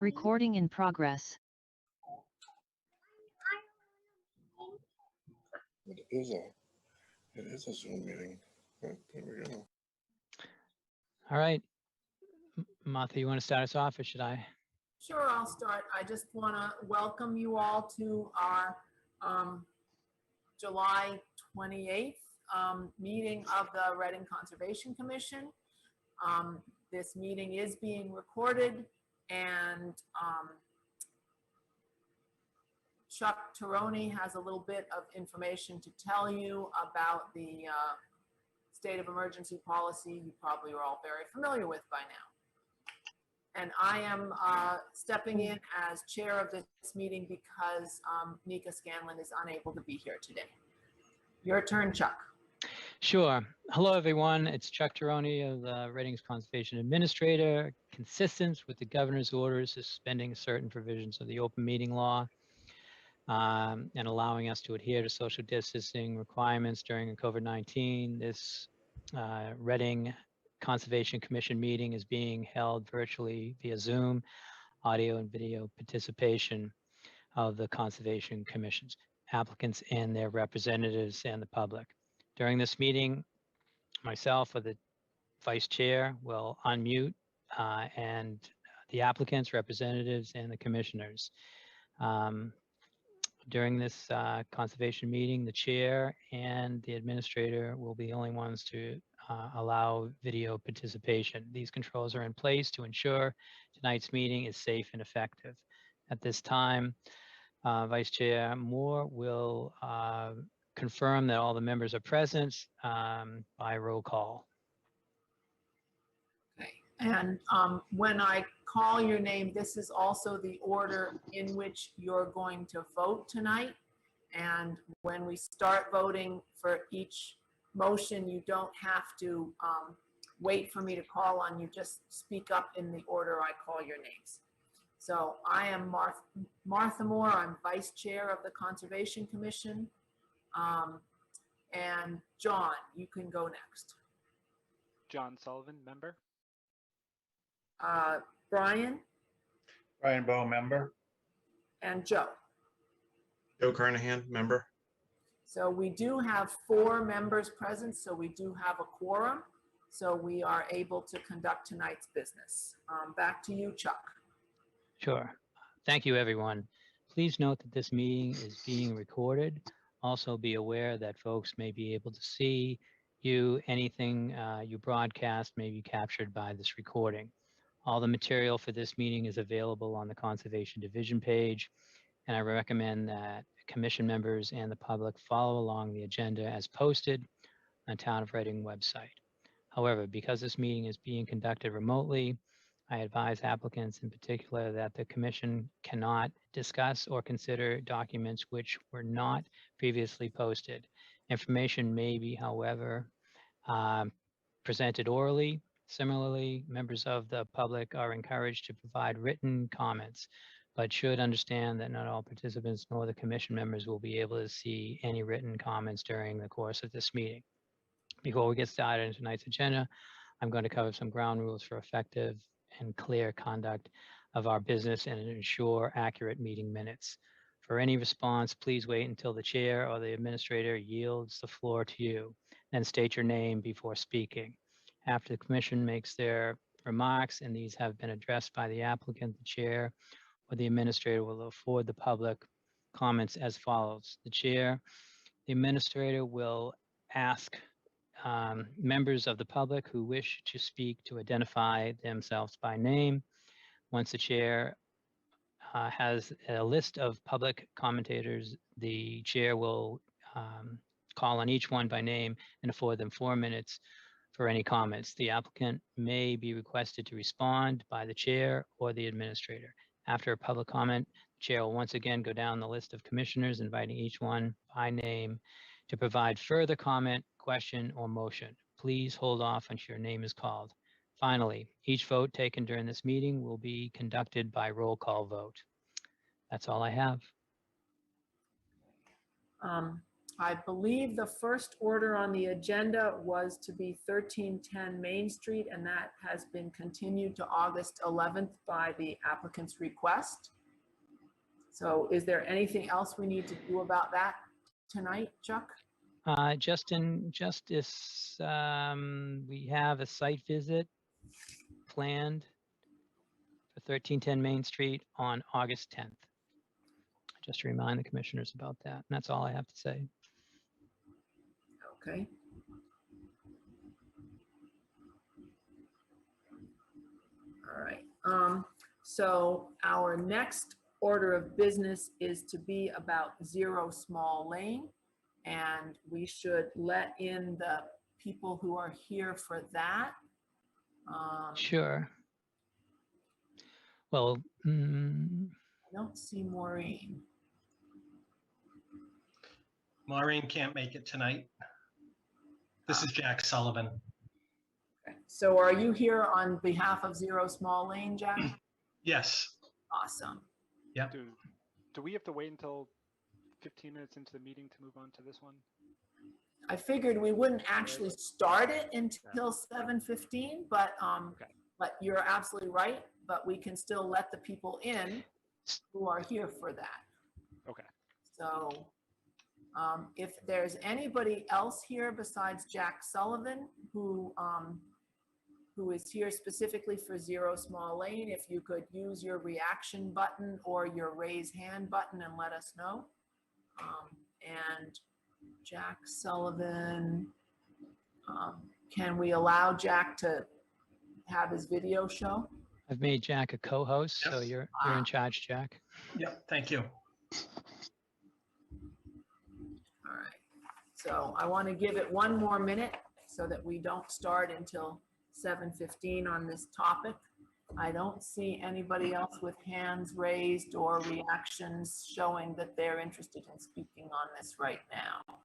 Recording in progress. It is a Zoom meeting. There we go. All right, Martha, you want to start us off, or should I? Sure, I'll start. I just want to welcome you all to our July 28th meeting of the Reading Conservation Commission. This meeting is being recorded, and Chuck Tirone has a little bit of information to tell you about the state of emergency policy you probably are all very familiar with by now. And I am stepping in as chair of this meeting because Nika Scanlon is unable to be here today. Your turn, Chuck. Sure. Hello, everyone. It's Chuck Tirone of the Reading's Conservation Administrator, consistent with the governor's orders suspending certain provisions of the open meeting law and allowing us to adhere to social distancing requirements during COVID-19. This Reading Conservation Commission meeting is being held virtually via Zoom, audio and video participation of the Conservation Commission's applicants and their representatives and the public. During this meeting, myself or the vice chair will unmute and the applicants, representatives, and the commissioners. During this conservation meeting, the chair and the administrator will be the only ones to allow video participation. These controls are in place to ensure tonight's meeting is safe and effective. At this time, Vice Chair Moore will confirm that all the members are present by roll call. Okay. And when I call your name, this is also the order in which you're going to vote tonight. And when we start voting for each motion, you don't have to wait for me to call on you. Just speak up in the order I call your names. So I am Martha Moore. I'm vice chair of the Conservation Commission. And John, you can go next. John Sullivan, member. Brian. Brian Bowe, member. And Joe. Joe Carnahan, member. So we do have 4 members present, so we do have a quorum. So we are able to conduct tonight's business. Back to you, Chuck. Sure. Thank you, everyone. Please note that this meeting is being recorded. Also be aware that folks may be able to see you. Anything you broadcast may be captured by this recording. All the material for this meeting is available on the Conservation Division page, and I recommend that commission members and the public follow along the agenda as posted on Town of Reading website. However, because this meeting is being conducted remotely, I advise applicants in particular that the commission cannot discuss or consider documents which were not previously posted. Information may be, however, presented orally. Similarly, members of the public are encouraged to provide written comments, but should understand that not all participants nor the commission members will be able to see any written comments during the course of this meeting. Before we get started in tonight's agenda, I'm going to cover some ground rules for effective and clear conduct of our business and ensure accurate meeting minutes. For any response, please wait until the chair or the administrator yields the floor to you, then state your name before speaking. After the commission makes their remarks and these have been addressed by the applicant, the chair or the administrator will afford the public comments as follows. The chair, the administrator will ask members of the public who wish to speak to identify themselves by name. Once the chair has a list of public commentators, the chair will call on each one by name and afford them 4 minutes for any comments. The applicant may be requested to respond by the chair or the administrator. After a public comment, the chair will once again go down the list of commissioners, inviting each one by name to provide further comment, question, or motion. Please hold off until your name is called. Finally, each vote taken during this meeting will be conducted by roll call vote. That's all I have. I believe the first order on the agenda was to be 1310 Main Street, and that has been continued to August 11th by the applicant's request. So is there anything else we need to do about that tonight, Chuck? Justin, Justice, we have a site visit planned for 1310 Main Street on August 10th. Just to remind the commissioners about that. And that's all I have to say. Okay. All right. So our next order of business is to be about Zero Small Lane. And we should let in the people who are here for that. Sure. Well, I don't see Maureen. Maureen can't make it tonight. This is Jack Sullivan. Okay. So are you here on behalf of Zero Small Lane, Jack? Yes. Awesome. Yep. Do we have to wait until 15 minutes into the meeting to move on to this one? I figured we wouldn't actually start it until 7:15, but Okay. but you're absolutely right. But we can still let the people in who are here for that. Okay. So if there's anybody else here besides Jack Sullivan who is here specifically for Zero Small Lane, if you could use your reaction button or your raise hand button and let us know. And Jack Sullivan, can we allow Jack to have his video show? I've made Jack a co-host, so Yes. you're in charge, Jack. Yep. Thank you. All right. So I want to give it one more minute so that we don't start until 7:15 on this topic. I don't see anybody else with hands raised or reactions showing that they're interested in speaking on this right now.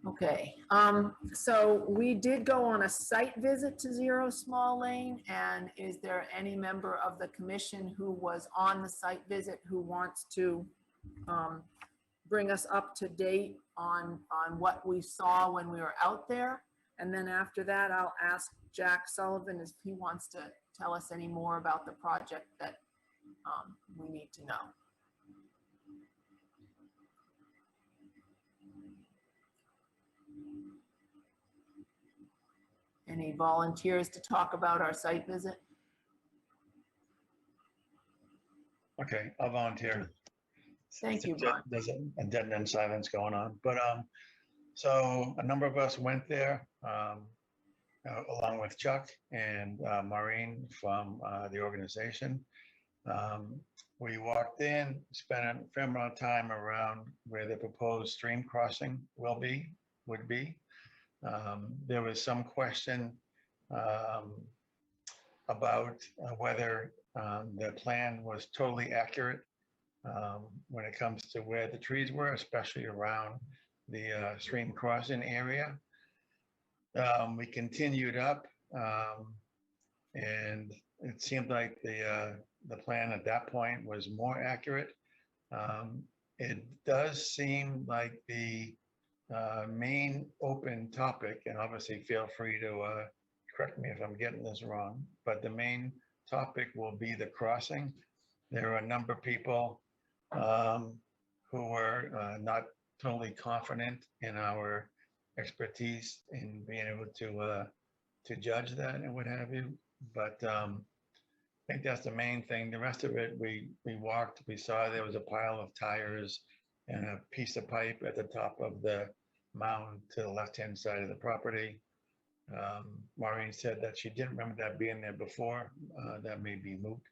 Okay, so we did go on a site visit to Zero Small Lane, and is there any member of the commission who was on the site visit who wants to bring us up to date on what we saw when we were out there? And then after that, I'll ask Jack Sullivan if he wants to tell us any more about the project that we need to know. Any volunteers to talk about our site visit? Okay, I'll volunteer. Thank you, Ron. There's a dead end silence going on, but so a number of us went there along with Chuck and Maureen from the organization. We walked in, spent a fair amount of time around where the proposed stream crossing would be. There was some question about whether the plan was totally accurate when it comes to where the trees were, especially around the stream crossing area. We continued up and it seemed like the plan at that point was more accurate. It does seem like the main open topic, and obviously feel free to correct me if I'm getting this wrong, but the main topic will be the crossing. There are a number of people who were not totally confident in our expertise in being able to judge that and what have you. But I think that's the main thing. The rest of it, we walked, we saw there was a pile of tires and a piece of pipe at the top of the mound to the left-hand side of the property. Maureen said that she didn't remember that being there before. That may be moot.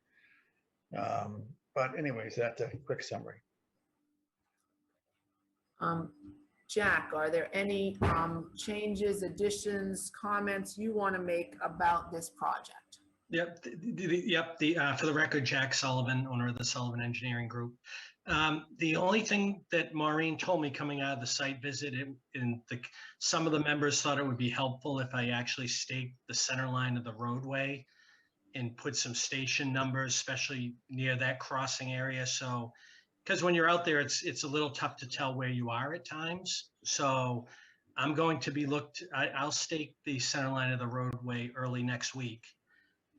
But anyways, that's a quick summary. Jack, are there any changes, additions, comments you want to make about this project? Yep. For the record, Jack Sullivan, owner of the Sullivan Engineering Group. The only thing that Maureen told me coming out of the site visit, some of the members thought it would be helpful if I actually staked the center line of the roadway and put some station numbers, especially near that crossing area. So, because when you're out there, it's a little tough to tell where you are at times. So I'm going to be I'll stake the center line of the roadway early next week.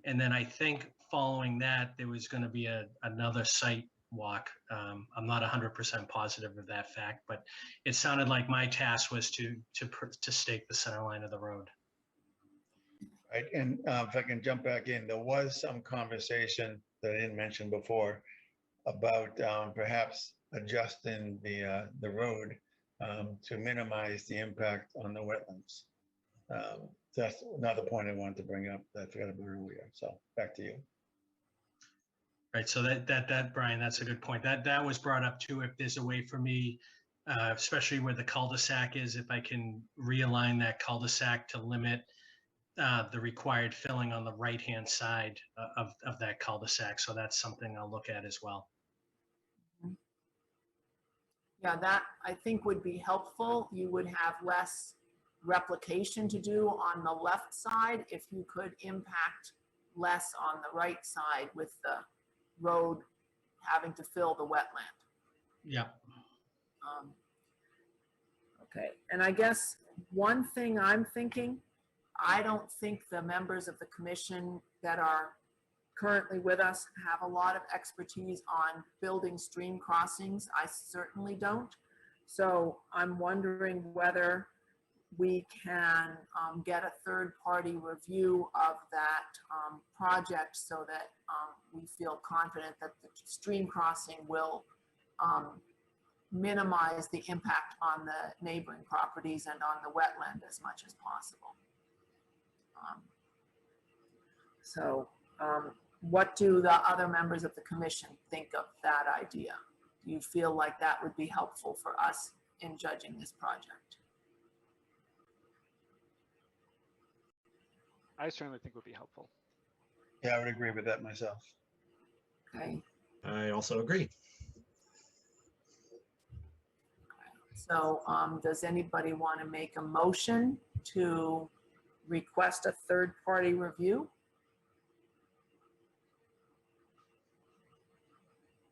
And then I think following that, there was going to be another site walk. I'm not 100% positive of that fact, but it sounded like my task was to stake the center line of the road. Right, and if I can jump back in, there was some conversation that I didn't mention before about perhaps adjusting the road to minimize the impact on the wetlands. That's another point I wanted to bring up that I forgot about earlier. So back to you. Right, so that Brian, that's a good point. That was brought up too. If there's a way for me, especially where the cul-de-sac is, if I can realign that cul-de-sac to limit the required filling on the right-hand side of that cul-de-sac. So that's something I'll look at as well. Yeah, that I think would be helpful. You would have less replication to do on the left side if you could impact less on the right side with the road having to fill the wetland. Yeah. Okay, and I guess one thing I'm thinking, I don't think the members of the commission that are currently with us have a lot of expertise on building stream crossings. I certainly don't. So I'm wondering whether we can get a third-party review of that project so that we feel confident that the stream crossing will minimize the impact on the neighboring properties and on the wetland as much as possible. What do the other members of the commission think of that idea? Do you feel like that would be helpful for us in judging this project? I certainly think would be helpful. Yeah, I would agree with that myself. Okay. I also agree. So does anybody want to make a motion to request a third-party review?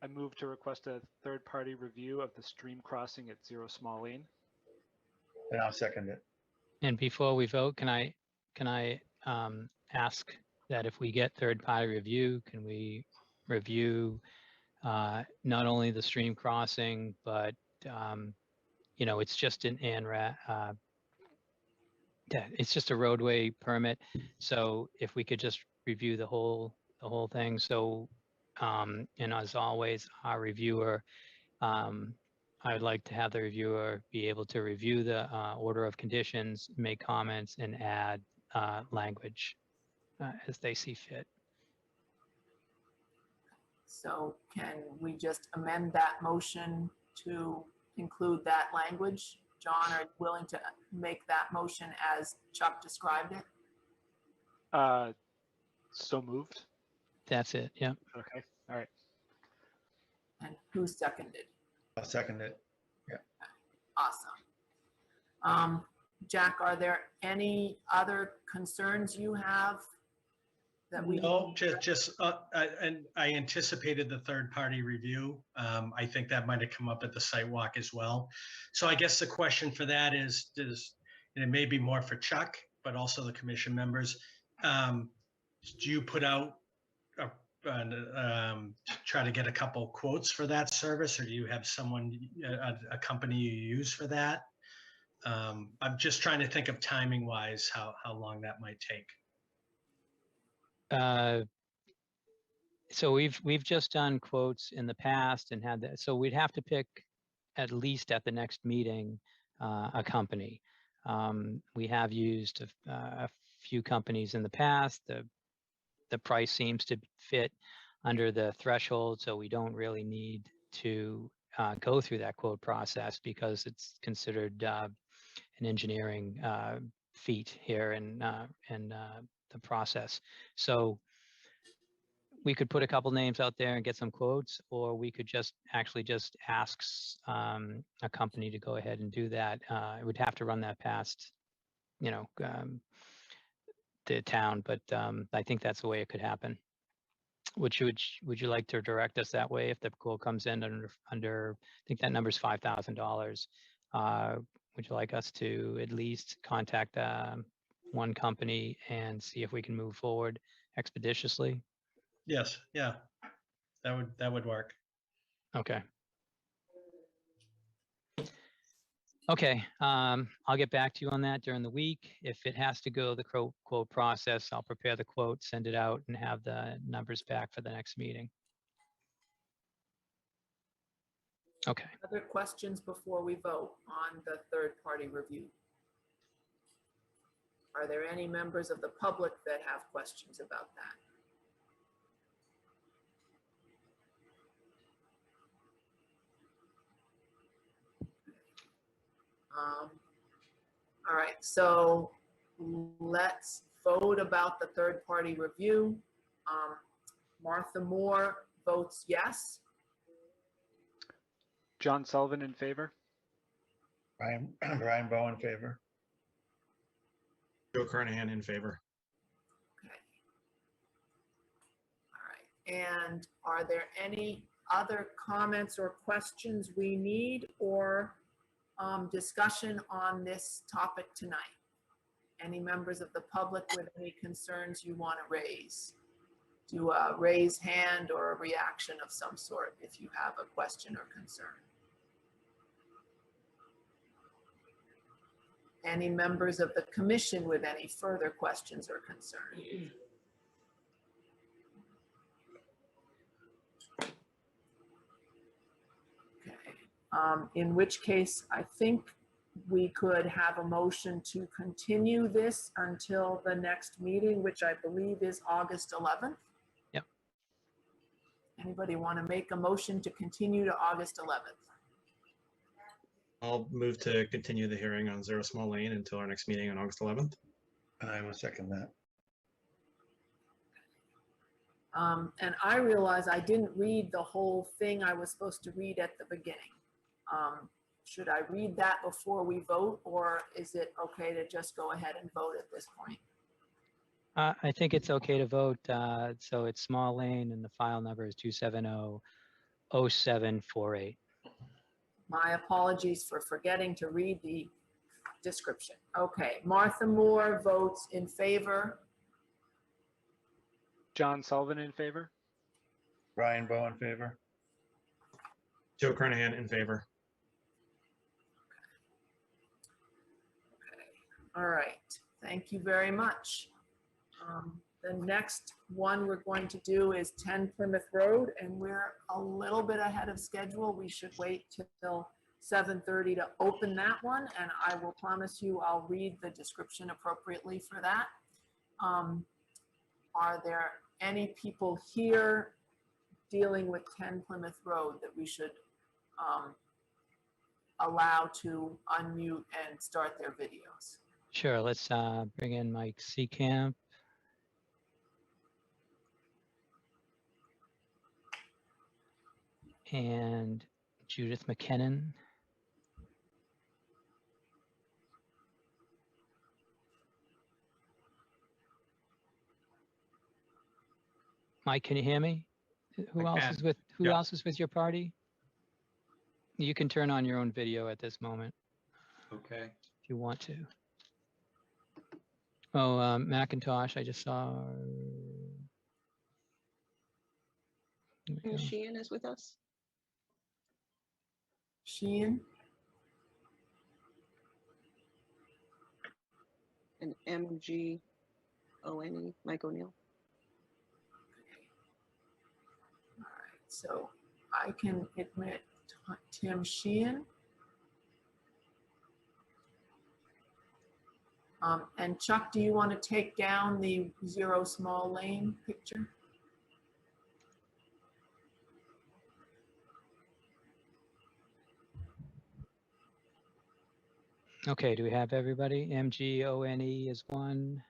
I move to request a third-party review of the stream crossing at 0 Small Lane. And I'll second it. And before we vote, can I ask that if we get third-party review, can we review not only the stream crossing, but it's just an it's just a roadway permit. So if we could just review the whole thing. So and as always, our reviewer, I would like to have the reviewer be able to review the order of conditions, make comments, and add language as they see fit. So can we just amend that motion to include that language? John, are you willing to make that motion as Chuck described it? So moved. That's it. Yeah. Okay. All right. And who seconded? I'll second it. Awesome. Jack, are there any other concerns you have that we? No, and I anticipated the third-party review. I think that might have come up at the site walk as well. So I guess the question for that is, and it may be more for Chuck, but also the commission members, do you put out try to get a couple quotes for that service, or do you have someone, a company you use for that? I'm just trying to think of timing wise, how long that might take. So we've just done quotes in the past and had that. So we'd have to pick at least at the next meeting a company. We have used a few companies in the past. The price seems to fit under the threshold, so we don't really need to go through that quote process because it's considered an engineering feat here in the process. So we could put a couple names out there and get some quotes, or we could just actually just ask a company to go ahead and do that. It would have to run that past, you know, the town, but I think that's the way it could happen. Would you like to direct us that way if the quote comes in under I think that number's $5,000? Would you like us to at least contact one company and see if we can move forward expeditiously? Yes, yeah, that would work. Okay. Okay, I'll get back to you on that during the week. If it has to go the quote process, I'll prepare the quote, send it out, and have the numbers back for the next meeting. Okay. Other questions before we vote on the third-party review? Are there any members of the public that have questions about that? All right, so let's vote about the third-party review. Martha Moore votes yes. John Sullivan in favor. Brian Bowe in favor. Joe Carnahan in favor. Okay. All right, and are there any other comments or questions we need, or discussion on this topic tonight? Any members of the public with any concerns you want to raise? Do a raise hand or a reaction of some sort if you have a question or concern. Any members of the commission with any further questions or concerns? In which case, I think we could have a motion to continue this until the next meeting, which I believe is August 11th. Yep. Anybody want to make a motion to continue to August 11th? I'll move to continue the hearing on Zero Small Lane until our next meeting on August 11th. I will second that. And I realize I didn't read the whole thing I was supposed to read at the beginning. Should I read that before we vote, or is it okay to just go ahead and vote at this point? I think it's okay to vote. So it's Small Lane and the file number is 270-0748. My apologies for forgetting to read the description. Okay, Martha Moore votes in favor. John Sullivan in favor. Brian Bowe in favor. Joe Carnahan in favor. All right, thank you very much. The next one we're going to do is 10 Plymouth Road, and we're a little bit ahead of schedule. We should wait till 7:30 to open that one, and I will promise you I'll read the description appropriately for that. Are there any people here dealing with 10 Plymouth Road that we should allow to unmute and start their videos? Sure, let's bring in Mike Seacamp. And Judith McKinnon. Mike, can you hear me? Who else is with your party? You can turn on your own video at this moment. Okay. If you want to. Oh, Macintosh, I just saw. And Sheehan is with us. Sheehan? And MGONE, Mike O'Neill. All right, so I can admit Tim Sheehan. And Chuck, do you want to take down the Zero Small Lane picture? Okay, do we have everybody? MGONE is 1,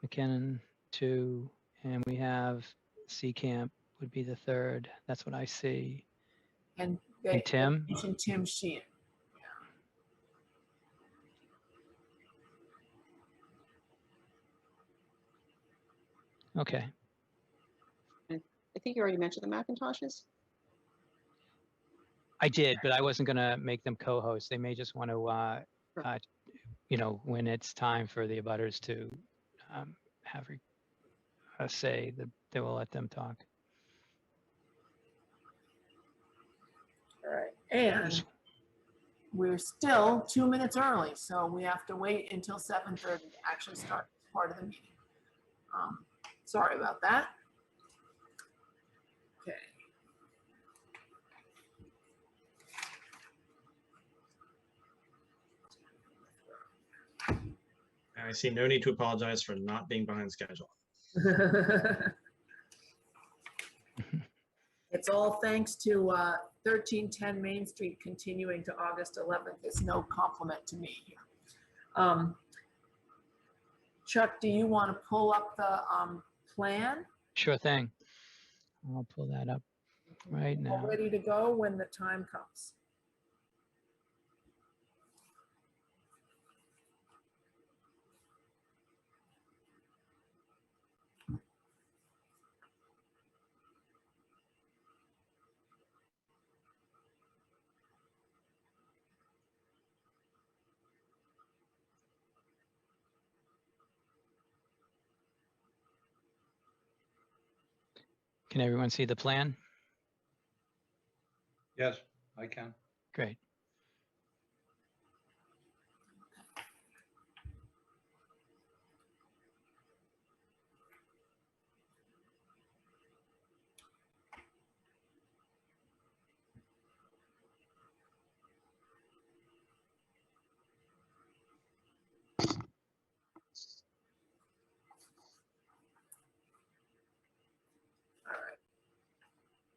McKinnon 2, and we have Camp would be the third. That's what I see. And And Tim? mentioned Tim Sheehan. Okay. I think you already mentioned the Macintoshes. I did, but I wasn't gonna make them co-hosts. They may just want to, Sure. you know, when it's time for the abutters to have a say, that they will let them talk. All right. And we're still 2 minutes early, so we have to wait until 7:30 to actually start part of the meeting. Sorry about that. Okay. I see no need to apologize for not being behind schedule. It's all thanks to 1310 Main Street continuing to August 11th. It's no compliment to me here. Chuck, do you want to pull up the plan? Sure thing. I'll pull that up right All now. ready to go when the time comes. Can everyone see the plan? Yes, I can. Great.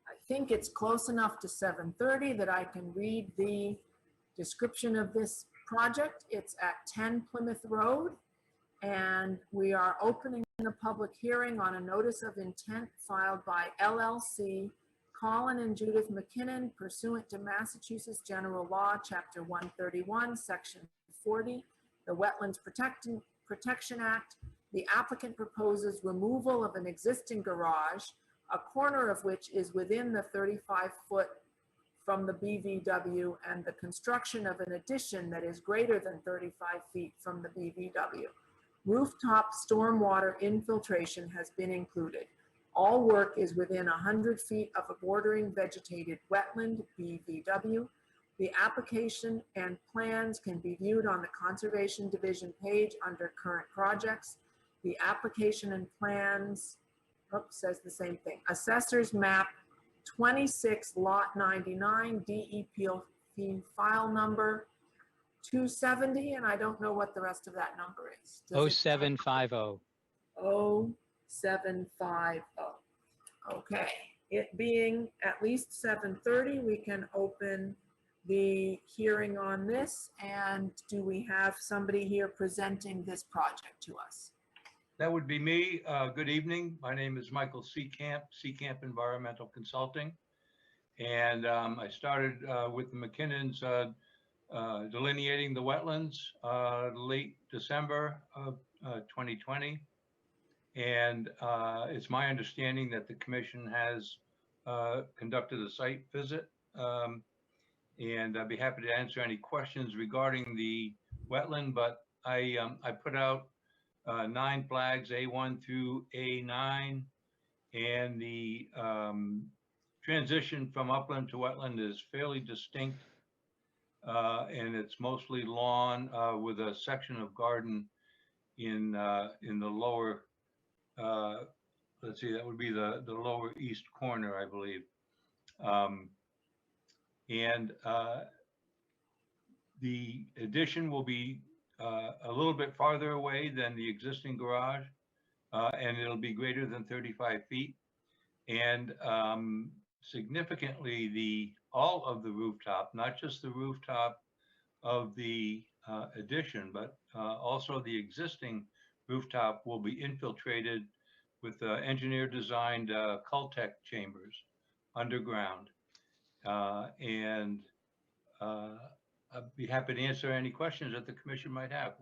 I think it's close enough to 7:30 that I can read the description of this project. It's at 10 Plymouth Road, and we are opening a public hearing on a notice of intent filed by LLC Colin and Judith McKinnon pursuant to Massachusetts General Law, Chapter 131, Section 40, the Wetlands Protection Act. The applicant proposes removal of an existing garage, a corner of which is within the 35-foot from the BVW, and the construction of an addition that is greater than 35 feet from the BVW. Rooftop stormwater infiltration has been included. All work is within 100 feet of a bordering vegetated wetland, BVW. The application and plans can be viewed on the Conservation Division page under current projects. The application and plans, says the same thing. Assessor's map 26, lot 99, DEP file number 270, and I don't know what the rest of that number is. Does it- 0750. 0750. Okay, it being at least 7:30, we can open the hearing on this. And do we have somebody here presenting this project to us? That would be me. Good evening. My name is Michael Seacamp Environmental Consulting. And I started with the McKinnons delineating the wetlands late December of 2020. And it's my understanding that the commission has conducted a site visit. And I'd be happy to answer any questions regarding the wetland, but I put out 9 flags, A1 through A9, and the transition from upland to wetland is fairly distinct, and it's mostly lawn with a section of garden in the lower, let's see, that would be the lower east corner, I believe. And the addition will be a little bit farther away than the existing garage, and it'll be greater than 35 feet. And significantly, all of the rooftop, not just the rooftop of the addition, but also the existing rooftop will be infiltrated with engineer-designed Cultec chambers underground. And I'd be happy to answer any questions that the commission might have.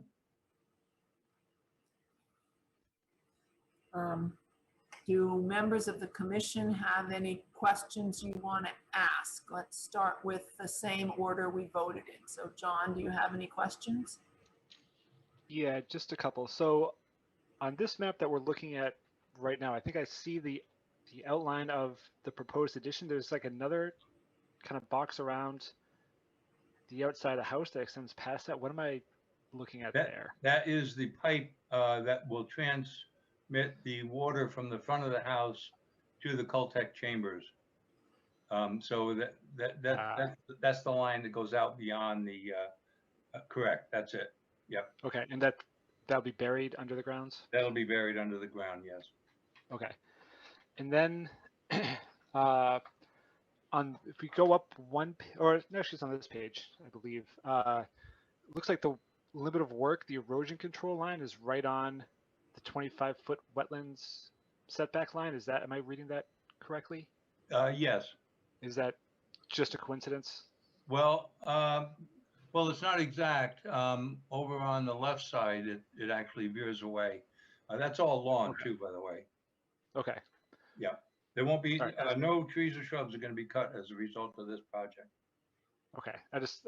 Do members of the commission have any questions you want to ask? Let's start with the same order we voted in. So John, do you have any questions? Yeah, just a couple. So on this map that we're looking at right now, I think I see the outline of the proposed addition. There's like another kind of box around the outside of the house that extends past that. What am I looking at there? That is the pipe that will transmit the water from the front of the house to the Cultec chambers. So that's the line that goes out beyond the, correct, that's it. Yep. Okay, and that'll be buried under the grounds? That'll be buried under the ground, yes. Okay. And then if we go up one, or actually it's on this page, I believe, looks like the limit of work, the erosion control line is right on the 25-foot wetlands setback line. Is that, am I reading that correctly? Yes. Is that just a coincidence? Well, it's not exact. Over on the left side, it actually veers away. That's all lawn too, by the way. Okay. Yeah. There won't be, Right. no trees or shrubs are going to be cut as a result of this project. Okay.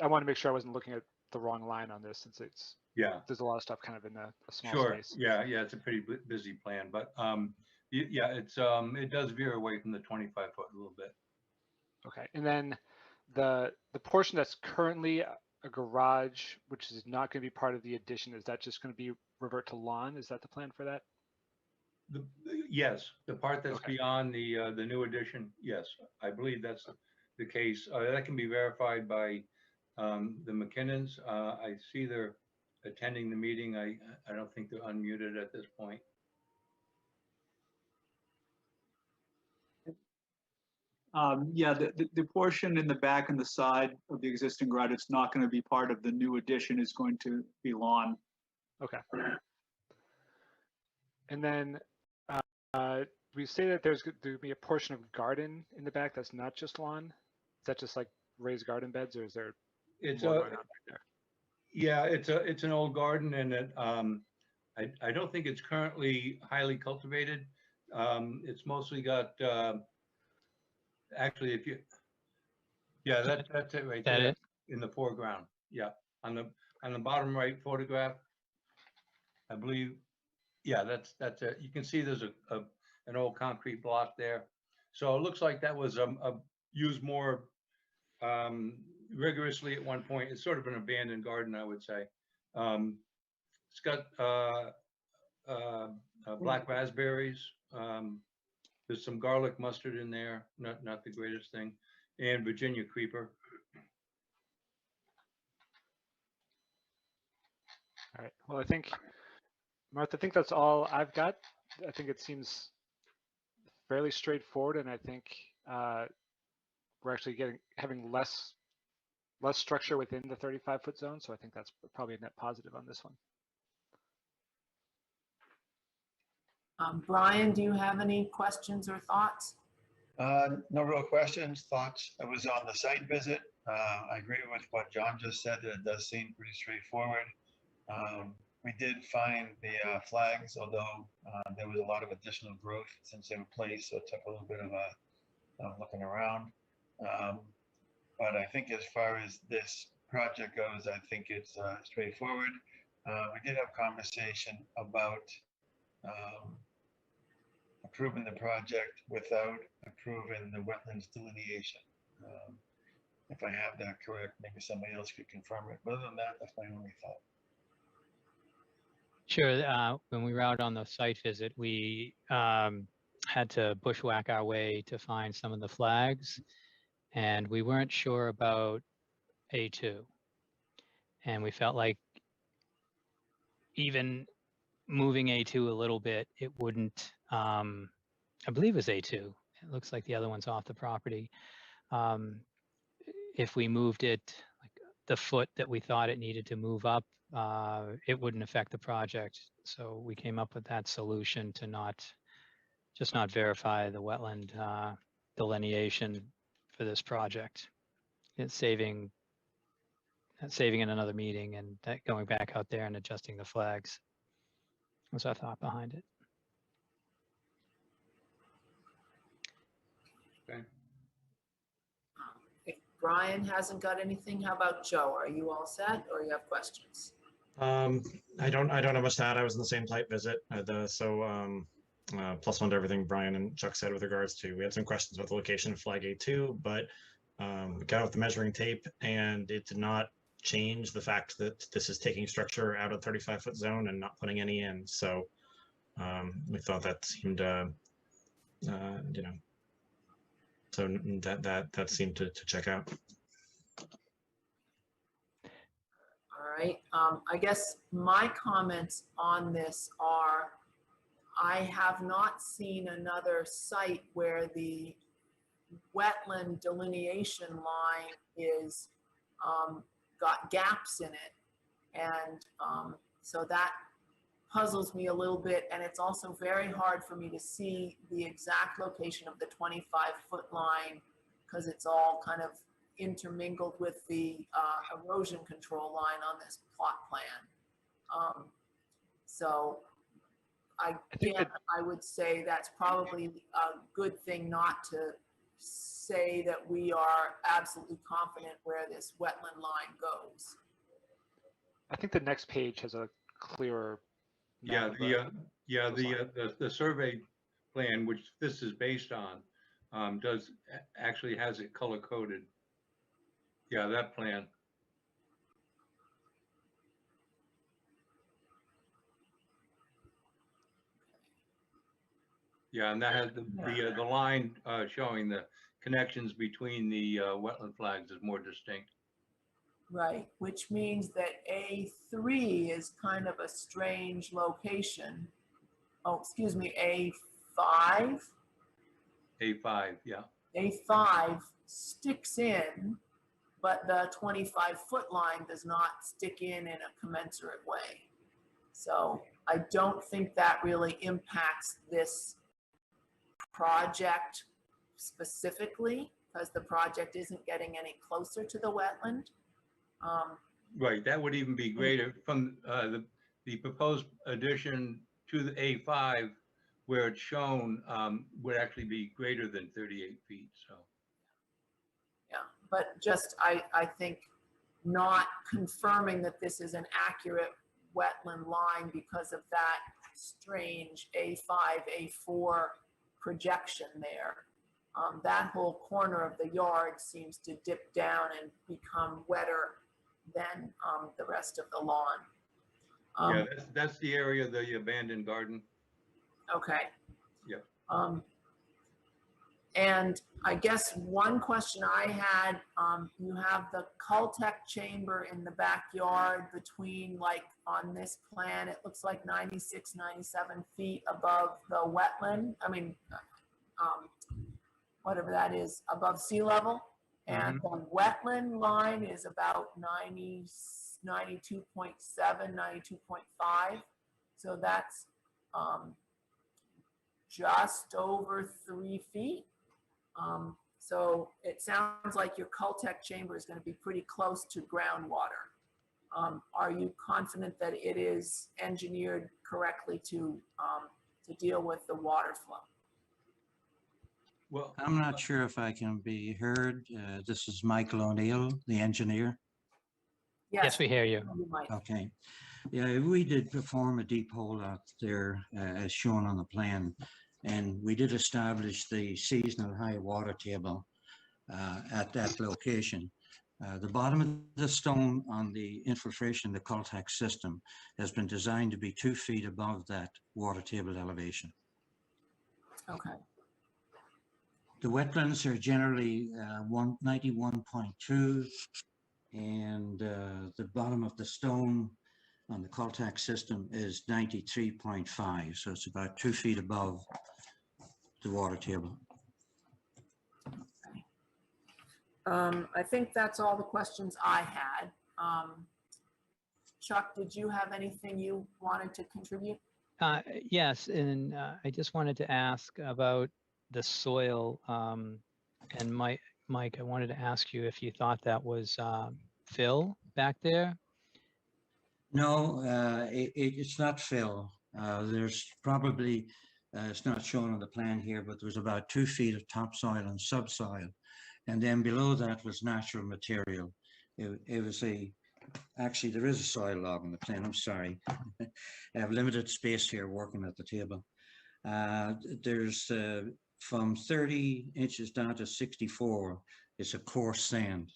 I want to make sure I wasn't looking at the wrong line on this, since it's, Yeah. there's a lot of stuff kind of in a small Sure. space. Yeah. It's a pretty busy plan, but yeah, it does veer away from the 25-foot a little bit. Okay. And then the portion that's currently a garage, which is not going to be part of the addition, is that just going to be revert to lawn? Is that the plan for that? Yes, the part that's Okay. beyond the new addition, yes, I believe that's the case. That can be verified by the McKinnons. I see they're attending the meeting. I don't think they're unmuted at this point. Yeah, the portion in the back and the side of the existing garage, it's not going to be part of the new addition, is going to be lawn. Okay. And then we say that there's going to be a portion of garden in the back that's not just lawn. Is that just like raised garden beds, or is there It's more a, going on back there? yeah, it's an old garden, and I don't think it's currently highly cultivated. It's mostly got actually, if you, yeah, that's it right That there it? in the foreground. Yeah, on the bottom right photograph, I believe. Yeah, that's it. You can see there's an old concrete block there. So it looks like that was used more rigorously at one point. It's sort of an abandoned garden, I would say. It's got black raspberries. There's some garlic mustard in there, not the greatest thing, and Virginia creeper. All right. Well, I think, Martha, I think that's all I've got. I think it seems fairly straightforward, and I think we're actually having less structure within the 35-foot zone. So I think that's probably a net positive on this one. Brian, do you have any questions or thoughts? No real questions, thoughts. I was on the site visit. I agree with what John just said, that it does seem pretty straightforward. We did find the flags, although there was a lot of additional growth since they were placed, so it took a little bit of looking around. But I think as far as this project goes, I think it's straightforward. We did have conversation about approving the project without approving the wetlands delineation. If I have that correct, maybe somebody else could confirm it. But other than that, that's my only thought. Sure. When we were out on the site visit, we had to bushwhack our way to find some of the flags, and we weren't sure about A2. And we felt like even moving A2 a little bit, it wouldn't, I believe it was A2. It looks like the other one's off the property. If we moved it like the foot that we thought it needed to move up, it wouldn't affect the project. So we came up with that solution to not just not verify the wetland delineation for this project. It's saving in another meeting and going back out there and adjusting the flags. Was our thought behind it. Okay. If Brian hasn't got anything, how about Joe? Are you all set or you have questions? I don't have much to add. I was in the same site visit. Plus one to everything Brian and Chuck said with regards to, we had some questions about the location of flag A2, but we got out with the measuring tape and it did not change the fact that this is taking structure out of the 35-foot zone and not putting any in. So we thought that seemed, so that seemed to check out. All right. I guess my comments on this are, I have not seen another site where the wetland delineation line is got gaps in it. And so that puzzles me a little bit. And it's also very hard for me to see the exact location of the 25-foot line because it's all kind of intermingled with the erosion control line on this plot plan. So I would say that's probably a good thing not to say that we are absolutely confident where this wetland line goes. I think the next page has a clearer. Yeah, map of the survey plan, which this is based on, actually has it color coded. Yeah, that plan. Yeah, and that has the line showing the connections between the wetland flags is more distinct. Right, which means that A3 is kind of a strange location. Oh, excuse me, A5? A5, yeah. A5 sticks in, but the 25-foot line does not stick in a commensurate way. So I don't think that really impacts this project specifically because the project isn't getting any closer to the wetland. Right, that would even be greater from the proposed addition to the A5 where it's shown would actually be greater than 38 feet, so. Yeah, but just I think not confirming that this is an accurate wetland line because of that strange A5, A4 projection there. That whole corner of the yard seems to dip down and become wetter than the rest of the lawn. Yeah, that's the area of the abandoned garden. Okay. Yeah. And I guess one question I had, you have the Cultec chamber in the backyard between, like on this plan, it looks like 96, 97 feet above the wetland. I mean, whatever that is, above sea level. And the wetland line is about 90, 92.7, 92.5. So that's just over 3 feet. So it sounds like your Cultec chamber is going to be pretty close to groundwater. Are you confident that it is engineered correctly to deal with the water flow? Well, I'm not sure if I can be heard. This is Michael O'Neill, the engineer. Yes, we hear you. Okay. Yeah, we did perform a deep hole out there as shown on the plan. And we did establish the seasonal high water table at that location. The bottom of the stone on the infiltration, the Cultec system, has been designed to be 2 feet above that water table elevation. Okay. The wetlands are generally 91.2, and the bottom of the stone on the Cultec system is 93.5. So it's about 2 feet above the water table. I think that's all the questions I had. Chuck, did you have anything you wanted to contribute? Yes, and I just wanted to ask about the soil. And Mike, I wanted to ask you if you thought that was fill back there. No, it's not fill. There's probably, it's not shown on the plan here, but there's about 2 feet of topsoil and subsoil. And then below that was natural material. It was actually, there is a soil log on the plan, I'm sorry. I have limited space here working at the table. There's from 30 inches down to 64, it's a coarse sand.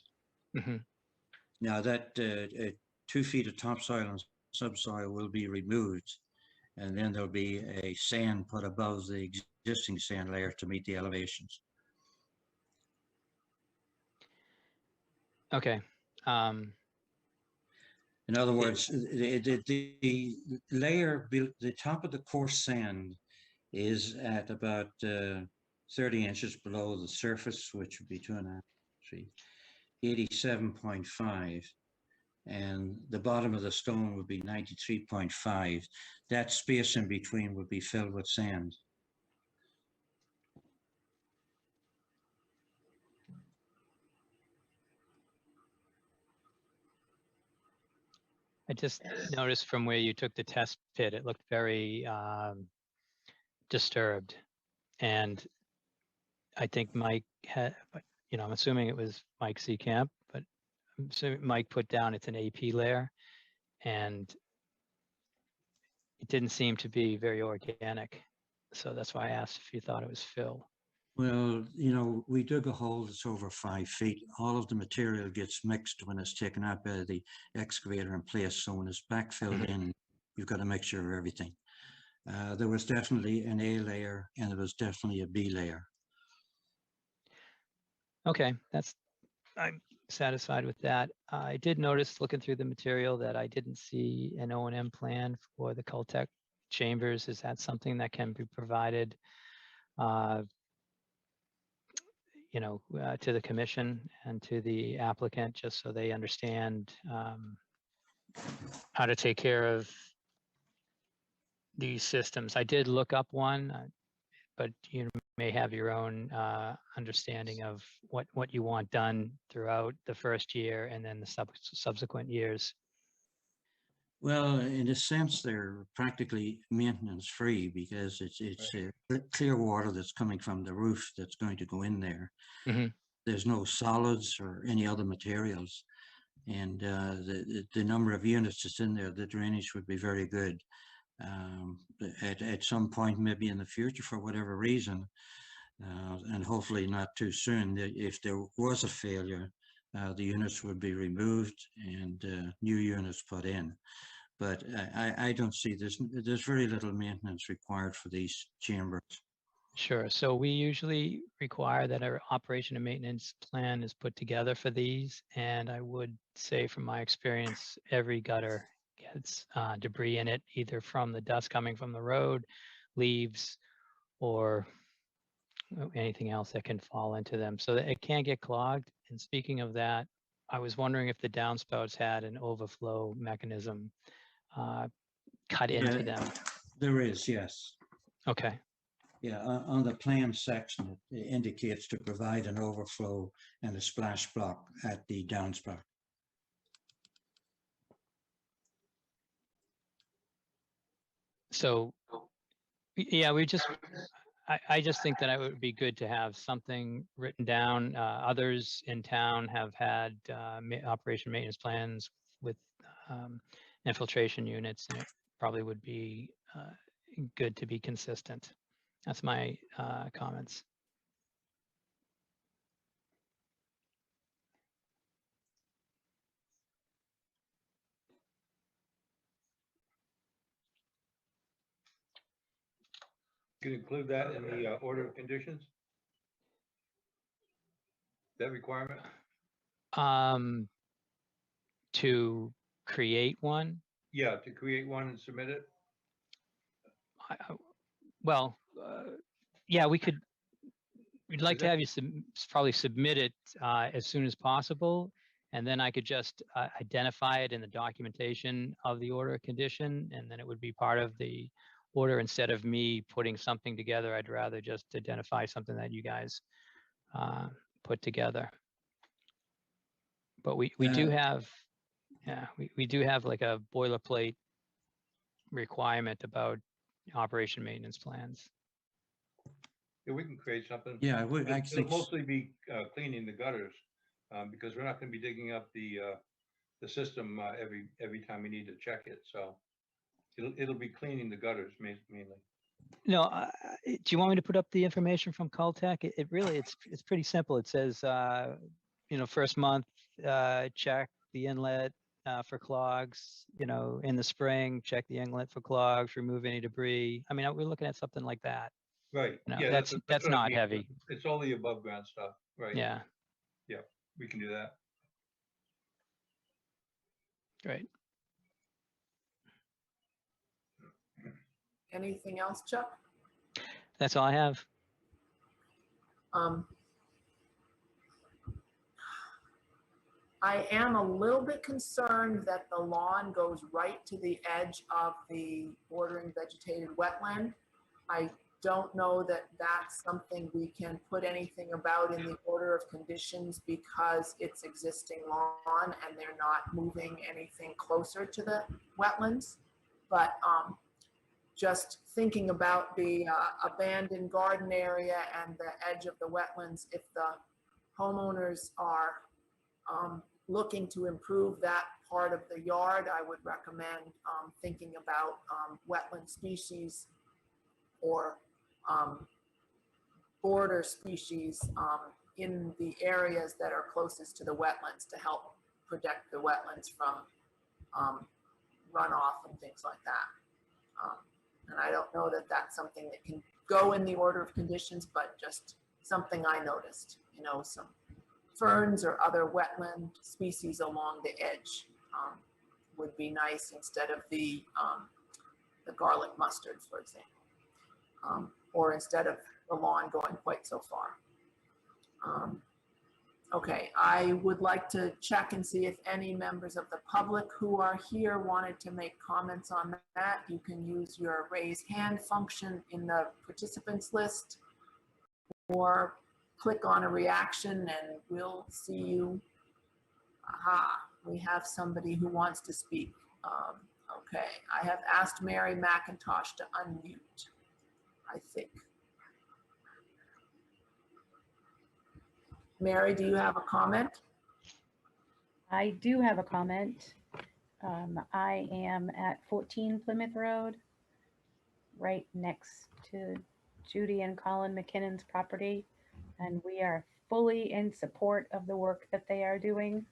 Mm-hmm. Now that 2 feet of topsoil and subsoil will be removed, and then there'll be a sand put above the existing sand layer to meet the elevations. Okay. In other words, the layer, the top of the coarse sand is at about 30 inches below the surface, which would be 2.5 feet, 87.5. And the bottom of the stone would be 93.5. That space in between would be filled with sand. I just noticed from where you took the test pit, it looked very disturbed. And I think Mike had, I'm assuming it was Mike Seacamp, but I'm assuming Mike put down it's an AP layer, and it didn't seem to be very organic. So that's why I asked if you thought it was fill. Well, we dug a hole that's over 5 feet. All of the material gets mixed when it's taken out by the excavator in place. So when it's backfilled in, you've got a mixture of everything. There was definitely an A layer and there was definitely a B layer. Okay, I'm satisfied with that. I did notice looking through the material that I didn't see an O&M plan for the Cultec chambers. Is that something that can be provided to the commission and to the applicant, just so they understand how to take care of these systems? I did look up one, but you may have your own understanding of what you want done throughout the first year and then the subsequent years. Well, in a sense, they're practically maintenance free because it's clear water that's coming from the roof that's going to go in there. Mm-hmm. There's no solids or any other materials. And the number of units that's in there, the drainage would be very good. At some point, maybe in the future, for whatever reason, and hopefully not too soon, if there was a failure, the units would be removed and new units put in. But I don't see there's very little maintenance required for these chambers. Sure. So we usually require that our operation and maintenance plan is put together for these. And I would say from my experience, every gutter gets debris in it, either from the dust coming from the road, leaves, or anything else that can fall into them. So that it can get clogged. And speaking of that, I was wondering if the downspouts had an overflow mechanism cut into them. There is, yes. Okay. Yeah, on the plan section, it indicates to provide an overflow and a splash block at the downspout. So, yeah, I just think that it would be good to have something written down. Others in town have had operation maintenance plans with infiltration units, and it probably would be good to be consistent. That's my comments. You can include that in the order of conditions? That requirement? To create one? Yeah, to create one and submit it? Yeah, we'd like to have you probably submit it as soon as possible. And then I could just identify it in the documentation of the order of condition, and then it would be part of the order instead of me putting something together. I'd rather just identify something that you guys put together. But we do have, yeah, we do have like a boilerplate requirement about operation maintenance plans. Yeah, we can create something. Yeah, I It'll think, mostly be cleaning the gutters, because we're not gonna be digging up the system every time we need to check it, so it'll be cleaning the gutters mainly. No, do you want me to put up the information from Caltech? It really, it's pretty simple. It says, you know, first month, check the inlet for clogs, you know, in the spring, check the inlet for clogs, remove any debris. I mean, we're looking at something like that. Right, No, yeah, that's what I not mean. heavy. It's all the above ground stuff, right? Yeah, Yeah, we can do that. great. Anything else, Chuck? That's all I have. I am a little bit concerned that the lawn goes right to the edge of the bordering vegetated wetland. I don't know that that's something we can put anything about in the order of conditions because it's existing lawn and they're not moving anything closer to the wetlands. But just thinking about the abandoned garden area and the edge of the wetlands, if the homeowners are looking to improve that part of the yard, I would recommend thinking about wetland species or border species in the areas that are closest to the wetlands to help protect the wetlands from runoff and things like that. And I don't know that that's something that can go in the order of conditions, but just something I noticed, you know, some ferns or other wetland species along the edge would be nice instead of the garlic mustard, for example, or instead of the lawn going quite so far. Okay, I would like to check and see if any members of the public who are here wanted to make comments on that. You can use your raise hand function in the participants list or click on a reaction and we'll see you. Aha, we have somebody who wants to speak. Okay, I have asked Mary McIntosh to unmute, I think. Mary, do you have a comment? I do have a comment. I am at 14 Plymouth Road, right next to Judy and Colin McKinnon's property, and we are fully in support of the work that they are doing.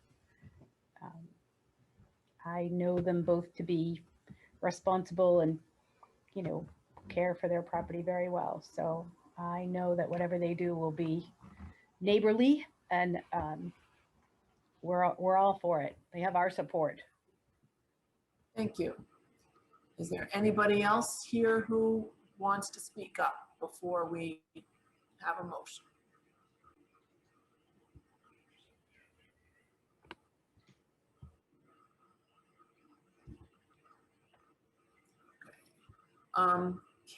I know them both to be responsible and, you know, care for their property very well. So I know that whatever they do will be neighborly, and we're all for it. They have our support. Thank you. Is there anybody else here who wants to speak up before we have a motion?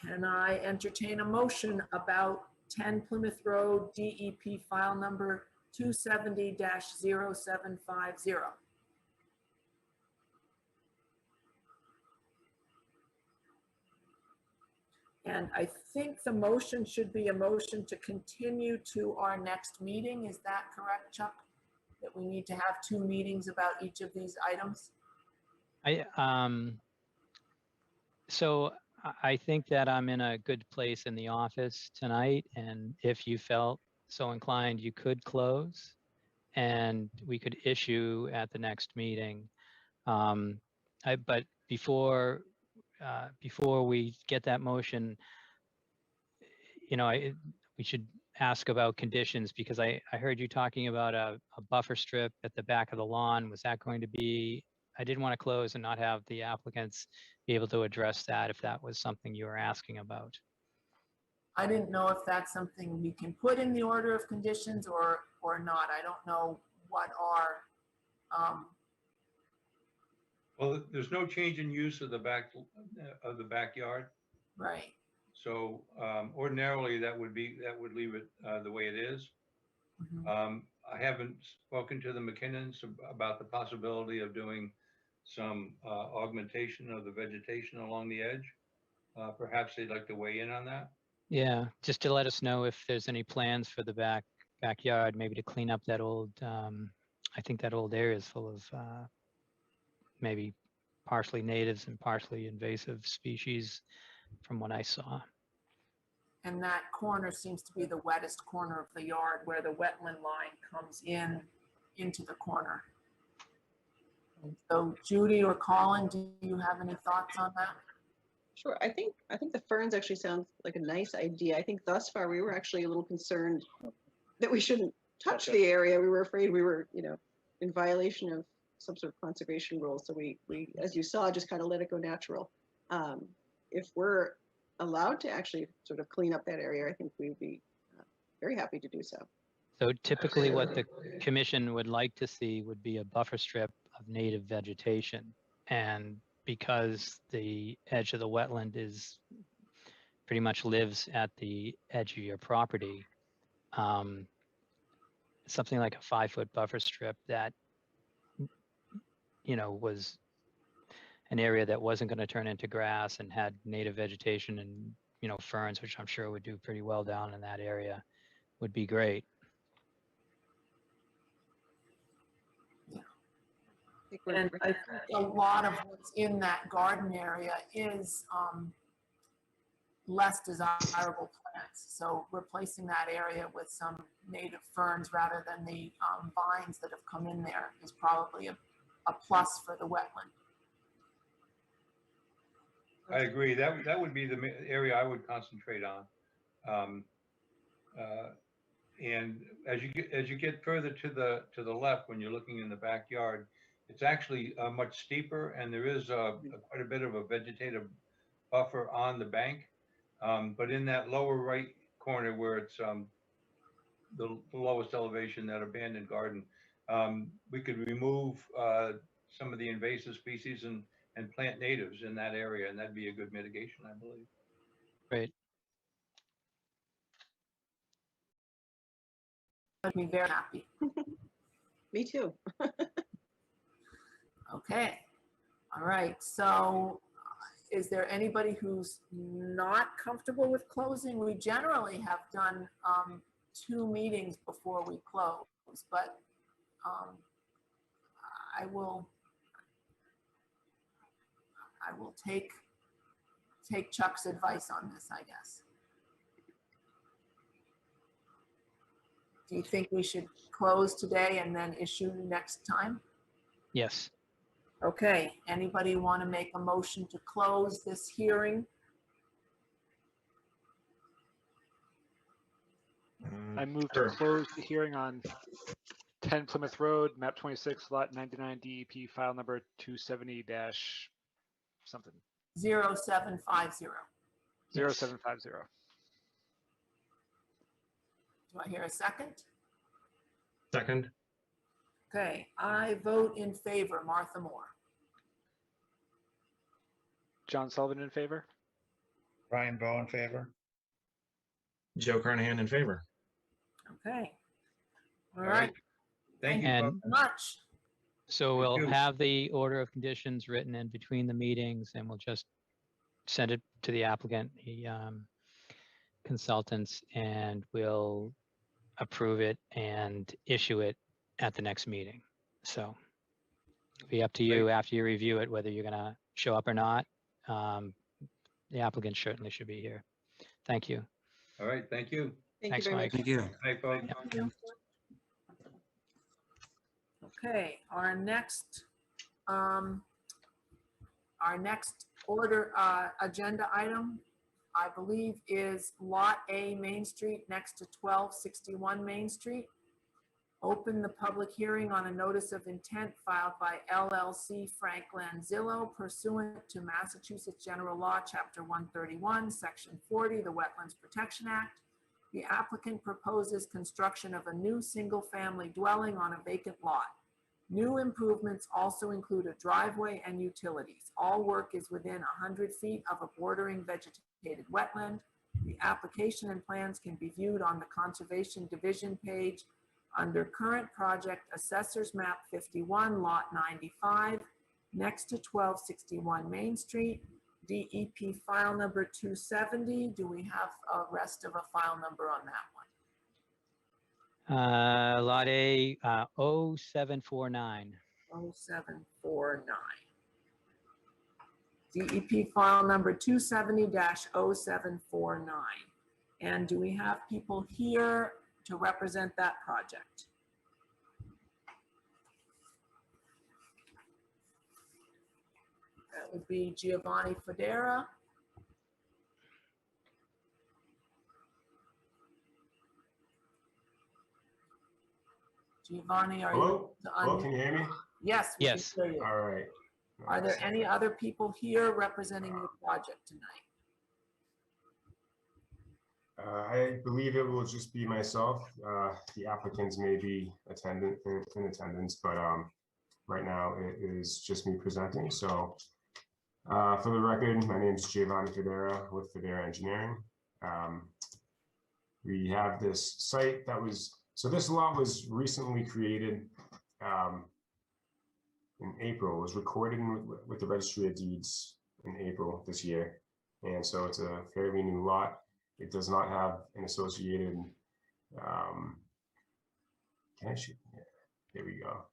Can I entertain a motion about 10 Plymouth Road, DEP file number 270-0750? And I think the motion should be a motion to continue to our next meeting. Is that correct, Chuck? That we need to have 2 meetings about each of these items? So I think that I'm in a good place in the office tonight, and if you felt so inclined, you could close and we could issue at the next meeting. But before we get that motion, you know, we should ask about conditions, because I heard you talking about a buffer strip at the back of the lawn. Was that going to be, I didn't want to close and not have the applicants be able to address that if that was something you were asking about. I didn't know if that's something we can put in the order of conditions or not. I don't know what our, Well, there's no change in use of the backyard. Right. So ordinarily, that would leave it the way it is. Mhm. I haven't spoken to the McKinnons about the possibility of doing some augmentation of the vegetation along the edge. Perhaps they'd like to weigh in on that. Yeah, just to let us know if there's any plans for the backyard, maybe to clean up that old, I think that old area is full of maybe partially natives and partially invasive species from what I saw. And that corner seems to be the wettest corner of the yard where the wetland line comes in into the corner. So Judy or Colin, do you have any thoughts on that? Sure. I think the ferns actually sound like a nice idea. I think thus far we were actually a little concerned that we shouldn't touch the area. We were afraid we were, in violation of some sort of conservation rules. So we, as you saw, just kind of let it go natural. If we're allowed to actually sort of clean up that area, I think we'd be very happy to do so. So typically what the commission would like to see would be a buffer strip of native vegetation. And because the edge of the wetland is pretty much lives at the edge of your property, something like a 5-foot buffer strip that, was an area that wasn't going to turn into grass and had native vegetation and, ferns, which I'm sure would do pretty well down in that area, would be great. And I think a lot of what's in that garden area is less desirable plants. So replacing that area with some native ferns rather than the vines that have come in there is probably a plus for the wetland. I agree. That would be the area I would concentrate on. And as you get further to the left, when you're looking in the backyard, it's actually much steeper, and there is quite a bit of a vegetative buffer on the bank. But in that lower right corner where it's the lowest elevation, that abandoned garden, we could remove some of the invasive species and plant natives in that area, and that'd be a good mitigation, I believe. Great. I'd be very happy. Me too. Okay. All right. So is there anybody who's not comfortable with closing? We generally have done 2 meetings before we close, but I will take Chuck's advice on this, I guess. Do you think we should close today and then issue next time? Yes. Okay, anybody want to make a motion to close this hearing? I move to close the hearing on 10 Plymouth Road, map 26, lot 99, DEP, file number 270-something. 0750. 0750. Do I hear a second? Second. Okay, I vote in favor. Martha Moore. John Sullivan in favor. Brian Bowe in favor. Joe Carnahan in favor. Okay. All right. Thank you And both. Very much. so Thank we'll you. have the order of conditions written in between the meetings, and we'll just send it to the applicant, the consultants, and we'll approve it and issue it at the next meeting. So it'll be up to you after you review it, whether you're gonna show up or not. The applicant certainly should be here. Thank you. All right, thank you. Thank you Thanks, very Mike. much. Thank you. Bye, folks. Thank you. Okay, our next agenda item, I believe, is Lot A Main Street next to 1261 Main Street. Open the public hearing on a notice of intent filed by LLC Frank Lanzillo pursuant to Massachusetts General Law, Chapter 131, Section 40, the Wetlands Protection Act. The applicant proposes construction of a new single-family dwelling on a vacant lot. New improvements also include a driveway and utilities. All work is within 100 feet of a bordering vegetation designated wetland. The application and plans can be viewed on the Conservation Division page under Current Project Assessors Map 51, Lot 95, next to 1261 Main Street, DEP file number 270. Do we have a rest of a file number on that one? Lot A, 0749. 0749. DEP file number 270-0749. And do we have people here to represent that project? That would be Giovanni Federa. Giovanni, are Hello? you? Hello, can you hear me? Yes. We Yes. can hear you. All right. Are there any other people here representing your project tonight? I believe it will just be myself. The applicants may be in attendance, but right now it is just me presenting. So for the record, my name is Giovanni Federa with Federa Engineering. We have this site that was, so this lot was recently created in April. It was recorded with the Registry of Deeds in April this year. And so it's a fairly new lot. It does not have an associated, can I shoot? Yeah, there we go.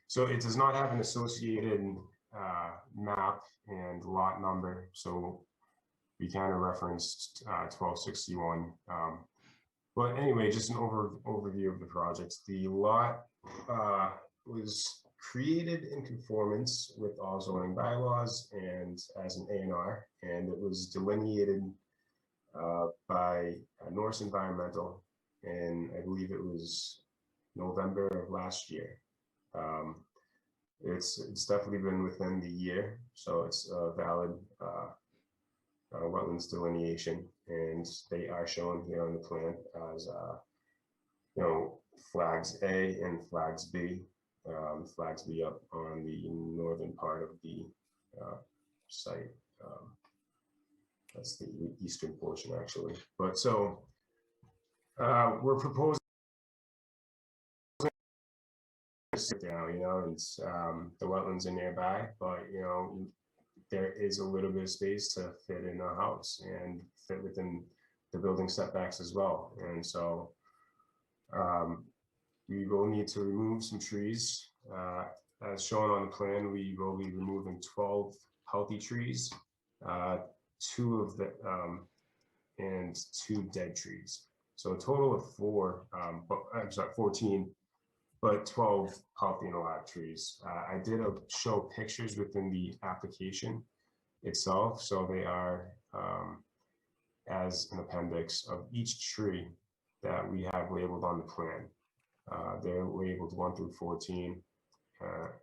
So it does not have an associated map and lot number. So we kind of referenced 1261. But anyway, just an overview of the project. The lot was created in conformance with all zoning bylaws and as an A&R, and it was delineated by Norse Environmental, and I believe it was November of last year. It's definitely been within the year, so it's a valid wetlands delineation, and they are shown here on the plan as flags A and flags B. Flags B up on the northern part of the site. That's the eastern portion, actually. But so we're proposing to sit down, and the wetlands are nearby, but there is a little bit of space to fit in a house and fit within the building setbacks as well. And so we will need to remove some trees. As shown on the plan, we will be removing 12 healthy trees, 2 of the and 2 dead trees. So a total of 14, but 12 healthy and alive trees. I did show pictures within the application itself, so they are as an appendix of each tree that we have labeled on the plan. They're labeled 1 through 14,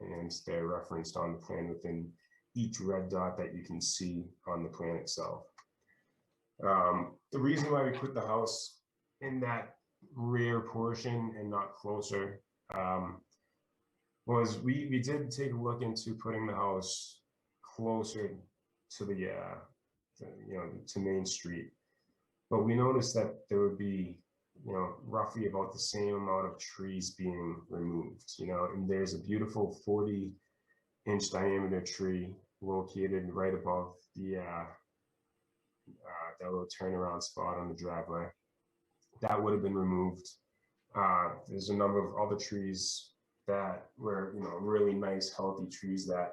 and they're referenced on the plan within each red dot that you can see on the plan itself. The reason why we put the house in that rear portion and not closer was we did take a look into putting the house closer to the to Main Street, but we noticed that there would be roughly about the same amount of trees being removed, and there's a beautiful 40-inch diameter tree located right above the that little turnaround spot on the driveway. That would have been removed. There's a number of other trees that were, really nice, healthy trees that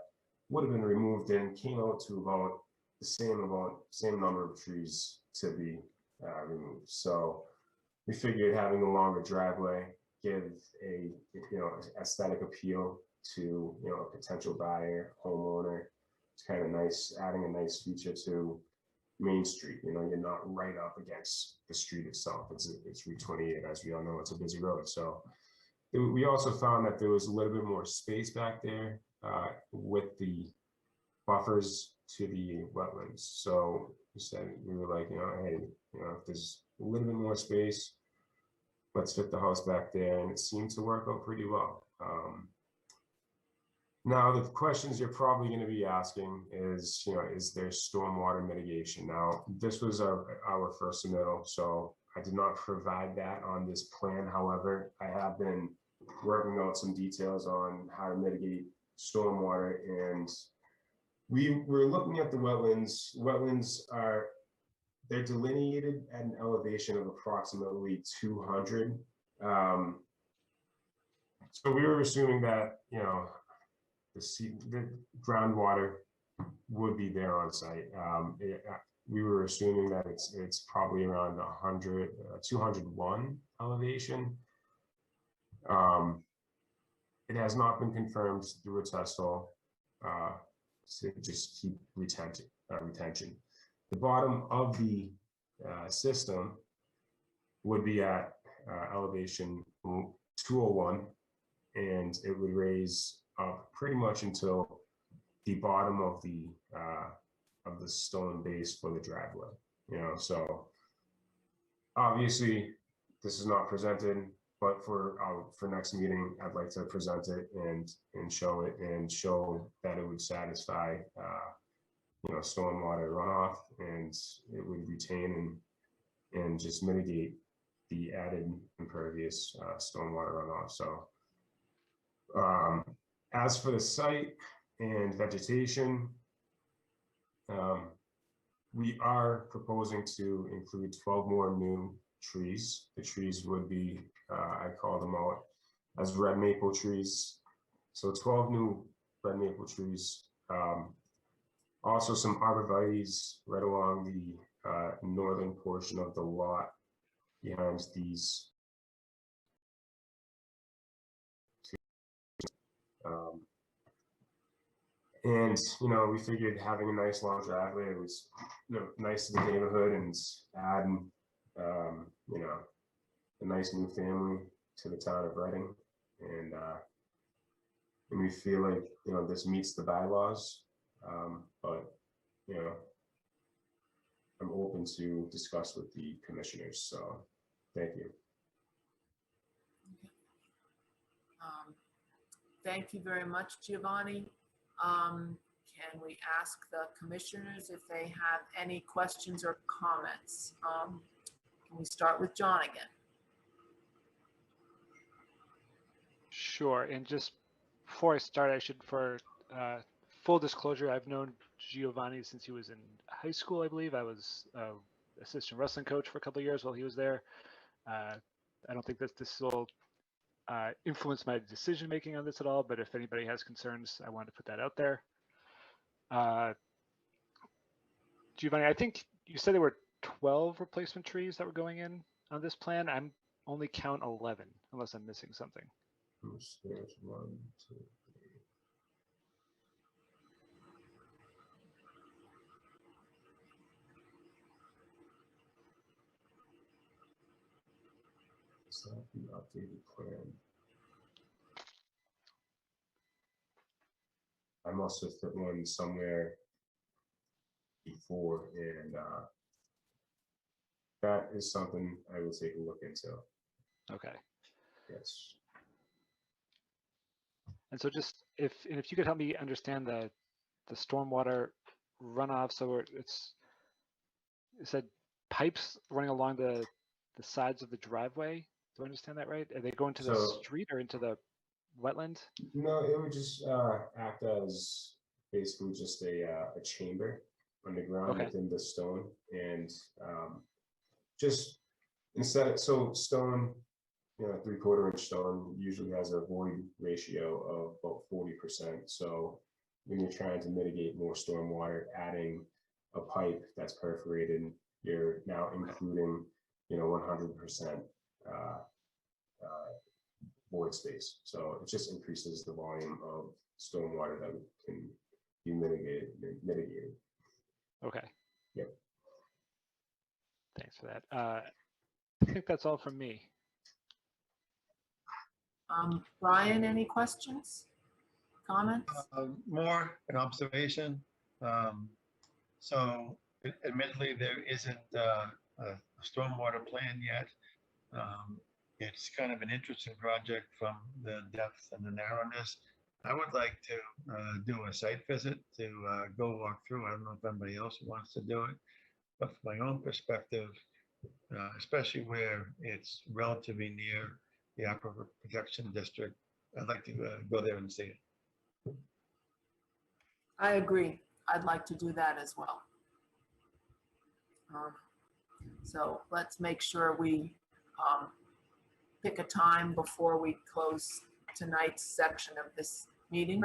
would have been removed and came out to about the same number of trees to be removed. So we figured having a longer driveway give a aesthetic appeal to a potential buyer, homeowner. It's kind of nice, adding a nice feature to Main Street. You're not right up against the street itself. It's Route 28, as we all know. It's a busy road. So we also found that there was a little bit more space back there with the buffers to the wetlands. So we were like, hey, if there's a little bit more space, let's fit the house back there, and it seemed to work out pretty well. Now, the questions you're probably going to be asking is, is there stormwater mitigation? Now, this was our first submittal, so I did not provide that on this plan. However, I have been working out some details on how to mitigate stormwater, and we're looking at the wetlands. Wetlands they're delineated at an elevation of approximately 200. So we were assuming that, the groundwater would be there on site. We were assuming that it's probably around 201 elevation. It has not been confirmed through a test hole to just keep retention. The bottom of the system would be at elevation 201, and it would raise up pretty much until the bottom of the stone base for the driveway. So obviously this is not presented, but for next meeting, I'd like to present it and show it, and show that it would satisfy stormwater runoff, and it would retain and just mitigate the added impervious stormwater runoff. So as for the site and vegetation, we are proposing to include 12 more new trees. The trees would be, I call them out as red maple trees. So 12 new red maple trees. Also some arborvitaes right along the northern portion of the lot behind these. And we figured having a nice long driveway was nice to the neighborhood, and add a nice new family to the town of Reading, and we feel like this meets the bylaws, but I'm open to discuss with the commissioners. So thank you. Thank you very much, Giovanni. Can we ask the commissioners if they have any questions or comments? Can we start with John again? Sure. And just before I start, I should, for full disclosure, I've known Giovanni since he was in high school, I believe. I was assistant wrestling coach for a couple of years while he was there. I don't think that this will influence my decision making on this at all, but if anybody has concerns, I wanted to put that out there. Giovanni, I think you said there were 12 replacement trees that were going in on this plan. I'm only count 11, unless I'm missing something. There's 1, 2, 3. Is that the updated plan? I must have put one somewhere before, and that is something I will take a look into. Okay. Yes. And so just if you could help me understand the stormwater runoff. So it said pipes running along the sides of the driveway. Do I understand that right? Are they going to the street or into the wetland? No, it would just act as basically just a chamber underground within the stone, and just instead of, so stone, 3/4 inch stone usually has a void ratio of about 40%. So when you're trying to mitigate more stormwater, adding a pipe that's perforated, you're now including 100% void space. So it just increases the volume of stormwater that can be mitigated. Okay. Yep. Thanks for that. I think that's all from me. Brian, any questions, comments? More an observation. So admittedly, there isn't a stormwater plan yet. It's kind of an interesting project from the depth and the narrowness. I would like to do a site visit to go walk through. I don't know if anybody else wants to do it, but from my own perspective, especially where it's relatively near the Aquifer Protection District, I'd like to go there and see it. I agree. I'd like to do that as well. So let's make sure we pick a time before we close tonight's section of this meeting.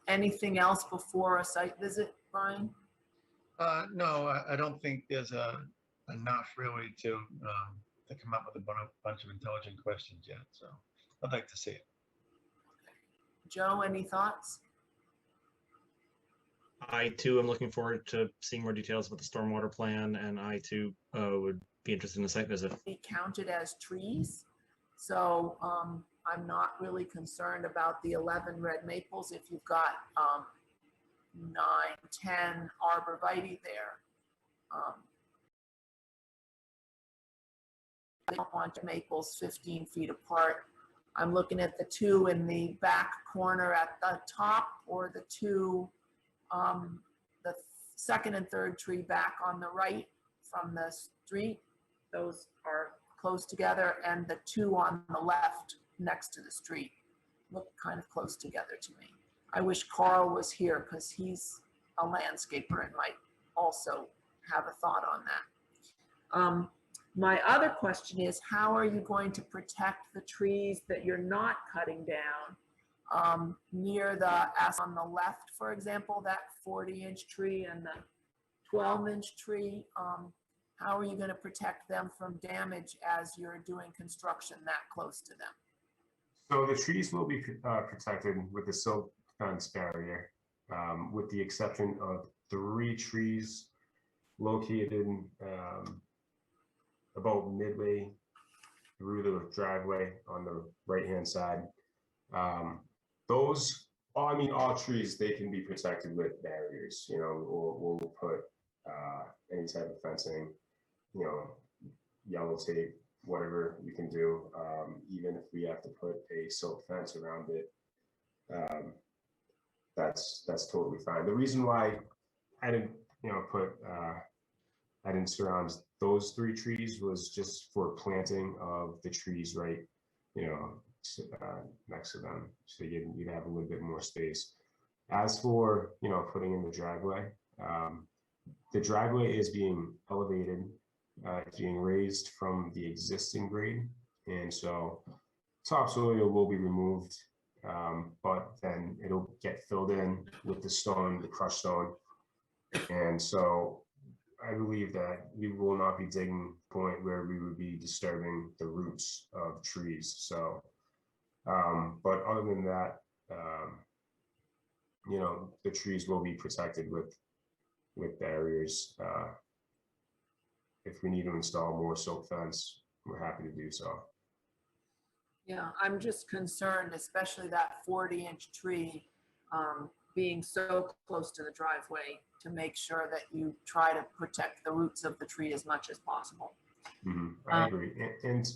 Anything else before a site visit, Brian? No, I don't think there's enough really to come up with a bunch of intelligent questions yet. So I'd like to see it. Joe, any thoughts? I too am looking forward to seeing more details about the stormwater plan, and I too would be interested in a site visit. Be counted as trees. So I'm not really concerned about the 11 red maples if you've got 9, 10 arborvitae there. I don't want maples 15 feet apart. I'm looking at the 2 in the back corner at the top, or the 2, the second and third tree back on the right from the street. Those are close together, and the 2 on the left next to the street look kind of close together to me. I wish Carl was here because he's a landscaper and might also have a thought on that. My other question is, how are you going to protect the trees that you're not cutting down near the, as on the left, for example, that 40-inch tree and the 12-inch tree? How are you going to protect them from damage as you're doing construction that close to them? So the trees will be protected with the silk fence barrier, with the exception of 3 trees located about midway through the driveway on the right-hand side. Those, all trees, they can be protected with barriers. You know, we'll put any type of fencing, you know, yellow tape, whatever you can do, even if we have to put a silk fence around it, that's totally fine. The reason why I didn't, you know, I didn't surround those 3 trees was just for planting of the trees right, you know, next to them, so you'd have a little bit more space. As for, you know, putting in the driveway is being elevated. It's being raised from the existing grade, and so topsoil will be removed, but then it'll get filled in with the stone, the crushed stone, and so I believe that we will not be digging a point where we would be disturbing the roots of trees. So, but other than that, you know, the trees will be protected with barriers. If we need to install more silk fence, we're happy to do so. Yeah, I'm just concerned, especially that 40-inch tree being so close to the driveway, to make sure that you try to protect the roots of the tree as much as possible. I agree. And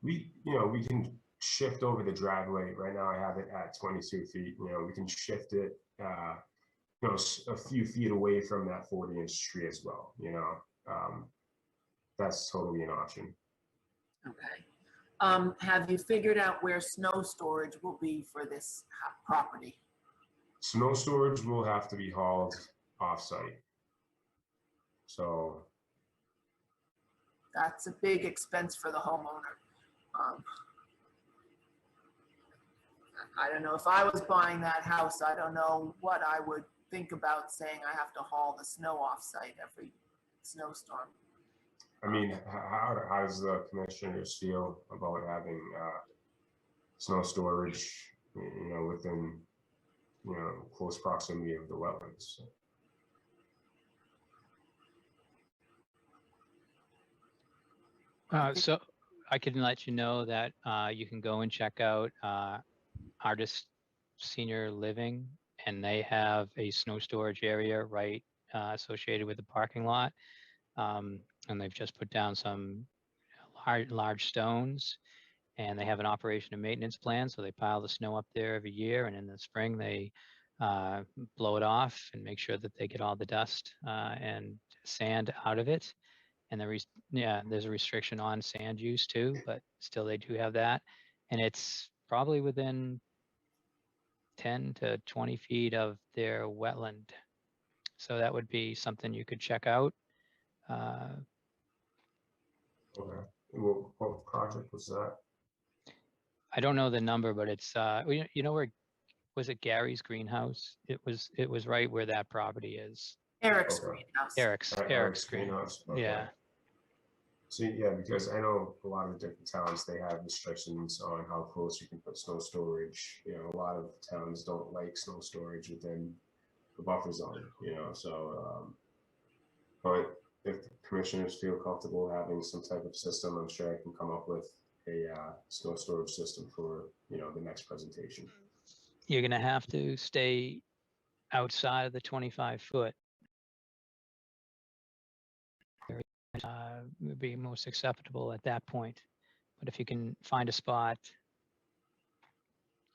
we, you know, we can shift over the driveway. Right now I have it at 22 feet. You know, we can shift it, you know, a few feet away from that 40-inch tree as well. You know, that's totally an option. Okay. Have you figured out where snow storage will be for this property? Snow storage will have to be hauled off-site. So that's a big expense for the homeowner. I don't know, if I was buying that house, I don't know what I would think about saying I have to haul the snow off-site every snowstorm. I mean, how does the commissioners feel about having snow storage, you know, within, you know, close proximity of the wetlands? So I can let you know that you can go and check out Artist Senior Living, and they have a snow storage area right associated with the parking lot. And they've just put down some large stones, and they have an operation and maintenance plan. So they pile the snow up there every year, and in the spring they blow it off and make sure that they get all the dust and sand out of it. And there's a restriction on sand use too, but still they do have that. And it's probably within 10 to 20 feet of their wetland. So that would be something you could check out. Okay. What project was that? I don't know the number, but it's you know where was it Gary's greenhouse? It was right where that property is. Eric's Okay. greenhouse. Eric's greenhouse. Okay. Yeah. See, yeah, because I know a lot of different towns, they have restrictions on how close you can put snow storage. You know, a lot of towns don't like snow storage within the buffer zone, you know, so, but if the commissioners feel comfortable having some type of system, I'm sure I can come up with a snow storage system for, you know, the next presentation. You're gonna have to stay outside of the 25 foot. Would be most acceptable at that point. But if you can find a spot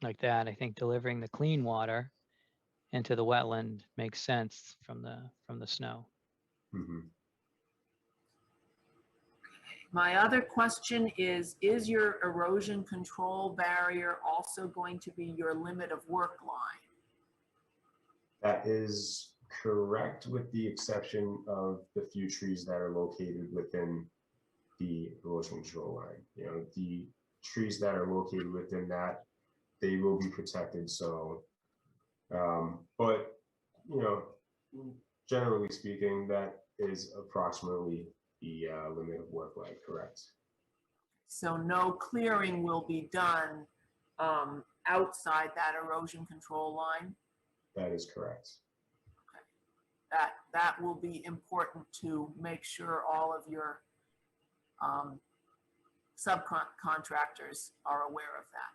like that, I think delivering the clean water into the wetland makes sense from the snow. Mm-hmm. My other question is your erosion control barrier also going to be your limit of work line? That is correct, with the exception of the few trees that are located within the erosion control line. You know, the trees that are located within that, they will be protected. So, but, you know, generally speaking, that is approximately the limit of work line, correct? So no clearing will be done outside that erosion control line? That is correct. That will be important to make sure all of your subcontractors are aware of that,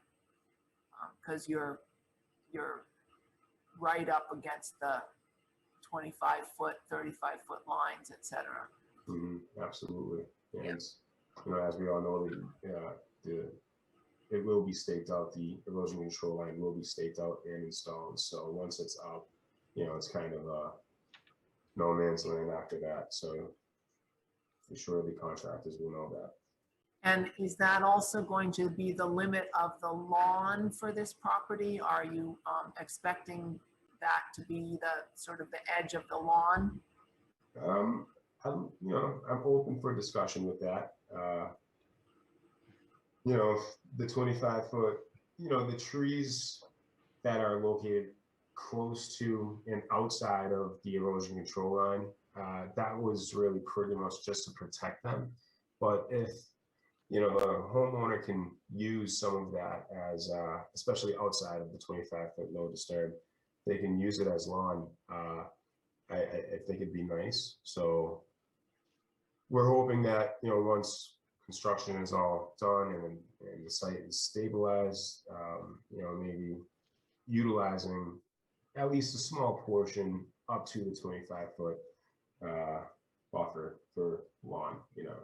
because you're right up against the 25-foot, 35-foot lines, etc. Mm-hmm, absolutely. And you know, as we all know, it will be staked out. The erosion control line will be staked out and installed. So once it's up, you know, it's kind of no man's land after that. So for sure, the contractors will know that. And is that also going to be the limit of the lawn for this property? Are you expecting that to be the sort of the edge of the lawn? I'm open for discussion with that. You know, the 25-foot, you know, the trees that are located close to and outside of the erosion control line, that was really pretty much just to protect them. But if, you know, the homeowner can use some of that as, especially outside of the 25-foot no disturb, they can use it as lawn. I think it'd be nice. So we're hoping that, you know, once construction is all done and the site is stabilized, you know, maybe utilizing at least a small portion up to the 25-foot buffer for lawn, you know.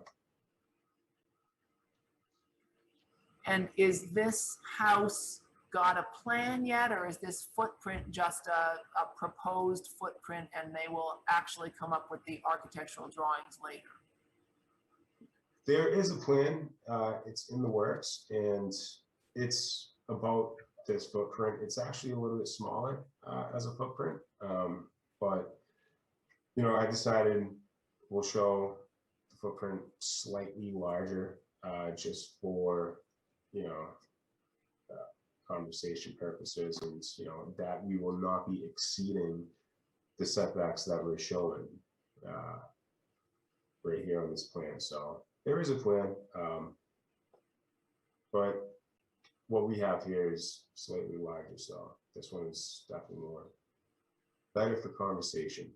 And is this house got a plan yet, or is this footprint just a proposed footprint and they will actually come up with the architectural drawings later? There is a plan, it's in the works, and it's about this footprint. It's actually a little bit smaller as a footprint, but, you know, I decided we'll show the footprint slightly larger just for, you know, conversation purposes, and, you know, that we will not be exceeding the setbacks that we're showing right here on this plan. So there is a plan, but what we have here is slightly larger. So this one is definitely more better for conversation.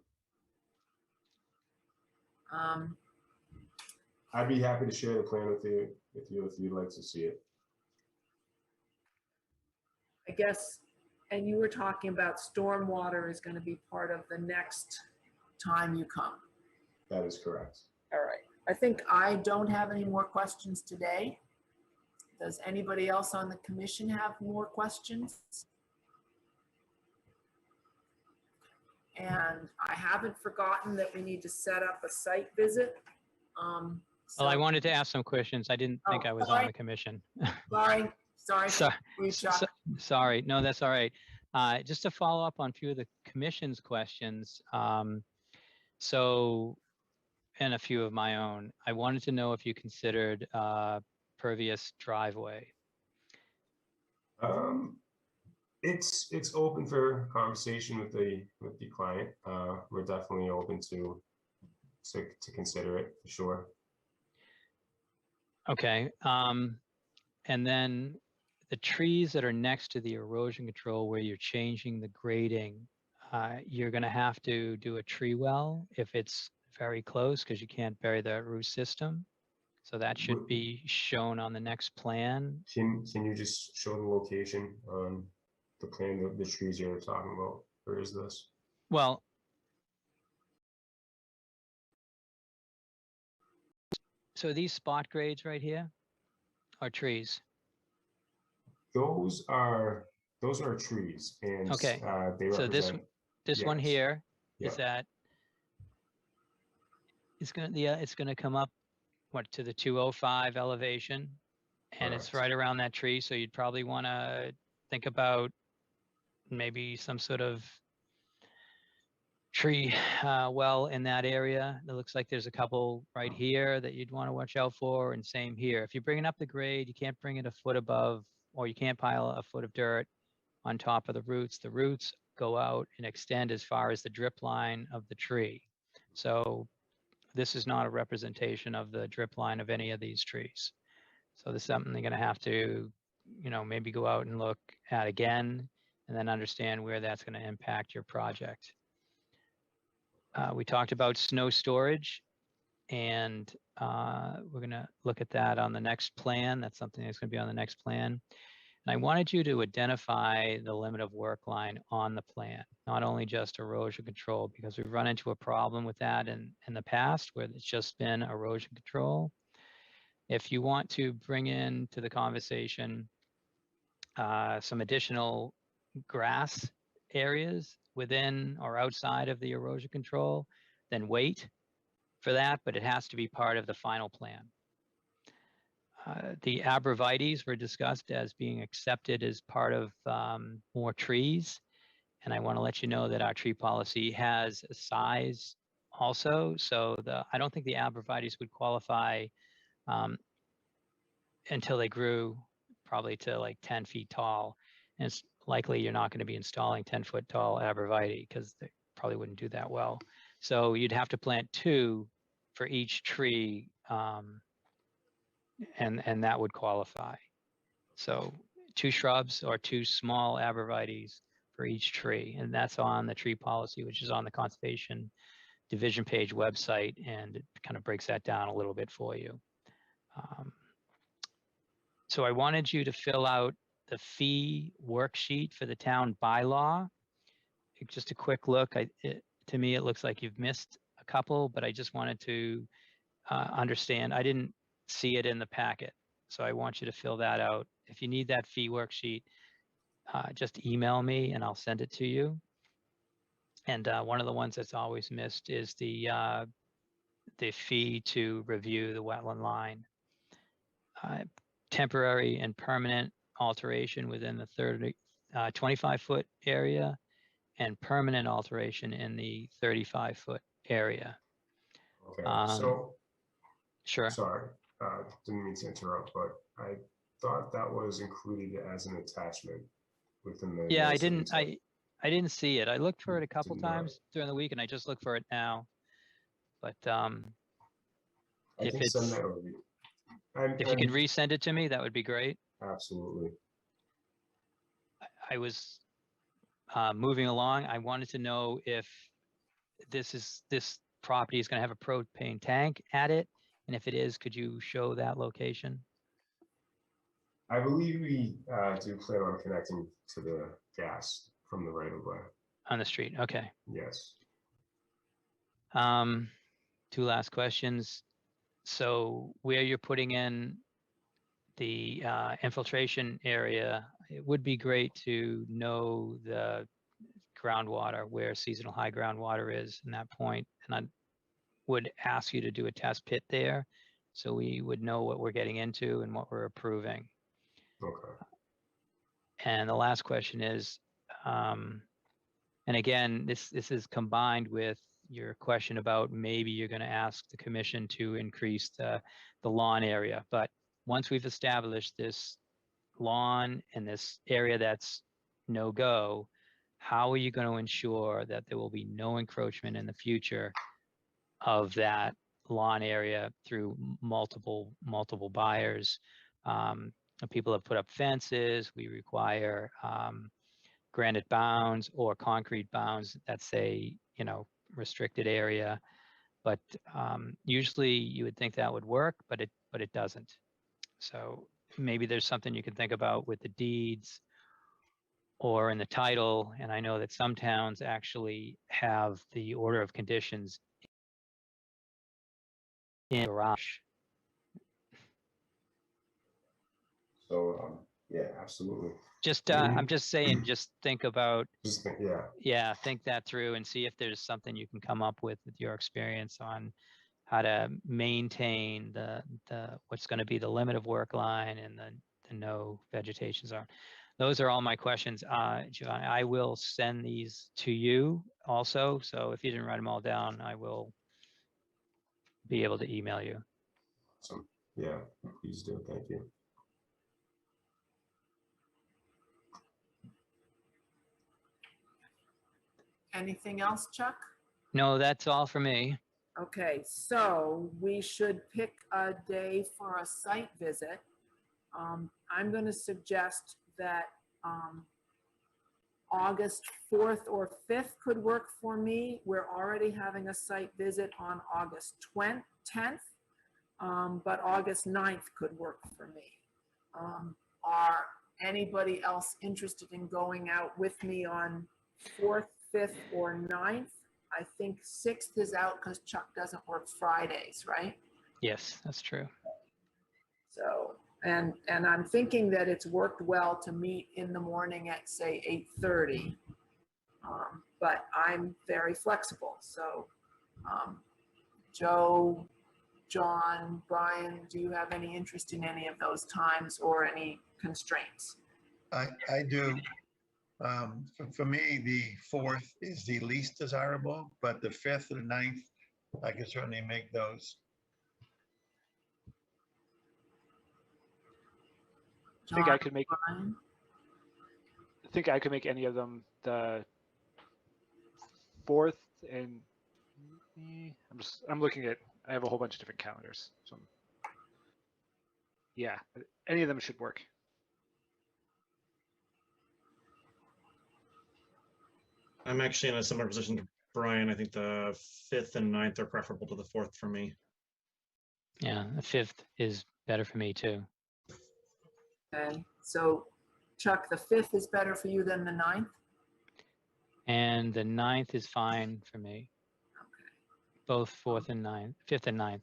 I'd be happy to share the plan with you if you'd like to see it. I guess, and you were talking about stormwater is going to be part of the next time you come. That is correct. All right. I think I don't have any more questions today. Does anybody else on the commission have more questions? And I haven't forgotten that we need to set up a site visit. Well, I wanted to ask some questions. I didn't think Oh, I was on sorry. the commission. Sorry. Sorry. No, that's all right. Just to follow up on a few of the commission's questions. So, and a few of my own, I wanted to know if you considered pervious driveway. It's open for conversation with the client. We're definitely open to consider it for sure. Okay. And then the trees that are next to the erosion control where you're changing the grading, you're going to have to do a tree well if it's very close because you can't bury the root system. So that should be shown on the next plan. Can you just show the location on the plan, the trees you're talking about? Where is this? Well, so these spot grades right here are trees. Those are trees, and Okay. they So represent. this one yes. here Yeah. is that it's gonna come up to the 205 elevation, and it's right around that tree. So you'd probably want to think about maybe some sort of tree well in that area. It looks like there's a couple right here that you'd want to watch out for, and same here. If you're bringing up the grade, you can't bring it a foot above, or you can't pile a foot of dirt on top of the roots. The roots go out and extend as far as the drip line of the tree. So this is not a representation of the drip line of any of these trees. So this is something you're going to have to, maybe go out and look at again, and then understand where that's going to impact your project. We talked about snow storage, and we're going to look at that on the next plan. That's something that's going to be on the next plan. And I wanted you to identify the limit of work line on the plan, not only just erosion control, because we've run into a problem with that in the past where it's just been erosion control. If you want to bring into the conversation some additional grass areas within or outside of the erosion control, then wait for that, but it has to be part of the final plan. The abrevieties were discussed as being accepted as part of more trees. And I want to let you know that our tree policy has a size also. So I don't think the abrevieties would qualify until they grew probably to like 10 feet tall. And it's likely you're not going to be installing 10-foot tall abrevieties because they probably wouldn't do that well. So you'd have to plant 2 for each tree, and that would qualify. So 2 shrubs or 2 small abrevieties for each tree, and that's on the tree policy, which is on the Conservation Division page website, and it kind of breaks that down a little bit for you. So I wanted you to fill out the fee worksheet for the town bylaw. Just a quick look. To me, it looks like you've missed a couple, but I just wanted to understand. I didn't see it in the packet, so I want you to fill that out. If you need that fee worksheet, just email me and I'll send it to you. And one of the ones that's always missed is the fee to review the wetland line. Temporary and permanent alteration within the 25-foot area, and permanent alteration in the 35-foot area. Okay, sure. Sorry, didn't mean to interrupt, but I thought that was included as an attachment within the. Yeah, I didn't see it. I looked for it a couple times during the week, and I just looked for it now. But if can send that over. If you could resend it to me, that would be great. Absolutely. I was moving along. I wanted to know if this property is going to have a propane tank at it, and if it is, could you show that location? I believe we do plan on connecting to the gas from the right of way. On the street, okay. Yes. 2 last questions. So where you're putting in the infiltration area, it would be great to know the groundwater, where seasonal high groundwater is in that point. And I would ask you to do a test pit there, so we would know what we're getting into and what we're approving. Okay. And the last question is, and again, this is combined with your question about maybe you're going to ask the commission to increase the lawn area. But once we've established this lawn and this area that's no-go, how are you going to ensure that there will be no encroachment in the future of that lawn area through multiple buyers? People have put up fences. We require granite bounds or concrete bounds that say, restricted area. But usually you would think that would work, but it doesn't. So maybe there's something you can think about with the deeds or in the title. And I know that some towns actually have the order of conditions in the garage. So, yeah, absolutely. Just, I'm just saying, just think about, Just think, yeah. yeah, think that through and see if there's something you can come up with your experience on how to maintain the what's going to be the limit of work line and the no vegetation zone. Those are all my questions. John, I will send these to you also. So if you didn't write them all down, I will be able to email you. Awesome. Yeah, please do. Thank you. Anything else, Chuck? No, that's all for me. Okay, so we should pick a day for a site visit. I'm going to suggest that August 4th or 5th could work for me. We're already having a site visit on August 10th, but August 9th could work for me. Are anybody else interested in going out with me on 4th, 5th, or 9th? I think 6th is out because Chuck doesn't work Fridays, right? Yes, that's true. So, and I'm thinking that it's worked well to meet in the morning at, say, 8:30. But I'm very flexible. So, Joe, John, Brian, do you have any interest in any of those times or any constraints? I do. For me, the 4th is the least desirable, but the 5th and the 9th, I can certainly make those. I think John, I could make. Brian? I think I could make any of them. The 4th and I'm looking at. I have a whole bunch of different calendars. So yeah, any of them should work. I'm actually in a similar position to Brian. I think the 5th and 9th are preferable to the 4th for me. Yeah, the 5th is better for me too. Okay, so Chuck, the 5th is better for you than the 9th? And the 9th is fine for me. Okay. Both 4th and 9th, 5th and 9th.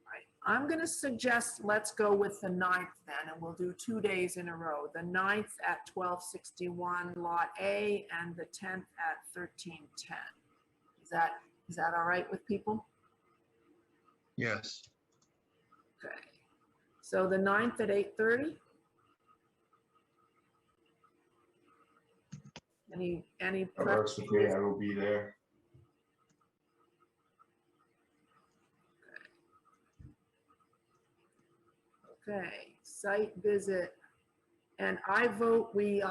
Right. I'm going to suggest let's go with the 9th then, and we'll do 2 days in a row. The 9th at 1261 Lot A and the 10th at 1310. Is that all right with people? Yes. Okay. So the 9th at 8:30? Any That works with me. I will be there. Okay, site visit. And I vote we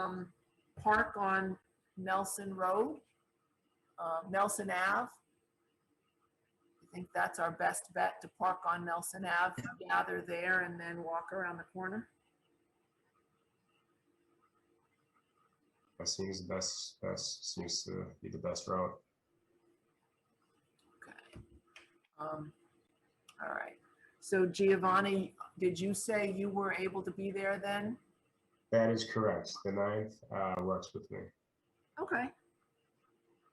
park on Nelson Road, Nelson Ave. I think that's our best bet, to park on Nelson Ave, gather there, and then walk around the corner. That seems seems to be the best route. Okay. All right. So Giovanni, did you say you were able to be there then? That is correct. The 9th works with me. Okay.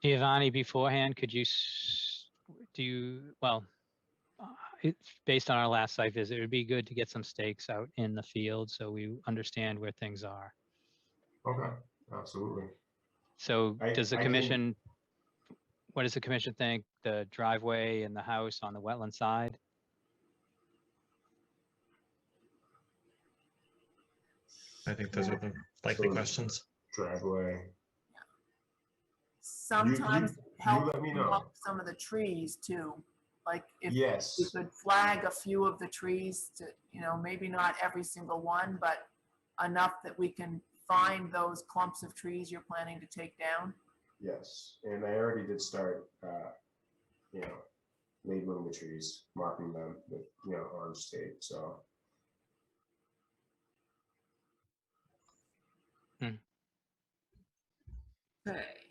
Giovanni, beforehand, could you well, based on our last site visit, it would be good to get some stakes out in the field so we understand where things are. Okay, absolutely. So does the I can- commission, what does the commission think? The driveway and the house on the wetland side? I think those are the likely So- questions. Driveway. Sometimes you help let me know. up some of the trees too. Like if Yes. you could flag a few of the trees to, you know, maybe not every single one, but enough that we can find those clumps of trees you're planning to take down. Yes, and I already did start, you know, labeling the trees, marking them with, you know, orange tape, so. Okay.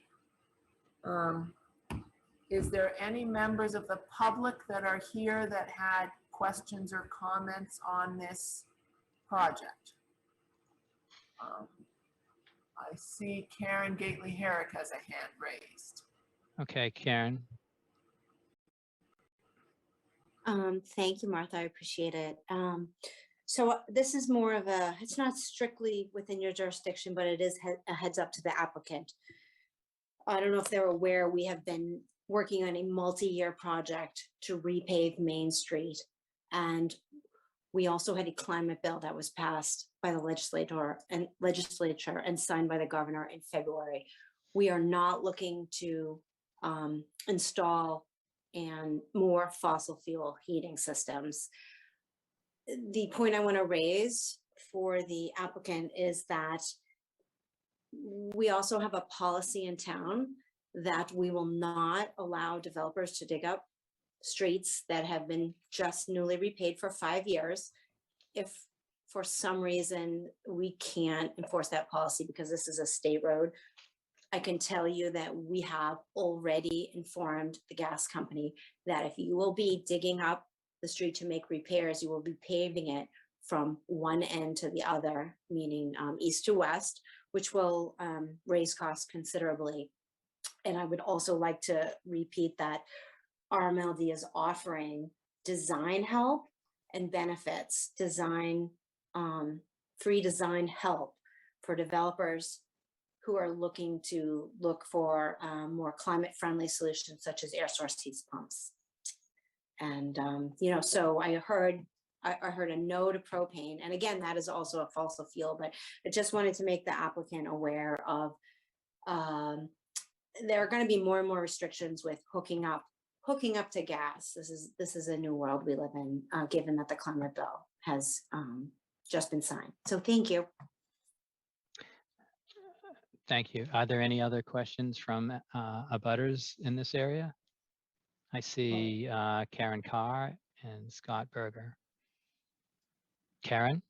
Is there any members of the public that are here that had questions or comments on this project? I see Karen Gately Herrick has a hand raised. Okay, Karen. Thank you, Martha. I appreciate it. So this is more of a, it's not strictly within your jurisdiction, but it is a heads up to the applicant. I don't know if they're aware, we have been working on a multi-year project to repave Main Street. And we also had a climate bill that was passed by the legislature and signed by the governor in February. We are not looking to install more fossil fuel heating systems. The point I want to raise for the applicant is that we also have a policy in town that we will not allow developers to dig up streets that have been just newly repaid for 5 years if for some reason we can't enforce that policy because this is a state road. I can tell you that we have already informed the gas company that if you will be digging up the street to make repairs, you will be paving it from one end to the other, meaning east to west, which will raise costs considerably. And I would also like to repeat that RMLD is offering design help and benefits, free design help for developers who are looking to look for more climate-friendly solutions such as air source heat pumps. And, you know, so I heard a no to propane. And again, that is also a fossil fuel, but I just wanted to make the applicant aware of there are going to be more and more restrictions with hooking up to gas. This is a new world we live in, given that the climate bill has just been signed. So thank you. Thank you. Are there any other questions from abutters in this area? I see Karen Carr and Scott Berger. Karen?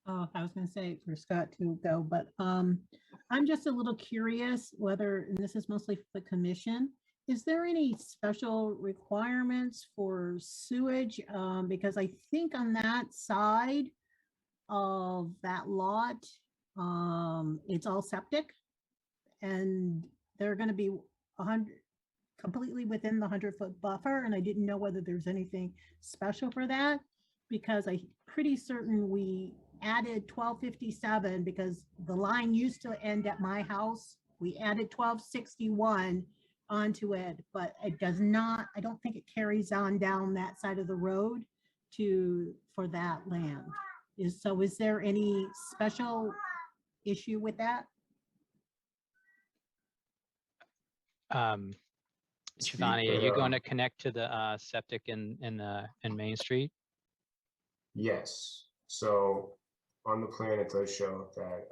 Oh, I was going to say for Scott to go, but I'm just a little curious whether, and this is mostly for the commission, is there any special requirements for sewage? Because I think on that side of that lot, it's all septic, and they're going to be 100 completely within the 100-foot buffer, and I didn't know whether there's anything special for that, because I'm pretty certain we added 1257 because the line used to end at my house. We added 1261 onto it, but it does not, I don't think it carries on down that side of the road for that land. Is there any special issue with that? Giovanni, are you going to connect to the septic in Main Street? Yes, so on the plan, it does show that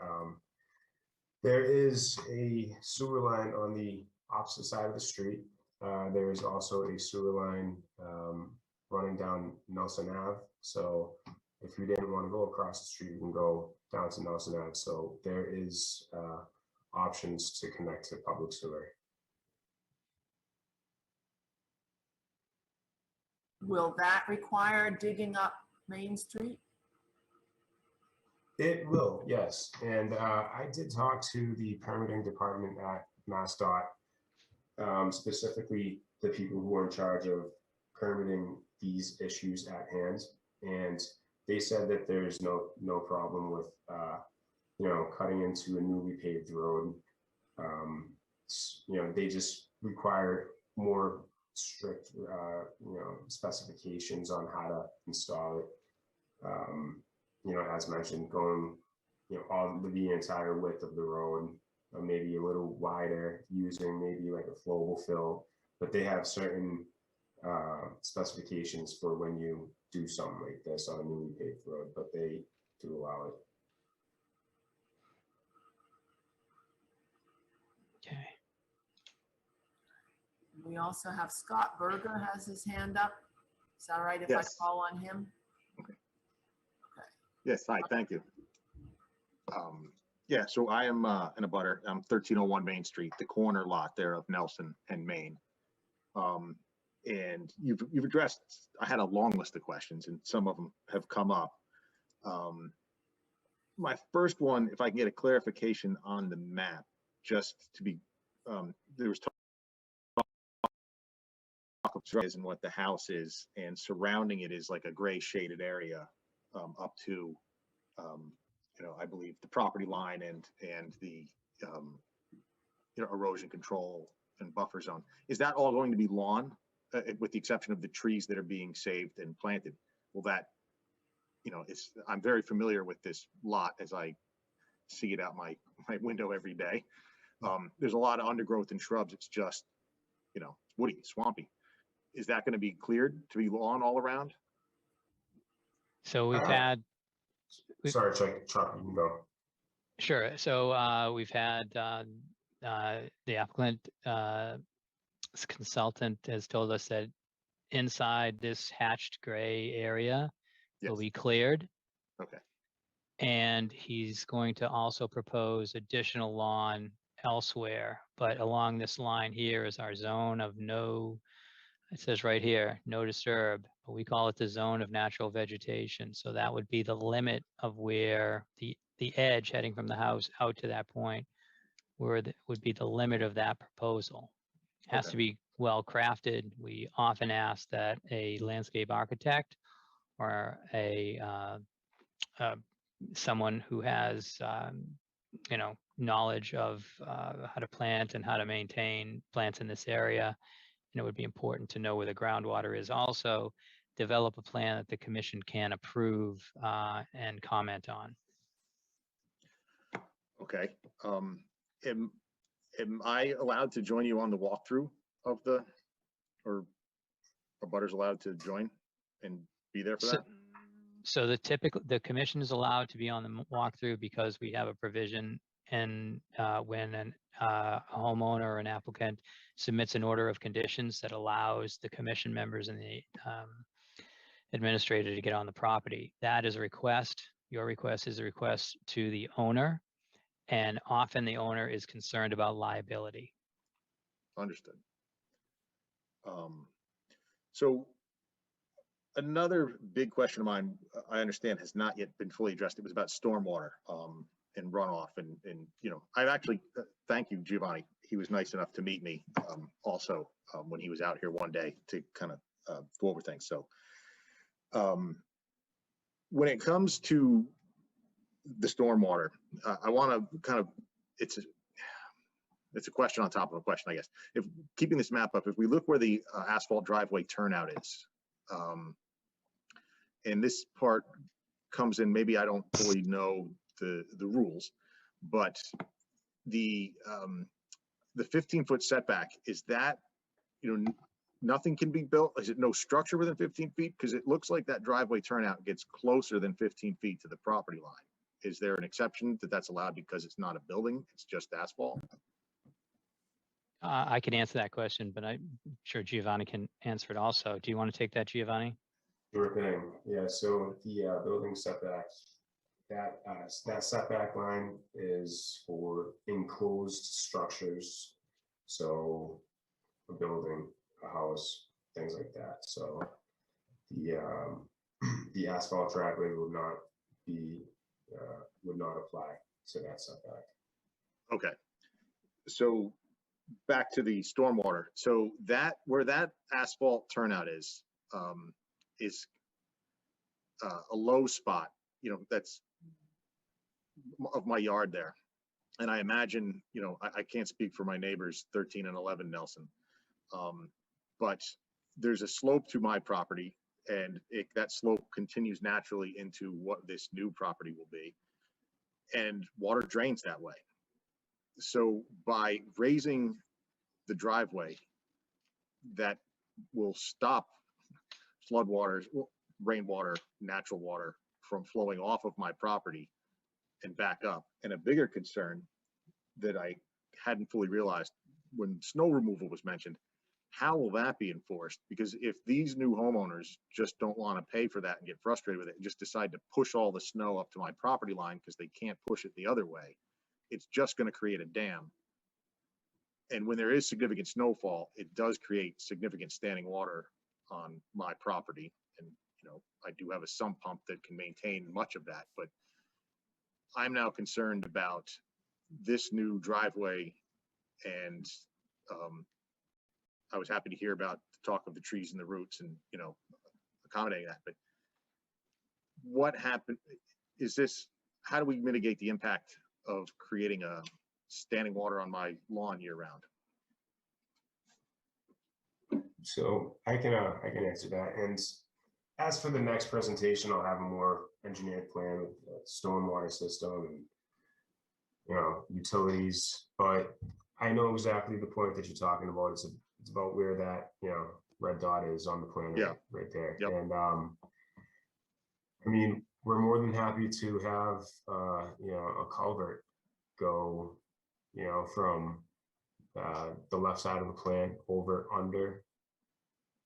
there is a sewer line on the opposite side of the street. There is also a sewer line running down Nelson Ave. So if you didn't want to go across the street, you can go down to Nelson Ave. So there is options to connect to public sewer. Will that require digging up Main Street? It will, yes. And I did talk to the permitting department at MassDOT specifically the people who are in charge of permitting these issues at hand. And they said that there's no problem with, cutting into a newly paved road. They just require more strict, specifications on how to install it. As mentioned, going, all the entire width of the road, or maybe a little wider, using maybe like a flowable fill, but they have certain specifications for when you do something like this on a newly paved road, but they do allow it. Okay. We also have Scott Berger has his hand up. Is that right if Yes. I call on him? Yes, hi, thank you. Yeah, so I am in a butter. I'm 1301 Main Street, the corner lot there of Nelson and Main. And you've addressed, I had a long list of questions and some of them have come up. My first one, if I can get a clarification on the map, just to be, there was talk of and what the house is, and surrounding it is like a gray shaded area up to, I believe the property line and the, erosion control and buffer zone. Is that all going to be lawn, with the exception of the trees that are being saved and planted? Will that, I'm very familiar with this lot as I see it out my window every day. There's a lot of undergrowth and shrubs. It's just, woody, swampy. Is that going to be cleared to be lawn all around? So we've had. Sorry, Chuck, you can go. Sure. So we've had the applicant consultant has told us that inside this hatched gray area will be cleared. Okay. And he's going to also propose additional lawn elsewhere. But along this line here is our zone of no, it says right here, no disturb, but we call it the zone of natural vegetation. So that would be the limit of where the edge heading from the house out to that point, where would be the limit of that proposal. It has to be well crafted. We often ask that a landscape architect or someone who has knowledge of how to plant and how to maintain plants in this area, and it would be important to know where the groundwater is. Also, develop a plan that the commission can approve and comment on. Okay. Am I allowed to join you on the walkthrough of or abutters allowed to join and be there for that? So the commission is allowed to be on the walkthrough because we have a provision, and when a homeowner or an applicant submits an order of conditions that allows the commission members and the administrator to get on the property. That is a request. Your request is a request to the owner, and often the owner is concerned about liability. Understood. So another big question of mine, I understand, has not yet been fully addressed. It was about stormwater and runoff, and I've actually thank you, Giovanni. He was nice enough to meet me also when he was out here one day to kind of go over things. So when it comes to the stormwater, I want to kind of, it's a question on top of a question, I guess. If keeping this map up, if we look where the asphalt driveway turnout is, and this part comes in, maybe I don't fully know the rules, but the 15-foot setback, is that, nothing can be built? Is it no structure within 15 feet? Because it looks like that driveway turnout gets closer than 15 feet to the property line. Is there an exception that that's allowed because it's not a building, it's just asphalt? I can answer that question, but I'm sure Giovanni can answer it also. Do you want to take that, Giovanni? Sure thing. Yeah, so the building setback, that setback line is for enclosed structures. So a building, a house, things like that. So the asphalt driveway would not apply to that setback. Okay. So back to the stormwater. So that, where that asphalt turnout is a low spot, you know, that's of my yard there. And I imagine, you know, I can't speak for my neighbors 13 and 11 Nelson, but there's a slope to my property, and that slope continues naturally into what this new property will be, and water drains that way. So by raising the driveway, that will stop floodwaters, rainwater, natural water from flowing off of my property and back up. And a bigger concern that I hadn't fully realized when snow removal was mentioned, how will that be enforced? Because if these new homeowners just don't want to pay for that and get frustrated with it and just decide to push all the snow up to my property line because they can't push it the other way, it's just going to create a dam. And when there is significant snowfall, it does create significant standing water on my property. And, you know, I do have a sump pump that can maintain much of that, but I'm now concerned about this new driveway. And I was happy to hear about the talk of the trees and the roots and, you know, accommodating that. But what happened is this, how do we mitigate the impact of creating a standing water on my lawn year round? So I can answer that. And as for the next presentation, I'll have a more engineered plan with the stormwater system and, you know, utilities. But I know exactly the point that you're talking about. It's about where that, you know, red dot is on the plan. Yeah. Right there. Yep. And I mean, we're more than happy to have you know, a culvert go, you know, from the left side of the plan over under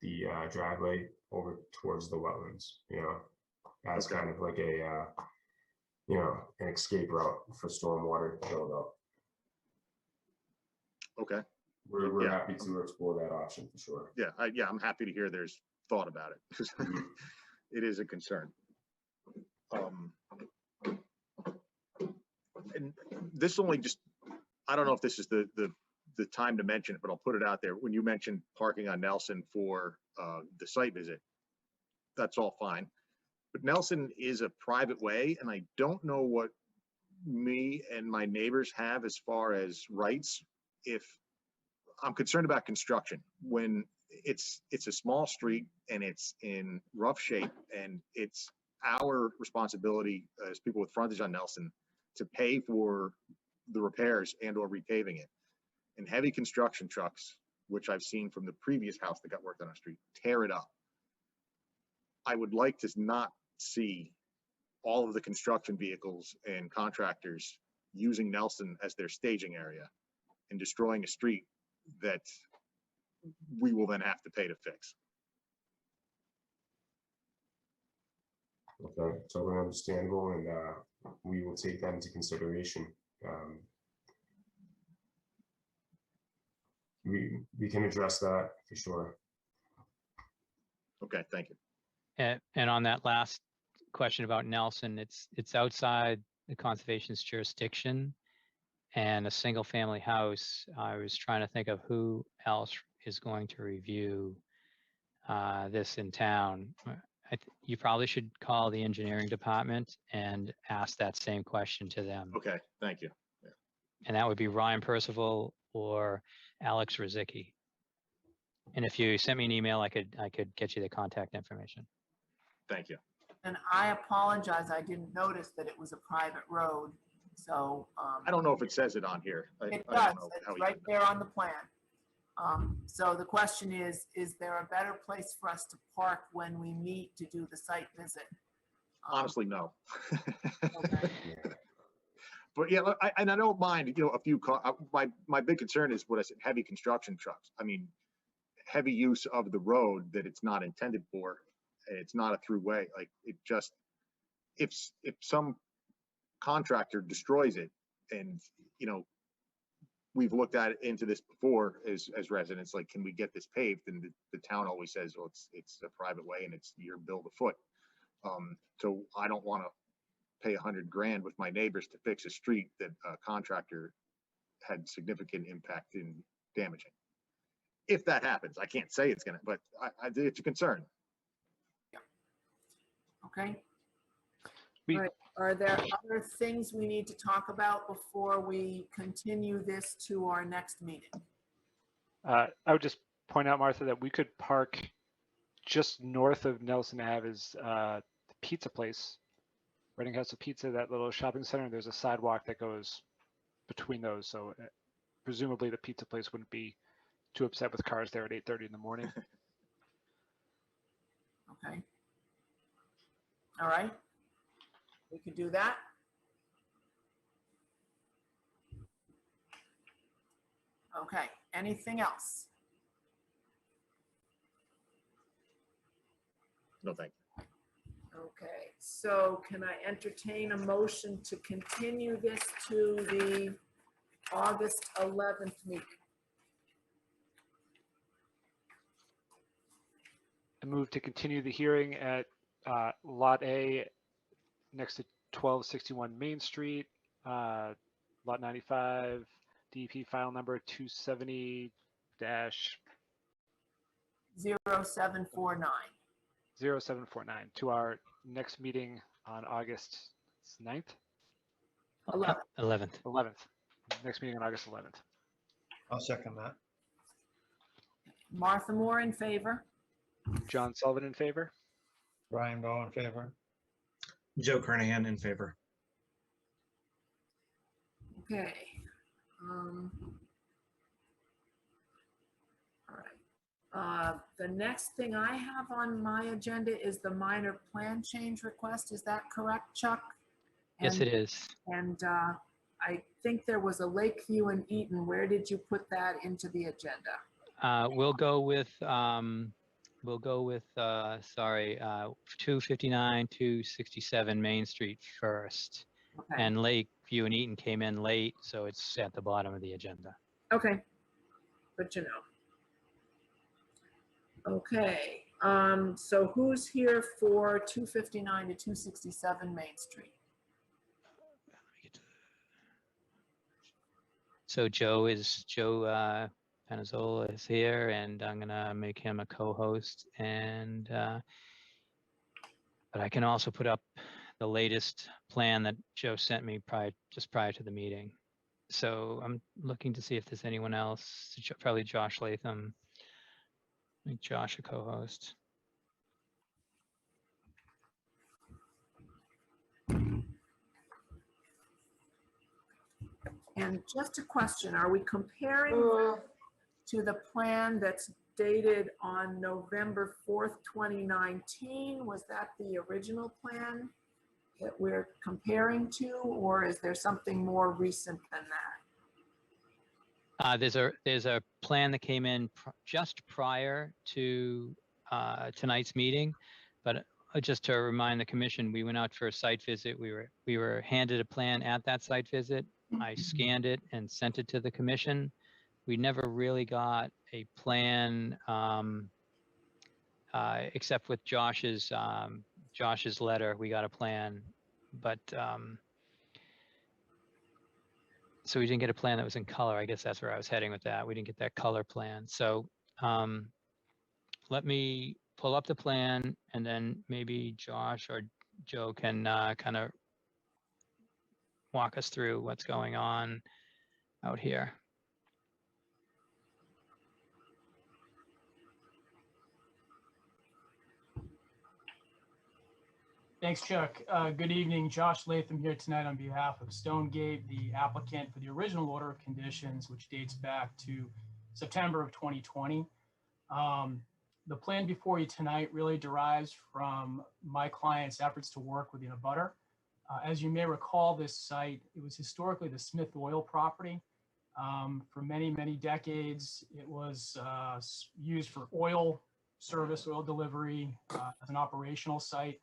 the driveway over towards the wetlands, you know, as kind of like a you know, an escape route for stormwater buildup. Okay. We're happy to explore that option for sure. Yeah, I'm happy to hear there's thought about it, because it is a concern. And this only just, I don't know if this is the time to mention it, but I'll put it out there. When you mentioned parking on Nelson for the site visit, that's all fine. But Nelson is a private way, and I don't know what me and my neighbors have as far as rights. If I'm concerned about construction, when it's a small street and it's in rough shape, and it's our responsibility as people with frontage on Nelson to pay for the repairs and or repaving it. And heavy construction trucks, which I've seen from the previous house that got worked on our street, tear it up. I would like to not see all of the construction vehicles and contractors using Nelson as their staging area and destroying a street that we will then have to pay to fix. Okay, totally understandable, and we will take that into consideration. We can address that for sure. Okay, thank you. And on that last question about Nelson, it's outside the conservation's jurisdiction, and a single family house. I was trying to think of who else is going to review this in town. You probably should call the engineering department and ask that same question to them. Okay, thank you. Yeah. And that would be Ryan Percival or Alex Rizicki. And if you sent me an email, I could get you the contact information. Thank you. And I apologize, I didn't notice that it was a private road, so. I don't know if it says it on here. It I does, don't know how it's you right did there on the plan. So the question is there a better place for us to park when we meet to do the site visit? Honestly, no. Okay. But yeah, look, I don't mind, you know, a few cars. My big concern is what I said, heavy construction trucks. I mean, heavy use of the road that it's not intended for. It's not a through way. Like, it just, if some contractor destroys it, and, you know, we've looked at into this before as residents, like, can we get this paved? And the town always says, well, it's a private way and it's your bill to foot. So I don't want to pay $100,000 with my neighbors to fix a street that a contractor had significant impact in damaging. If that happens, I can't say it's gonna, but it's a concern. Okay. All right. Are there other things we need to talk about before we continue this to our next meeting? I would just point out, Martha, that we could park just north of Nelson Ave is the pizza place, Reading House of Pizza, that little shopping center. There's a sidewalk that goes between those. So presumably the pizza place wouldn't be too upset with cars there at 8:30 in the morning. Okay. All right. We could do that. Okay. Anything else? No, thank you. Okay. So can I entertain a motion to continue this to the August 11th meeting? I move to continue the hearing at Lot A next to 1261 Main Street, Lot 95, DEP file number 270-0749. 0749 to our next meeting on August 9th? 11th. 11th. Next meeting on August 11th. I'll second that. Martha Moore in favor. John Sullivan in favor. Brian Bowe in favor. Joe Kernahan in favor. Okay. All right. The next thing I have on my agenda is the minor plan change request. Is that correct, Chuck? Yes, it is. And I think there was a Lakeview and Eaton. Where did you put that into the agenda? We'll go with 259, 267 Main Street first. Okay. And Lakeview and Eaton came in late, so it's at the bottom of the agenda. Okay. Good to know. Okay. So who's here for 259 to 267 Main Street? So Joe Panazola is here, and I'm gonna make him a co-host. And but I can also put up the latest plan that Joe sent me just prior to the meeting. So I'm looking to see if there's anyone else. Probably Josh Latham. Make Josh a co-host. And just a question, are we comparing to the plan that's dated on November 4th, 2019? Was that the original plan that we're comparing to, or is there something more recent than that? There's a plan that came in just prior to tonight's meeting, but just to remind the commission, we went out for a site visit. We were handed a plan at that site visit. I scanned it and sent it to the commission. We never really got a plan except with Josh's letter. We got a plan, but so we didn't get a plan that was in color. I guess that's where I was heading with that. We didn't get that color plan. So let me pull up the plan, and then maybe Josh or Joe can kind of walk us through what's going on out here. Thanks, Chuck. Good evening. Josh Latham here tonight on behalf of Stonegate, the applicant for the original order of conditions, which dates back to September of 2020. The plan before you tonight really derives from my client's efforts to work with the abutter. As you may recall, this site, it was historically the Smith Oil property. For many, many decades, it was used for oil service, oil delivery as an operational site.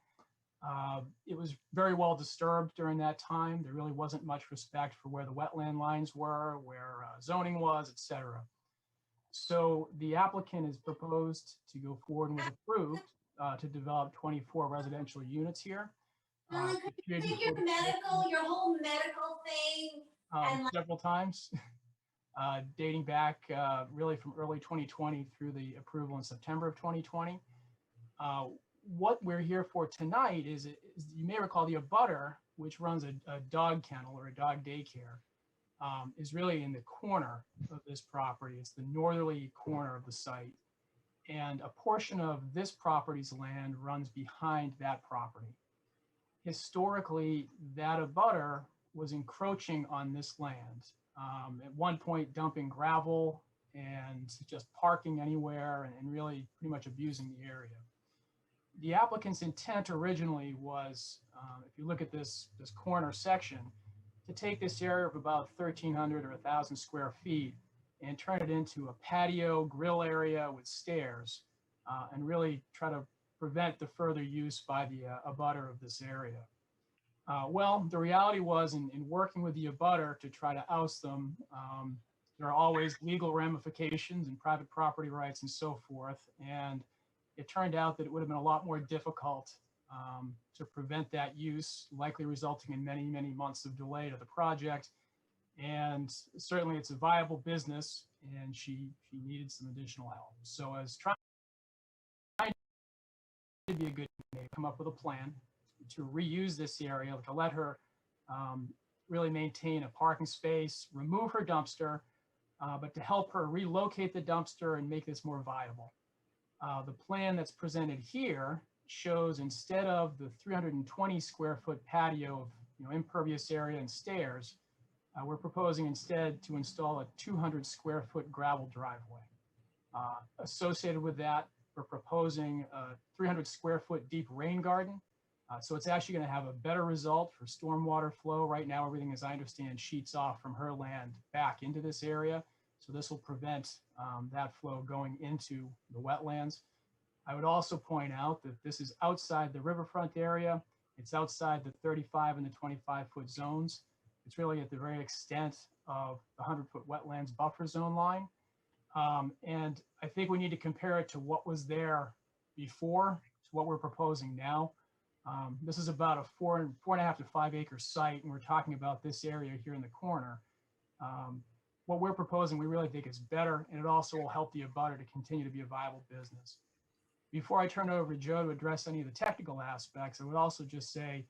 It was very well disturbed during that time. There really wasn't much respect for where the wetland lines were, where zoning was, et cetera. So the applicant has proposed to go forward and was approved to develop 24 residential units here. Mama, could you say your whole medical thing? Several times. dating back really from early 2020 through the approval in September of 2020. What we're here for tonight is you may recall the abutter, which runs a dog kennel or a dog daycare, is really in the corner of this property. It's the northerly corner of the site. And a portion of this property's land runs behind that property. Historically, that abutter was encroaching on this land. At one point dumping gravel and just parking anywhere and really pretty much abusing the area. The applicant's intent originally was, if you look at this corner section, to take this area of about 1,300 or 1,000 square feet and turn it into a patio grill area with stairs and really try to prevent the further use by the abutter of this area. Well, the reality was in working with the abutter to try to oust them, there are always legal ramifications and private property rights and so forth. And it turned out that it would have been a lot more difficult to prevent that use, likely resulting in many, many months of delay to the project. And certainly it's a viable business and she needed some additional help. So as trying to be a good neighbor, come up with a plan to reuse this area, to let her really maintain a parking space, remove her dumpster, but to help her relocate the dumpster and make this more viable. The plan that's presented here shows instead of the 320 square foot patio of impervious area and stairs, we're proposing instead to install a 200 square foot gravel driveway. Associated with that, we're proposing a 300 square foot deep rain garden. So it's actually going to have a better result for stormwater flow. Right now, everything, as I understand, sheets off from her land back into this area. So this will prevent that flow going into the wetlands. I would also point out that this is outside the riverfront area. It's outside the 35 and the 25-foot zones. It's really at the very extent of the 100-foot wetlands buffer zone line. And I think we need to compare it to what was there before to what we're proposing now. This is about a 4.5 to 5 acre site, and we're talking about this area here in the corner. What we're proposing, we really think is better, and it also will help the abutter to continue to be a viable business. Before I turn it over to Joe to address any of the technical aspects, I would also just say,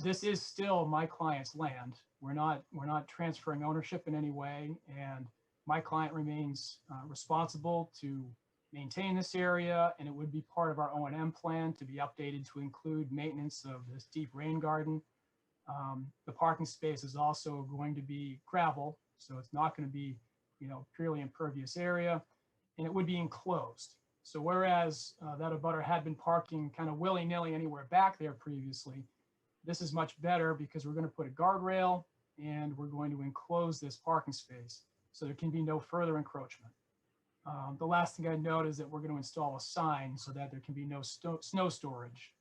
this is still my client's land. We're not transferring ownership in any way, and my client remains responsible to maintain this area, and it would be part of our O&M plan to be updated to include maintenance of this deep rain garden. The parking space is also going to be gravel, so it's not going to be, purely impervious area, and it would be enclosed. So whereas that abutter had been parking kind of willy-nilly anywhere back there previously, this is much better because we're going to put a guardrail and we're going to enclose this parking space so there can be no further encroachment. The last thing I note is that we're going to install a sign so that there can be no snow storage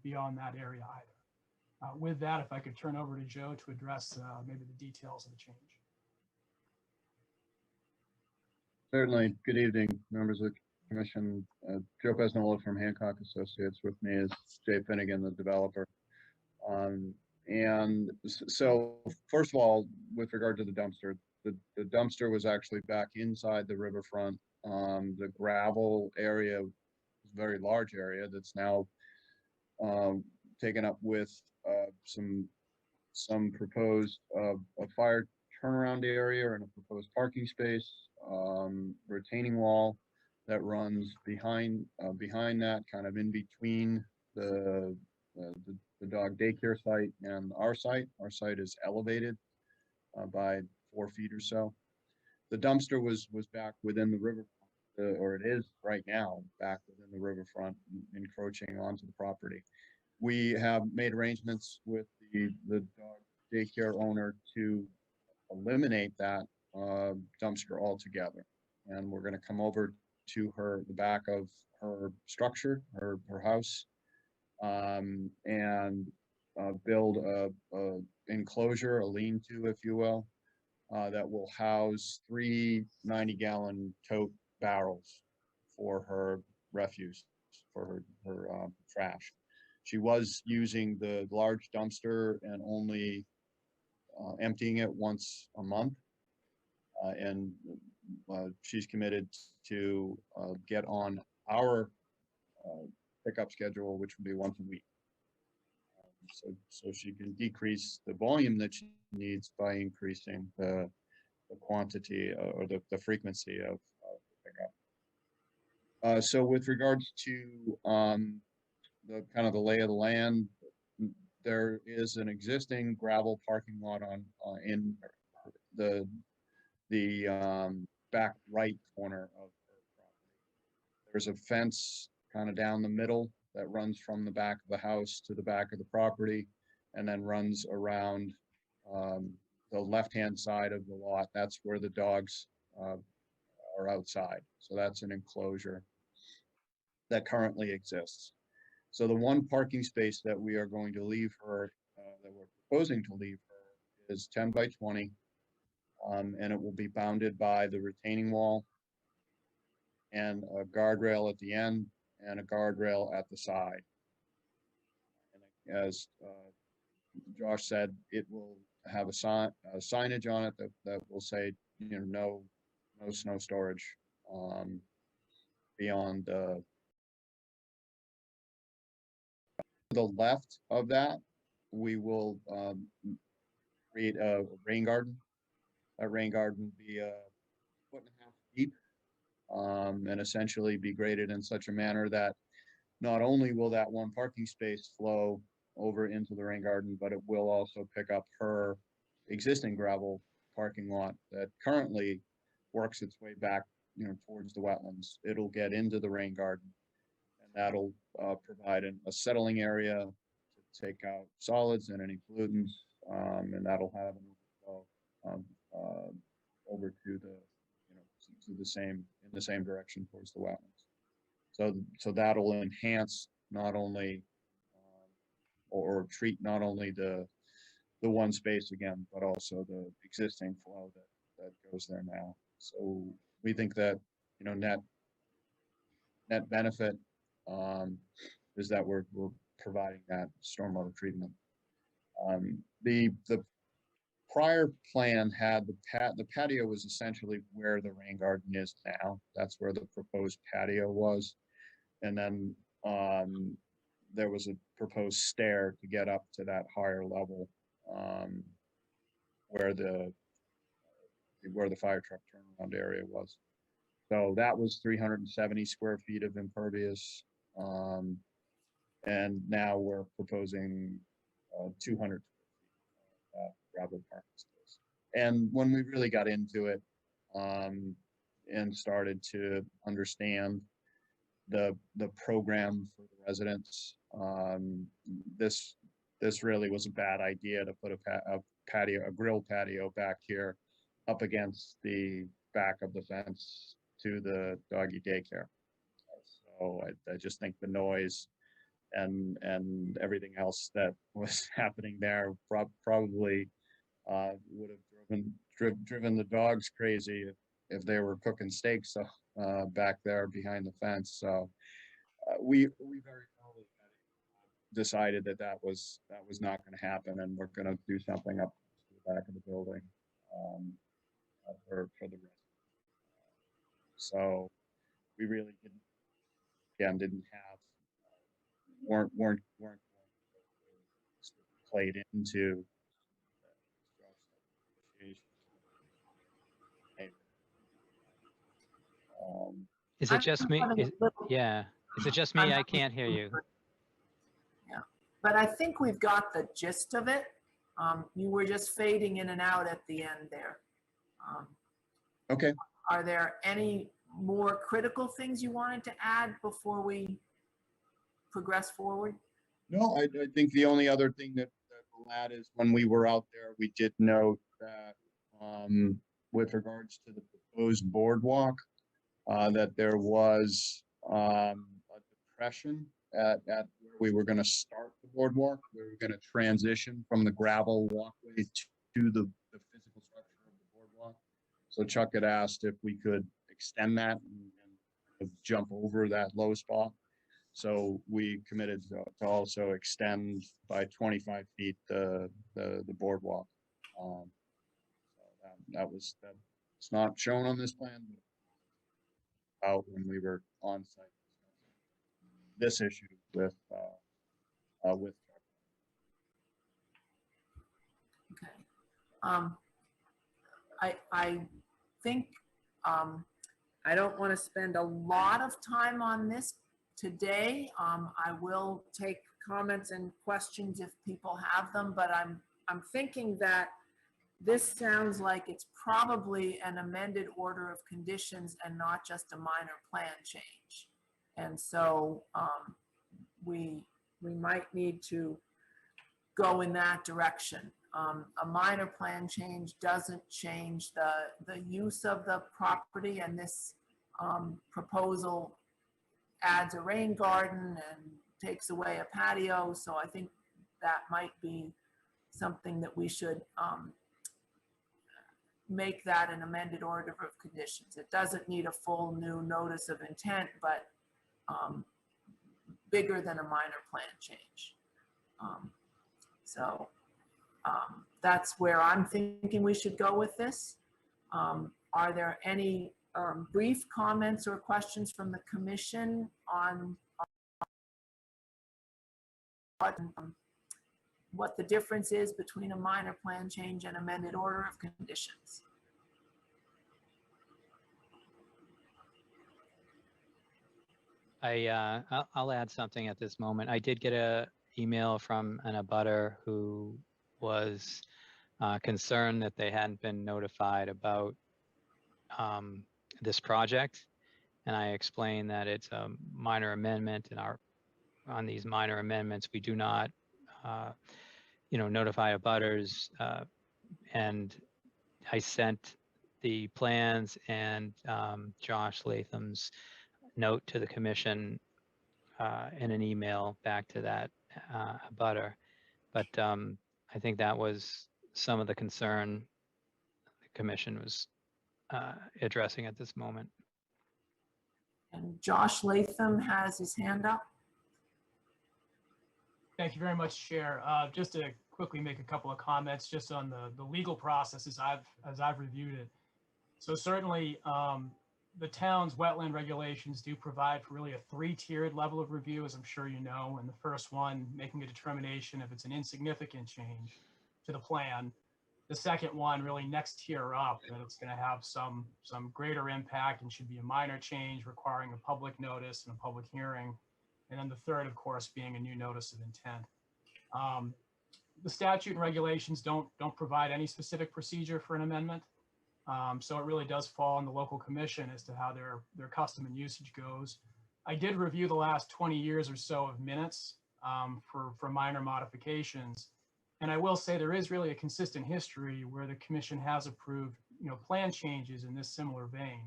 beyond that area either. With that, if I could turn over to Joe to address maybe the details of the change. Certainly. Good evening, members of the Commission. Joe Pesnola from Hancock Associates. With me is Jay Finnegan, the developer. And so first of all, with regard to the dumpster, the dumpster was actually back inside the riverfront. The gravel area, very large area that's now taken up with some proposed a fire turnaround area and a proposed parking space, retaining wall that runs behind that, kind of in between the dog daycare site and our site. Our site is elevated by 4 feet or so. The dumpster was back within the riverfront, or it is right now back within the riverfront, encroaching onto the property. We have made arrangements with the dog daycare owner to eliminate that dumpster altogether, and we're going to come over to the back of her structure, her house, and build a enclosure, a lean-to, if you will, that will house 3 90-gallon tote barrels for her refuse, for her trash. She was using the large dumpster and only emptying it once a month. And she's committed to get on our pickup schedule, which would be once a week. So she can decrease the volume that she needs by increasing the quantity or the frequency of pickup. So with regards to the kind of the lay of the land, there is an existing gravel parking lot on in the back right corner of her property. There's a fence kind of down the middle that runs from the back of the house to the back of the property, and then runs around the left-hand side of the lot. That's where the dogs are outside. So that's an enclosure that currently exists. So the one parking space that we are going to leave her, that we're proposing to leave her, is 10 by 20, and it will be bounded by the retaining wall and a guardrail at the end and a guardrail at the side. And as Josh said, it will have a signage on it that will say, you know, no snow storage beyond the left of that. We will create a rain garden. That rain garden will be 1.5 foot deep, and essentially be graded in such a manner that not only will that one parking space flow over into the rain garden, but it will also pick up her existing gravel parking lot that currently works its way back, you know, towards the wetlands. It'll get into the rain garden, and that'll provide a settling area to take out solids and any pollutants, and that'll have an overflow over to the, you know, to the same, in the same direction towards the wetlands. So that'll enhance not only or treat not only the one space again, but also the existing flow that goes there now. So we think that, you know, net benefit is that we're providing that stormwater treatment. The prior plan had the patio was essentially where the rain garden is now. That's where the proposed patio was, and then there was a proposed stair to get up to that higher level where the fire truck turnaround area was. So that was 370 square feet of impervious, and now we're proposing 200 gravel parking space. And when we really got into it and started to understand the program for the residents, this really was a bad idea to put a grill patio back here up against the back of the fence to the doggy daycare. So I just think the noise and everything else that was happening there probably would have driven the dogs crazy if they were cooking steaks back there behind the fence. So we very early decided that was not going to happen, and we're going to do something up to the back of the building for the residents. So we really didn't have weren't played into Is it just me? Yeah. Is it just me? I can't hear you. Yeah, but I think we've got the gist of it. You were just fading in and out at the end there. Okay. Are there any more critical things you wanted to add before we progress forward? No, I think the only other thing that we'll add is when we were out there, we did note that with regards to the proposed boardwalk, that there was a depression at where we were going to start the boardwalk. We were going to transition from the gravel walkway to the physical structure of the boardwalk. So Chuck had asked if we could extend that and jump over that low spot. So we committed to also extend by 25 feet the boardwalk. So It's not shown on this plan, but out when we were on site discussing this issue with. Okay. I think I don't want to spend a lot of time on this today. I will take comments and questions if people have them, but I'm thinking that this sounds like it's probably an amended order of conditions and not just a minor plan change. And so we might need to go in that direction. A minor plan change doesn't change the use of the property, and this proposal adds a rain garden and takes away a patio. So I think that might be something that we should make that an amended order of conditions. It doesn't need a full new notice of intent, but bigger than a minor plan change. That's where I'm thinking we should go with this. Are there any brief comments or questions from the commission on what the difference is between a minor plan change and amended order of conditions? I'll add something at this moment. I did get a email from an abutter who was concerned that they hadn't been notified about this project, and I explained that it's a minor amendment, and on these minor amendments we do not notify abutters, and I sent the plans and Josh Latham's note to the commission in an email back to that abutter. But I think that was some of the concern the commission was addressing at this moment. And Josh Latham has his hand up. Thank you very much, Chair. Just to quickly make a couple of comments just on the legal process as I've reviewed it. So certainly the town's wetland regulations do provide for really a three-tiered level of review, as I'm sure you know. And the first one, making a determination if it's an insignificant change to the plan. The second one, really next tier up, that it's going to have some greater impact and should be a minor change requiring a public notice and a public hearing. And then the third, of course, being a new notice of intent. The statute and regulations don't provide any specific procedure for an amendment. So it really does fall on the local commission as to how their custom and usage goes. I did review the last 20 years or so of minutes for minor modifications. And I will say there is really a consistent history where the commission has approved, plan changes in this similar vein.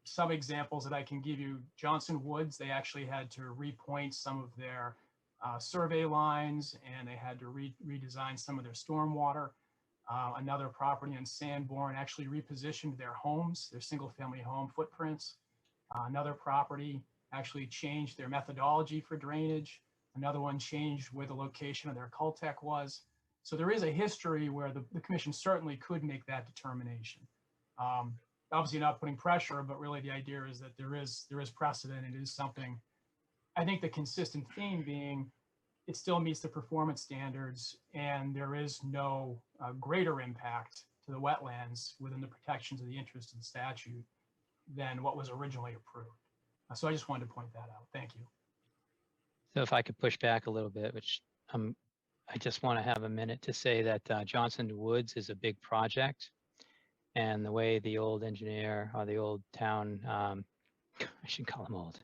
Some examples that I can give you: Johnson Woods, they actually had to repoint some of their survey lines, and they had to redesign some of their stormwater. Another property in Sanborn actually repositioned their homes, their single-family home footprints. Another property actually changed their methodology for drainage. Another one changed where the location of their Cultec was. So there is a history where the commission certainly could make that determination. Obviously not putting pressure, but really the idea is that there is precedent. It is something. I think the consistent theme being it still meets the performance standards, and there is no greater impact to the wetlands within the protections of the interest of the statute than what was originally approved. So I just wanted to point that out. Thank you. So if I could push back a little bit, which I just want to have a minute to say that Johnson Woods is a big project, and the way the old engineer or the old town, I should call him old,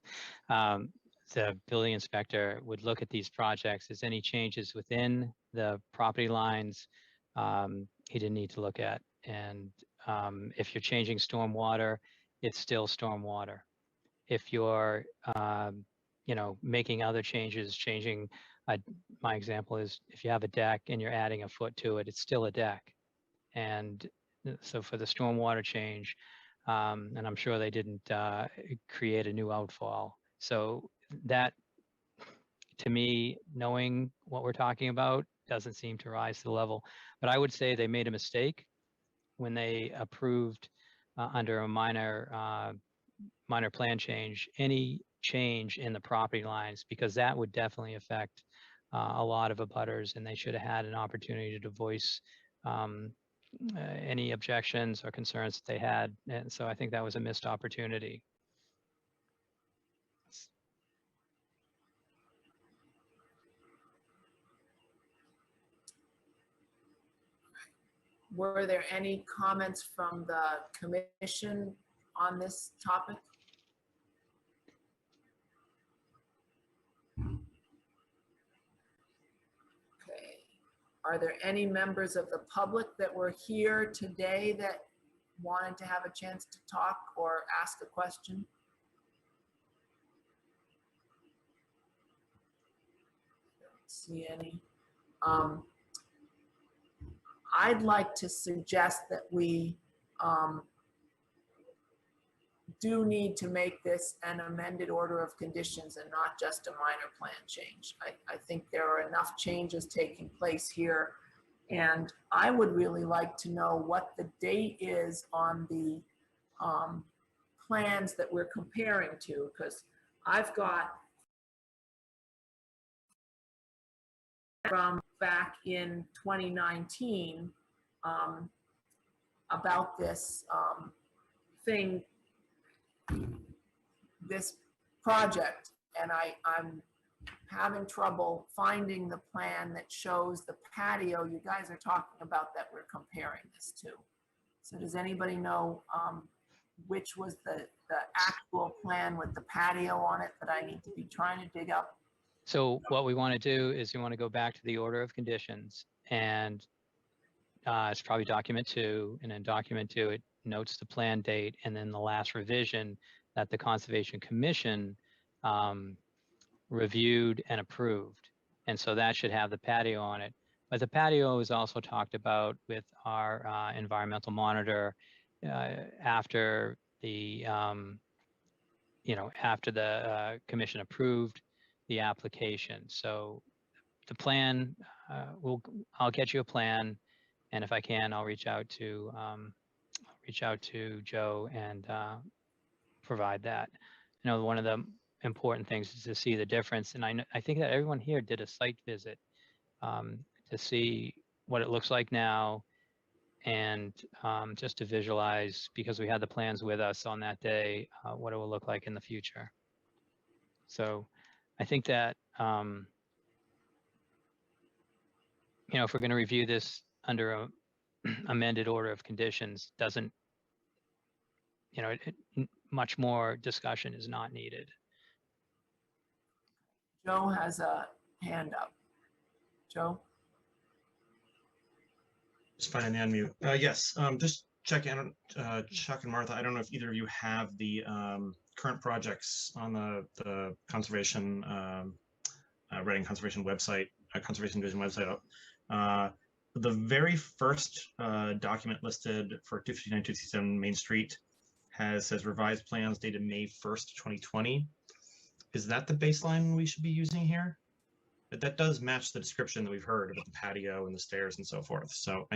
the building inspector would look at these projects as any changes within the property lines he didn't need to look at. And if you're changing stormwater, it's still stormwater. If you're making other changes, my example is if you have a deck and you're adding a foot to it, it's still a deck. And so for the stormwater change, and I'm sure they didn't create a new outfall. So that, to me, knowing what we're talking about, doesn't seem to rise to the level. But I would say they made a mistake when they approved under a minor plan change, any change in the property lines, because that would definitely affect a lot of abutters, and they should have had an opportunity to voice any objections or concerns that they had. And so I think that was a missed opportunity. Were there any comments from the commission on this topic? Okay. Are there any members of the public that were here today that wanted to have a chance to talk or ask a question? Don't see any. I'd like to suggest that we do need to make this an amended order of conditions and not just a minor plan change. I think there are enough changes taking place here. And I would really like to know what the date is on the plans that we're comparing to, because I've got from back in 2019 about this thing, this project, and I'm having trouble finding the plan that shows the patio you guys are talking about that we're comparing this to. So does anybody know which was the actual plan with the patio on it that I need to be trying to dig up? So what we want to do is we want to go back to the order of conditions, and it's probably document 2, and then document 2, it notes the plan date, and then the last revision that the Conservation Commission reviewed and approved. And so that should have the patio on it. But the patio is also talked about with our environmental monitor after the, after the commission approved the application. So the plan, I'll get you a plan, and if I can, I'll reach out to Joe and provide that. One of the important things is to see the difference, and I think that everyone here did a site visit to see what it looks like now, and just to visualize, because we had the plans with us on that day, what it will look like in the future. So I think that if we're going to review this under a amended order of conditions, doesn't, much more discussion is not needed. Joe has a hand up. Joe? Just finding the unmute. Yes, just check in, Chuck and Martha. I don't know if either of you have the current projects on the conservation, Reading Conservation website, Conservation Division website up. The very first document listed for 259, 267 Main Street says revised plans dated May 1st, 2020. Is that the baseline we should be using here? But that does match the description that we've heard about the patio and the stairs and so forth. So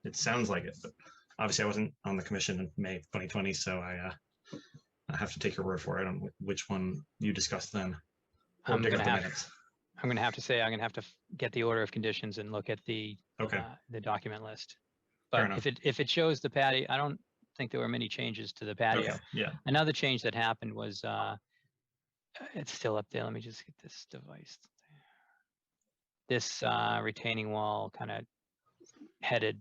it sounds like it, but obviously I wasn't on the commission in May 2020, so I have to take your word for it on which one you discussed then. I'm going to have to say I'm going to have to get the order of conditions and look at the document list. But if it shows the patio, I don't think there were many changes to the patio. Okay, yeah. Another change that happened was it's still up there. Let me just get this device. This retaining wall kind of headed.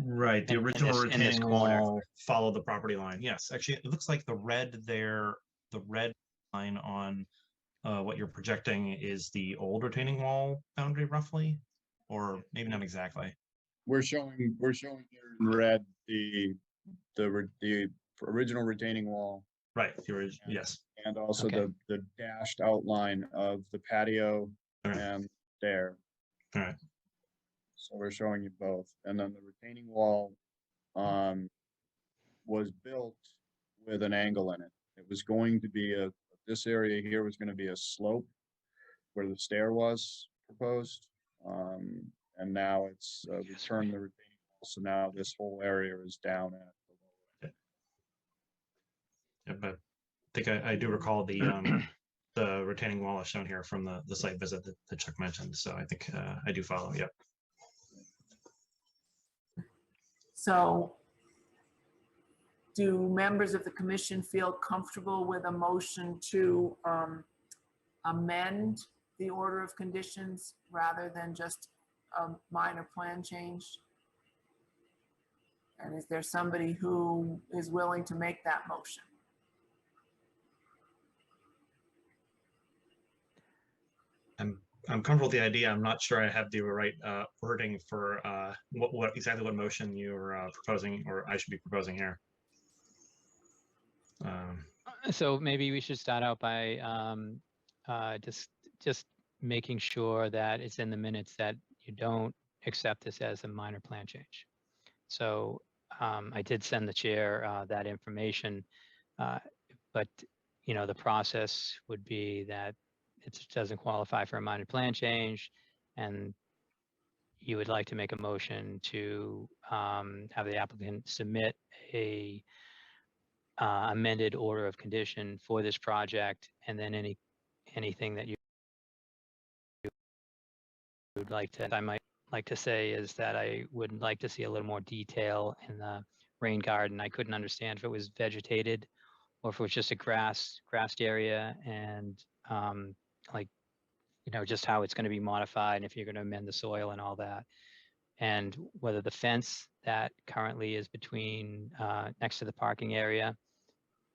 Right, the original retaining wall followed the property line. Yes, actually, it looks like the red there, the red line on what you're projecting is the old retaining wall boundary, roughly, or maybe not exactly. We're showing here in red the original retaining wall. Right, the original, yes. And also the dashed outline of the patio and stair. All right. So we're showing you both. And then the retaining wall was built with an angle in it. It was going to be this area here was going to be a slope where the stair was proposed. And now it's we turned the retaining So now this whole area is down at Yeah, but I think I do recall the the retaining wall is shown here from the site visit that Chuck mentioned. So I think I do follow. Yep. So do members of the commission feel comfortable with a motion to amend the order of conditions rather than just a minor plan change? And is there somebody who is willing to make that motion? I'm comfortable with the idea. I'm not sure I have the right wording for what exactly what motion you're proposing, or I should be proposing here. So maybe we should start out by just making sure that it's in the minutes that you don't accept this as a minor plan change. So I did send the chair that information, but you know, the process would be that it doesn't qualify for a minor plan change, and you would like to make a motion to have the applicant submit a amended order of condition for this project, and then anything that you would like to, I might like to say, is that I would like to see a little more detail in the rain garden. I couldn't understand if it was vegetated or if it was just a grassed area, and like, you know, just how it's going to be modified and if you're going to amend the soil and all that, and whether the fence that currently is between next to the parking area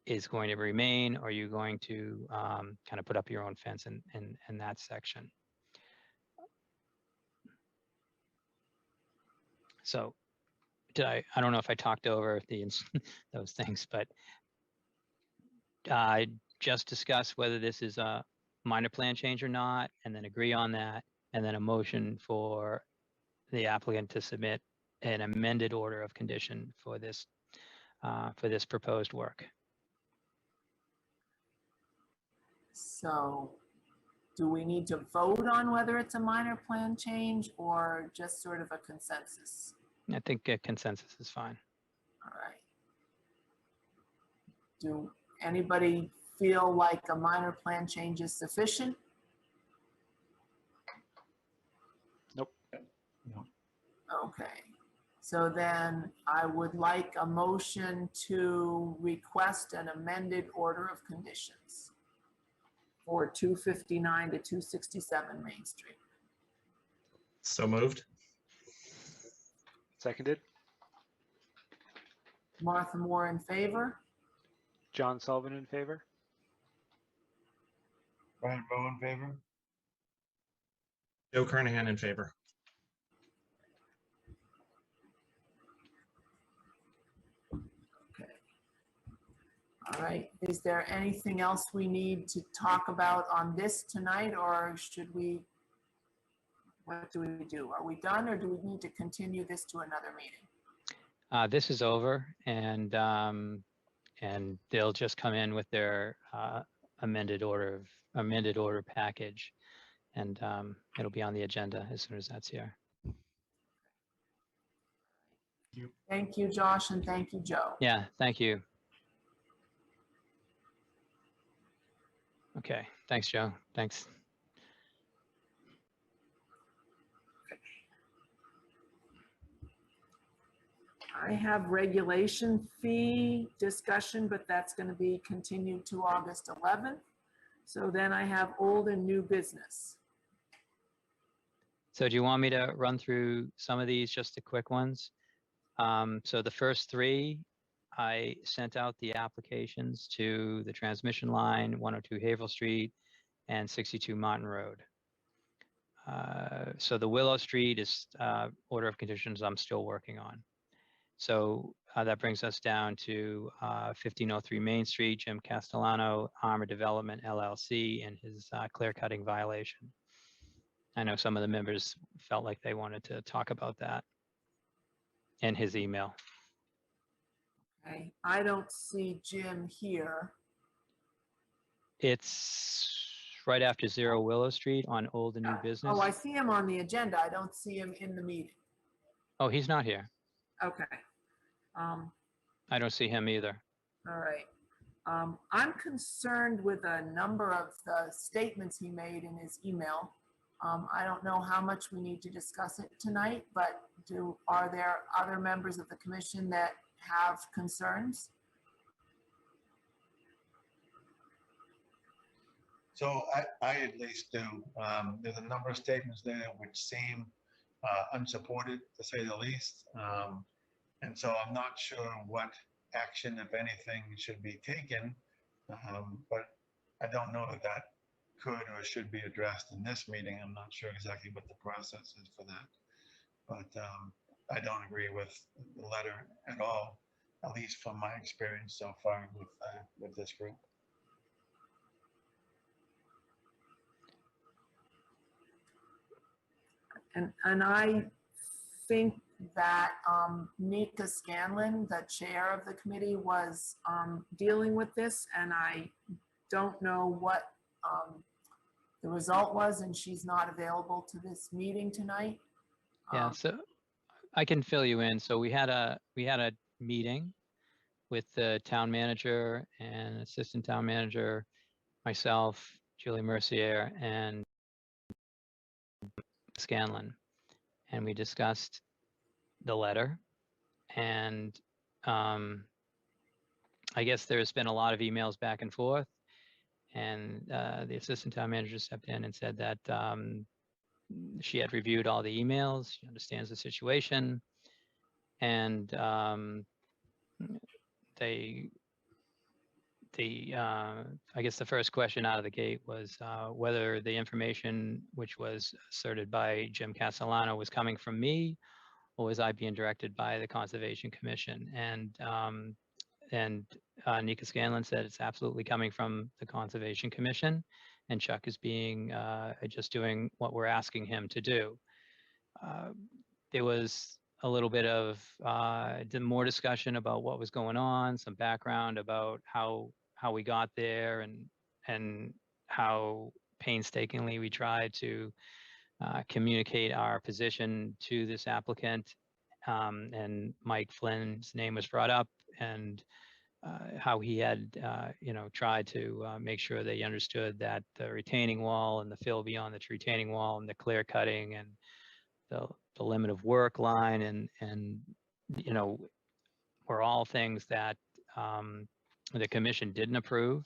is going to remain, or are you going to kind of put up your own fence in that section? So I don't know if I talked over those things, but I just discuss whether this is a minor plan change or not, and then agree on that, and then a motion for the applicant to submit an amended order of condition for this proposed work. So do we need to vote on whether it's a minor plan change or just sort of a consensus? I think a consensus is fine. All right. Do anybody feel like a minor plan change is sufficient? Nope. No. Okay. So then I would like a motion to request an amended order of conditions for 259 to 267 Main Street. So moved. Seconded. Martha Moore in favor? John Sullivan in favor. Brian Bowe in favor? Joe Kernahan in favor. Okay. All right. Is there anything else we need to talk about on this tonight, or should we, what do we do? Are we done, or do we need to continue this to another meeting? This is over, and they'll just come in with their amended order package, and it'll be on the agenda as soon as that's here. Thank you, Josh, and thank you, Joe. Yeah, thank you. Okay, thanks, Joe. Thanks. I have regulation fee discussion, but that's going to be continued to August 11th. So then I have old and new business. So do you want me to run through some of these, just the quick ones? So the first three, I sent out the applications to the transmission line, 102 Haverhill Street and 62 Martin Road. So the Willow Street is order of conditions I'm still working on. So that brings us down to 1503 Main Street, Jim Castellano, Armor Development LLC, and his clear cutting violation. I know some of the members felt like they wanted to talk about that in his email. Okay, I don't see Jim here. It's right after 0 Willow Street on Old and New Business. Oh, I see him on the agenda. I don't see him in the meeting. Oh, he's not here. Okay. I don't see him either. All right. I'm concerned with a number of the statements he made in his email. I don't know how much we need to discuss it tonight, but are there other members of the commission that have concerns? So I at least do. There's a number of statements there which seem unsupported, to say the least. And so I'm not sure what action, if anything, should be taken. But I don't know that that could or should be addressed in this meeting. I'm not sure exactly what the process is for that. But I don't agree with the letter at all, at least from my experience so far with this group. And I think that Nika Scanlon, the chair of the committee, was dealing with this, and I don't know what the result was, and she's not available to this meeting tonight. Yeah, so I can fill you in. So we had a meeting with the town manager and assistant town manager, myself, Julie Mercier, and Scanlon, and we discussed the letter. And I guess there's been a lot of emails back and forth, and the assistant town manager stepped in and said that she had reviewed all the emails, she understands the situation, and I guess the first question out of the gate was whether the information which was asserted by Jim Castellano was coming from me, or was I being directed by the Conservation Commission? And Nika Scanlon said it's absolutely coming from the Conservation Commission, and Chuck is being just doing what we're asking him to do. There was a little bit of more discussion about what was going on, some background about how we got there, and how painstakingly we tried to communicate our position to this applicant. And Mike Flynn's name was brought up, and how he had, tried to make sure they understood that the retaining wall and the fill beyond the retaining wall and the clear cutting and the limit of work line and were all things that the commission didn't approve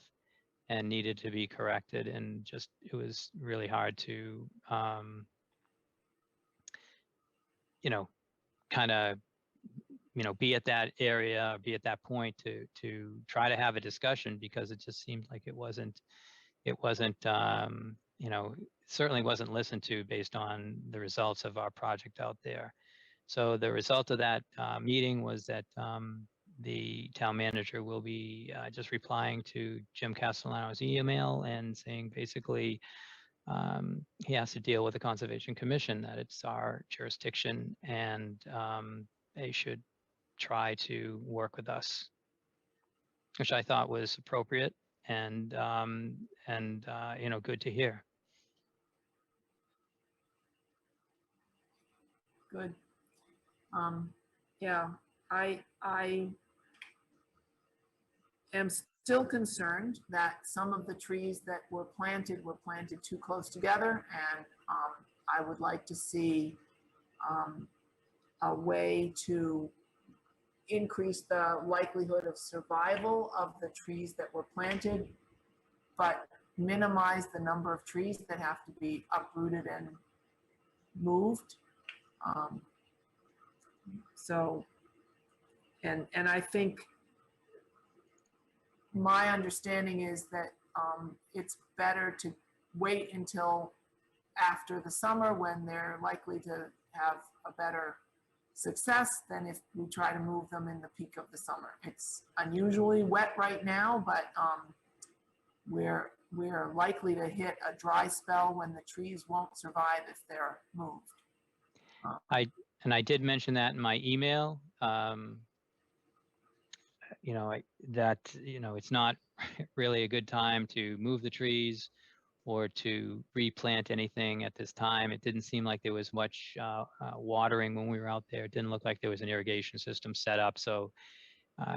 and needed to be corrected. And just, it was really hard to, kind of, be at that area, be at that point to try to have a discussion, because it just seemed like it wasn't, certainly wasn't listened to based on the results of our project out there. So the result of that meeting was that the town manager will be just replying to Jim Castellano's email and saying basically he has to deal with the Conservation Commission, that it's our jurisdiction, and they should try to work with us, which I thought was appropriate and good to hear. Good. Yeah, I am still concerned that some of the trees that were planted too close together, and I would like to see a way to increase the likelihood of survival of the trees that were planted, but minimize the number of trees that have to be uprooted and moved. And I think my understanding is that it's better to wait until after the summer, when they're likely to have a better success, than if we try to move them in the peak of the summer. It's unusually wet right now, but we're likely to hit a dry spell when the trees won't survive if they're moved. I did mention that in my email. It's not really a good time to move the trees or to replant anything at this time. It didn't seem like there was much watering when we were out there. It didn't look like there was an irrigation system set up. So,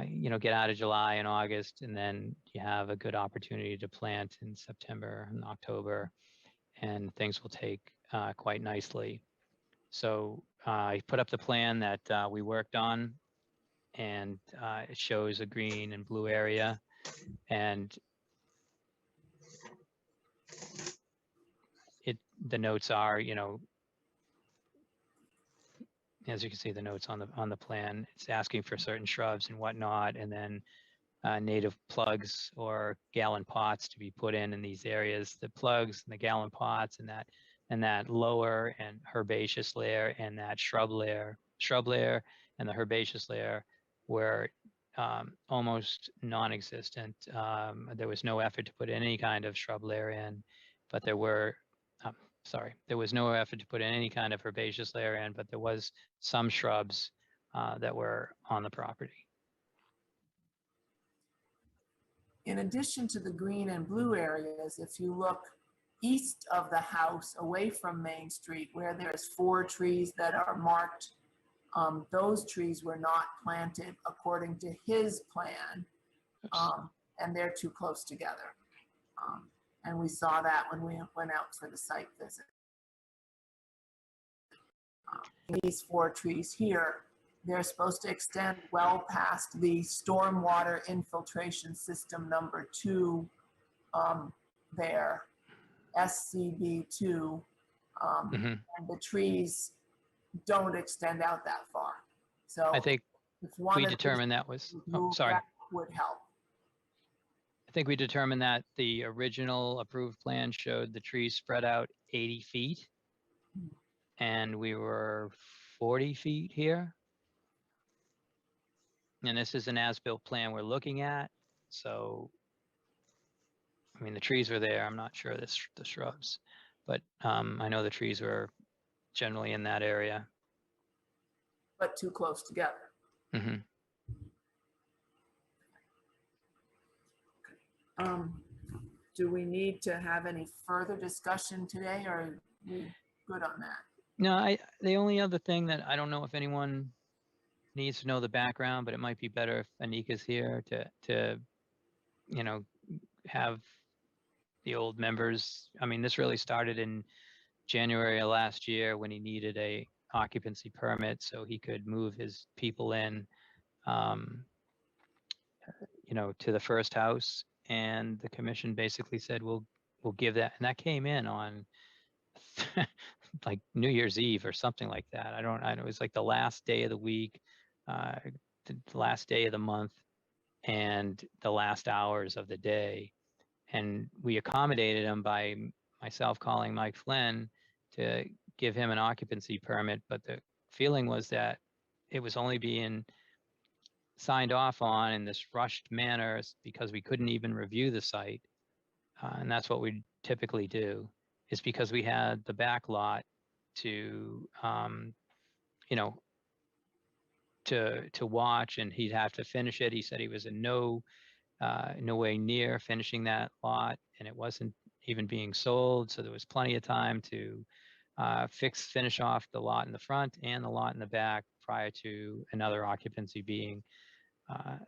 you know, get out of July and August, and then you have a good opportunity to plant in September and October, and things will take quite nicely. So I put up the plan that we worked on, and it shows a green and blue area, and the notes are, you know, as you can see, the notes on the plan, it's asking for certain shrubs and whatnot, and then native plugs or gallon pots to be put in these areas. The plugs and the gallon pots and that lower and herbaceous layer and that shrub layer and the herbaceous layer were almost non-existent. There was no effort to put any kind of shrub layer in, but there were, there was no effort to put in any kind of herbaceous layer in, but there was some shrubs that were on the property. In addition to the green and blue areas, if you look east of the house, away from Main Street, where there's 4 trees that are marked, those trees were not planted according to his plan, and they're too close together. And we saw that when we went out for the site visit. These 4 trees here, they're supposed to extend well past the stormwater infiltration system number 2 there, SCB2, and the trees don't extend out that far. So I think if one we of these determined that was, moved, sorry. that would help. I think we determined that the original approved plan showed the trees spread out 80 feet, and we were 40 feet here. And this is an as-built plan we're looking at. So, I mean, the trees were there. I'm not sure the shrubs, but I know the trees were generally in that area. But too close together. Mm-hmm. Do we need to have any further discussion today, or are we good on that? No, the only other thing that I don't know if anyone needs to know the background, but it might be better if Anika's here to you know, have the old members. I mean, this really started in January of last year when he needed a occupancy permit so he could move his people in, you know, to the first house. And the commission basically said, we'll give that. And that came in on like New Year's Eve or something like that. I know it was like the last day of the week, the last day of the month, and the last hours of the day. And we accommodated him by myself calling Mike Flynn to give him an occupancy permit. But the feeling was that it was only being signed off on in this rushed manner because we couldn't even review the site. And that's what we typically do, is because we had the back lot to, you know, to watch, and he'd have to finish it. He said he was in no way near finishing that lot, and it wasn't even being sold. So there was plenty of time to finish off the lot in the front and the lot in the back prior to another occupancy being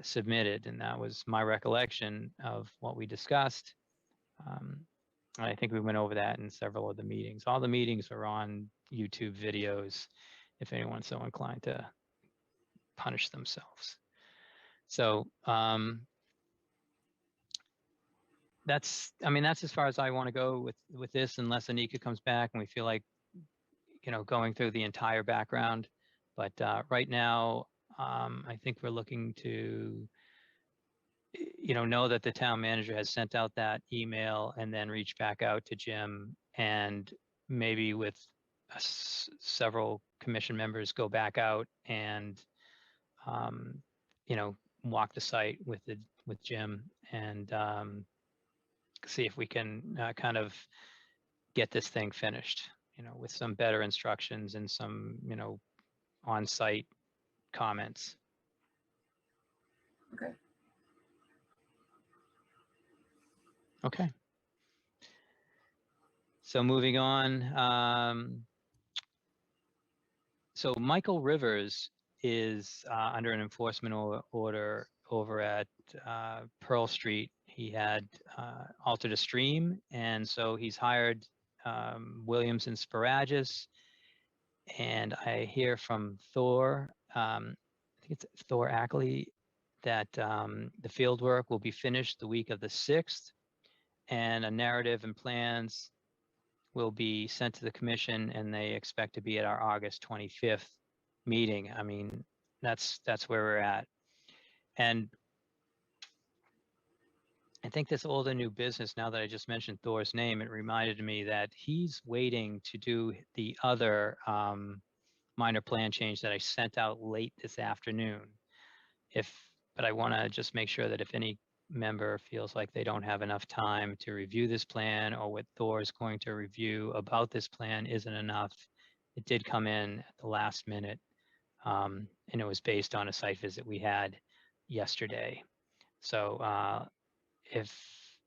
submitted. And that was my recollection of what we discussed. I think we went over that in several of the meetings. All the meetings are on YouTube videos if anyone's so inclined to punish themselves. So that's as far as I want to go with this, unless Anika comes back and we feel like, you know, going through the entire background. But right now, I think we're looking to, you know that the town manager has sent out that email and then reach back out to Jim, and maybe with several commission members go back out and, you know, walk the site with Jim and see if we can kind of get this thing finished, you know, with some better instructions and some, you know, on-site comments. Okay. Okay. So moving on, so Michael Rivers is under an enforcement order over at Pearl Street. He had altered a stream, and so he's hired Williams and Sparagus. And I hear from Thor, I think it's Thor Ackley, that the field work will be finished the week of the 6th, and a narrative and plans will be sent to the commission, and they expect to be at our August 25th meeting. I mean, that's where we're at. And I think this old and new business, now that I just mentioned Thor's name, it reminded me that he's waiting to do the other minor plan change that I sent out late this afternoon. But I want to just make sure that if any member feels like they don't have enough time to review this plan, or what Thor is going to review about this plan isn't enough, it did come in at the last minute, and it was based on a site visit we had yesterday. So if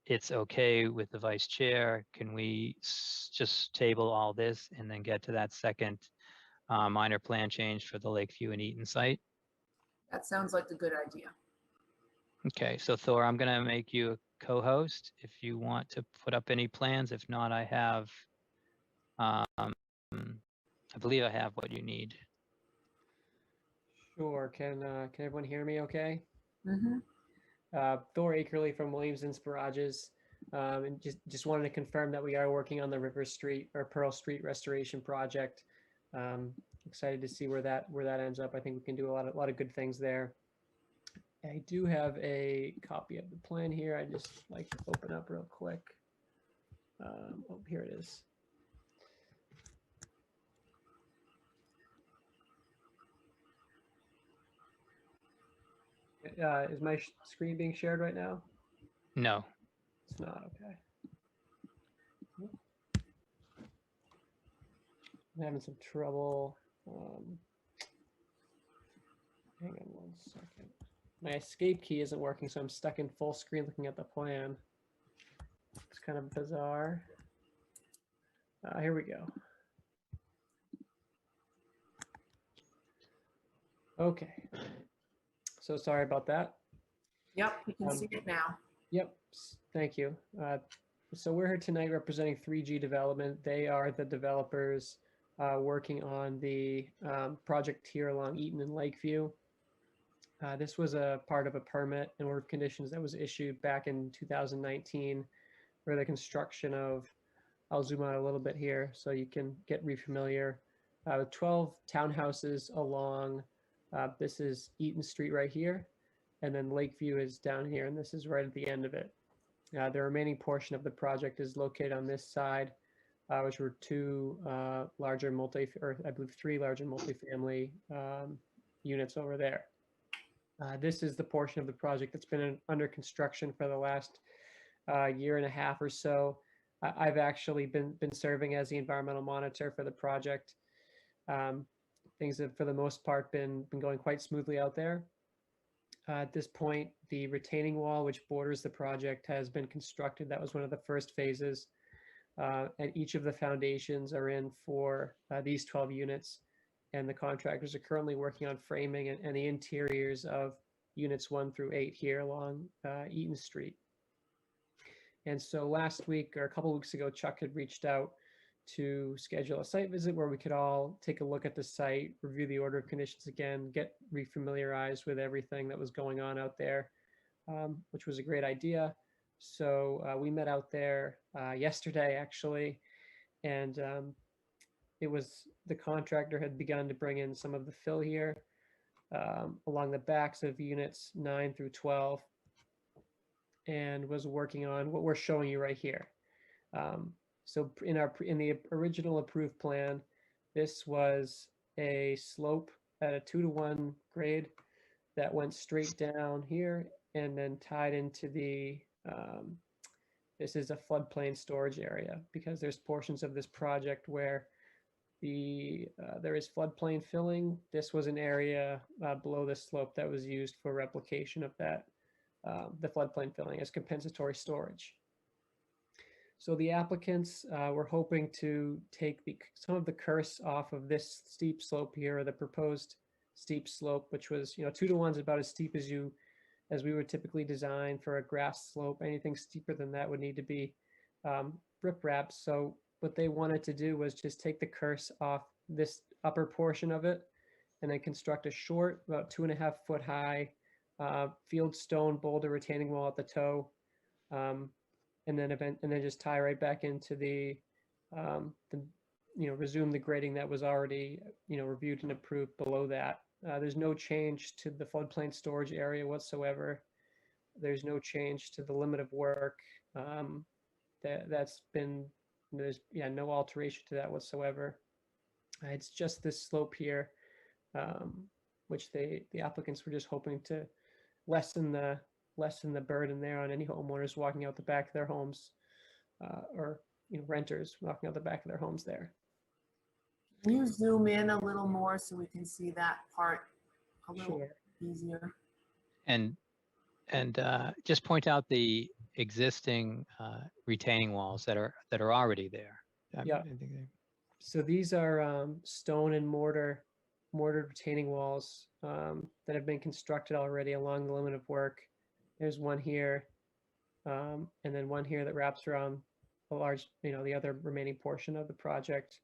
it's okay with the vice chair, can we just table all this and then get to that second minor plan change for the Lakeview and Eaton site? That sounds like a good idea. Okay, so Thor, I'm gonna make you a co-host if you want to put up any plans. If not, I have, I believe I have what you need. Sure. Can everyone hear me okay? Mm-hmm. Thor Akerley from Williams and Sparagus. And just wanted to confirm that we are working on the River Street or Pearl Street restoration project. Excited to see where that ends up. I think we can do a lot of good things there. I do have a copy of the plan here. I just like to open up real quick. Oh, here it is. Is my screen being shared right now? No. It's not, okay. I'm having some trouble. Hang on one second. My escape key isn't working, so I'm stuck in full screen looking at the plan. It's kind of bizarre. Here we go. Okay. So sorry about that. Yep, you can see it now. Yep, thank you. So we're here tonight representing 3G Development. They are the developers working on the project here along Eaton and Lakeview. This was a part of a permit and order of conditions that was issued back in 2019 for the construction of, I'll zoom out a little bit here so you can get refamiliar, with 12 townhouses along, this is Eaton Street right here, and then Lakeview is down here, and this is right at the end of it. The remaining portion of the project is located on this side, which were three larger multifamily units over there. This is the portion of the project that's been under construction for the last year and a half or so. I've actually been serving as the environmental monitor for the project. Things have, for the most part, been going quite smoothly out there. At this point, the retaining wall, which borders the project, has been constructed. That was one of the first phases. And each of the foundations are in for these 12 units. And the contractors are currently working on framing and the interiors of units 1 through 8 here along Eaton Street. And so last week, or a couple weeks ago, Chuck had reached out to schedule a site visit where we could all take a look at the site, review the order of conditions again, get refamiliarized with everything that was going on out there, which was a great idea. So we met out there yesterday, actually, and it was, the contractor had begun to bring in some of the fill here along the backs of units 9 through 12, and was working on what we're showing you right here. So in the original approved plan, this was a slope at a 2-to-1 grade that went straight down here and then tied into the, this is a floodplain storage area, because there's portions of this project where there is floodplain filling. This was an area below the slope that was used for replication of that, the floodplain filling as compensatory storage. So the applicants were hoping to take some of the curse off of this steep slope here, or the proposed steep slope, which was, 2-to-1 is about as steep as we would typically design for a grass slope. Anything steeper than that would need to be riprap. So what they wanted to do was just take the curse off this upper portion of it and then construct a short, about 2.5 foot high field stone boulder retaining wall at the toe. And then just tie right back into resume the grading that was already, reviewed and approved below that. There's no change to the floodplain storage area whatsoever. There's no change to the limit of work. There's no alteration to that whatsoever. It's just this slope here, which the applicants were just hoping to lessen the burden there on any homeowners walking out the back of their homes, or renters walking out the back of their homes there. Can you zoom in a little more so we can see that part a little easier? And just point out the existing retaining walls that are already there. Yeah. So these are stone and mortared retaining walls that have been constructed already along the limit of work. There's one here, and then one here that wraps around a large, the other remaining portion of the project.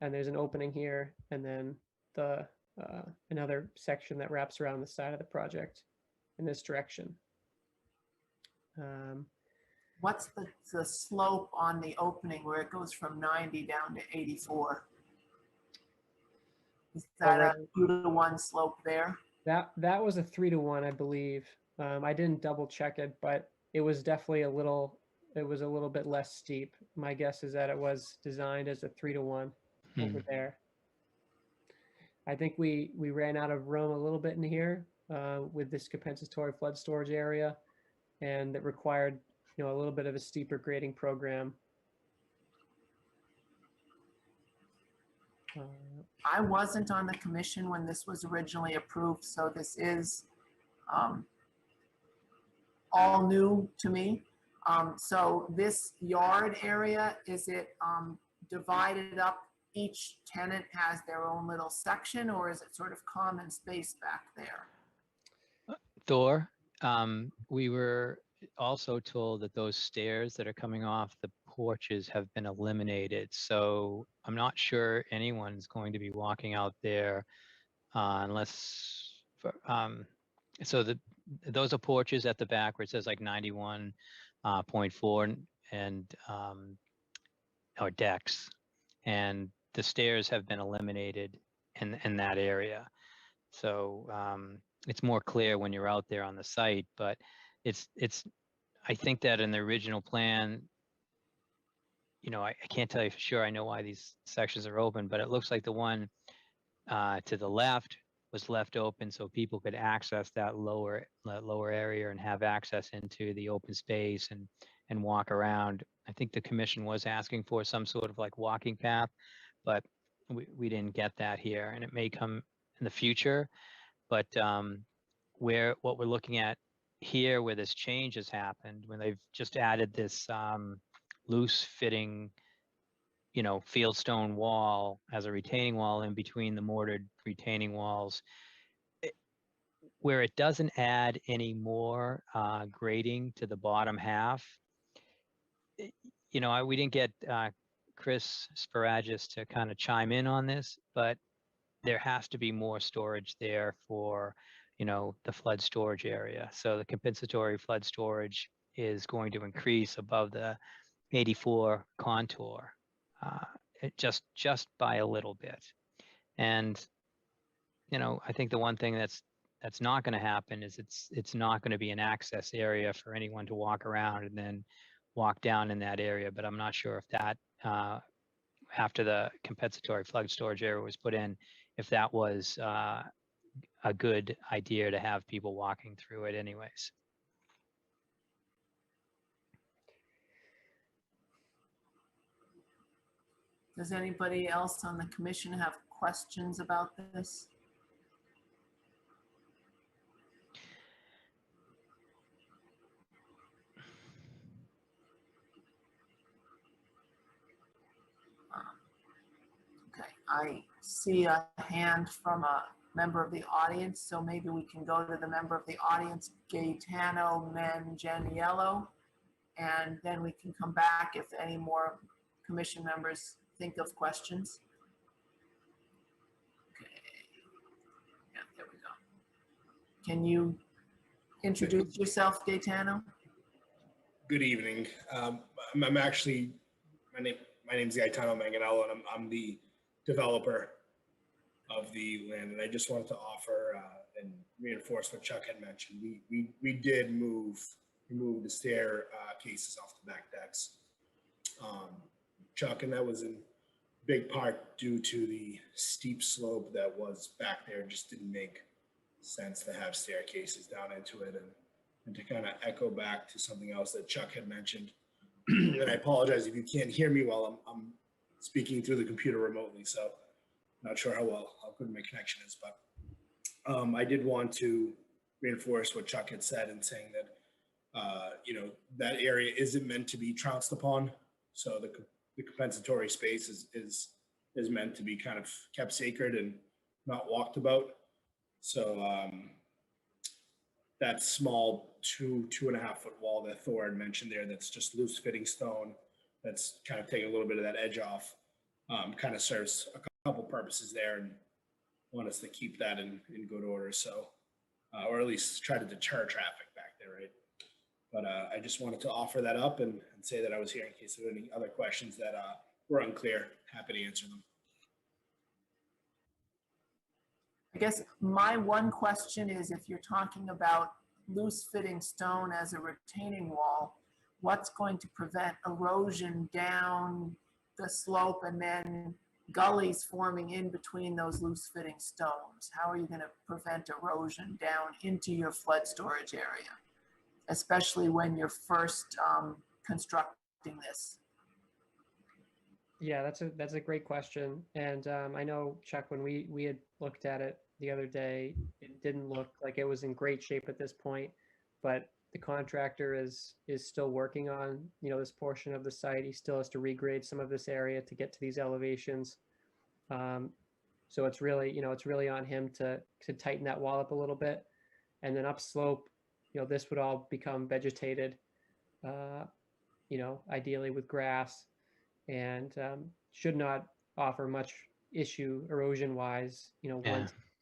And there's an opening here, and then another section that wraps around the side of the project in this direction. What's the slope on the opening where it goes from 90 down to 84? Is that a 2-to-1 slope there? That was a 3-to-1, I believe. I didn't double check it, but it was definitely a little bit less steep. My guess is that it was designed as a 3-to-1 over there. I think we ran out of room a little bit in here with this compensatory flood storage area, and it required a little bit of a steeper grading program. I wasn't on the commission when this was originally approved, so this is all new to me. So this yard area, is it divided up? Each tenant has their own little section, or is it sort of common space back there? Thor, we were also told that those stairs that are coming off the porches have been eliminated. So I'm not sure anyone's going to be walking out there unless, those are porches at the back where it says like 91.4 and or decks, and the stairs have been eliminated in that area. So it's more clear when you're out there on the site, but I think that in the original plan, I can't tell you for sure. I know why these sections are open, but it looks like the one to the left was left open so people could access that lower area and have access into the open space and walk around. I think the commission was asking for some sort of like walking path, but we didn't get that here, and it may come in the future. But what we're looking at here, where this change has happened, when they've just added this loose fitting, fieldstone wall as a retaining wall in between the mortared retaining walls, where it doesn't add any more grading to the bottom half. We didn't get Chris Sparagis to kind of chime in on this, but there has to be more storage there for the flood storage area. So the compensatory flood storage is going to increase above the 84 contour, just by a little bit. And I think the one thing that's not going to happen is it's not going to be an access area for anyone to walk around and then walk down in that area. But I'm not sure if that after the compensatory flood storage area was put in, if that was a good idea to have people walking through it anyways. Does anybody else on the commission have questions about this? I see a hand from a member of the audience, so maybe we can go to the member of the audience, Gaetano Mangeniello, and then we can come back if any more commission members think of questions. Okay. Yeah, there we go. Can you introduce yourself, Gaetano? Good evening. I'm actually, my name's Gaetano Manganello, and I'm the developer of the land. And I just wanted to offer and reinforce what Chuck had mentioned. We did remove the stair cases off the back decks, Chuck, and that was in big part due to the steep slope that was back there. It just didn't make sense to have staircases down into it. And to kind of echo back to something else that Chuck had mentioned, and I apologize if you can't hear me while I'm speaking through the computer remotely, so not sure how good my connection is, but I did want to reinforce what Chuck had said in saying that, that area isn't meant to be trounced upon, so the compensatory space is meant to be kind of kept sacred and not walked about. So that small 2.5 foot wall that Thor had mentioned there, that's just loose fitting stone, that's kind of taking a little bit of that edge off, kind of serves a couple purposes there, and want us to keep that in good order. So, or at least try to deter traffic back there, right? But I just wanted to offer that up and say that I was here in case there were any other questions that were unclear. Happy to answer them. I guess my one question is, if you're talking about loose fitting stone as a retaining wall, what's going to prevent erosion down the slope and then gullies forming in between those loose fitting stones? How are you going to prevent erosion down into your flood storage area, especially when you're first constructing this? Yeah, that's a great question. And I know, Chuck, when we had looked at it the other day, it didn't look like it was in great shape at this point, but the contractor is still working on, this portion of the site. He still has to regrade some of this area to get to these elevations. So it's really on him to tighten that wall up a little bit. And then upslope, this would all become vegetated, ideally with grass, and should not offer much issue erosion wise,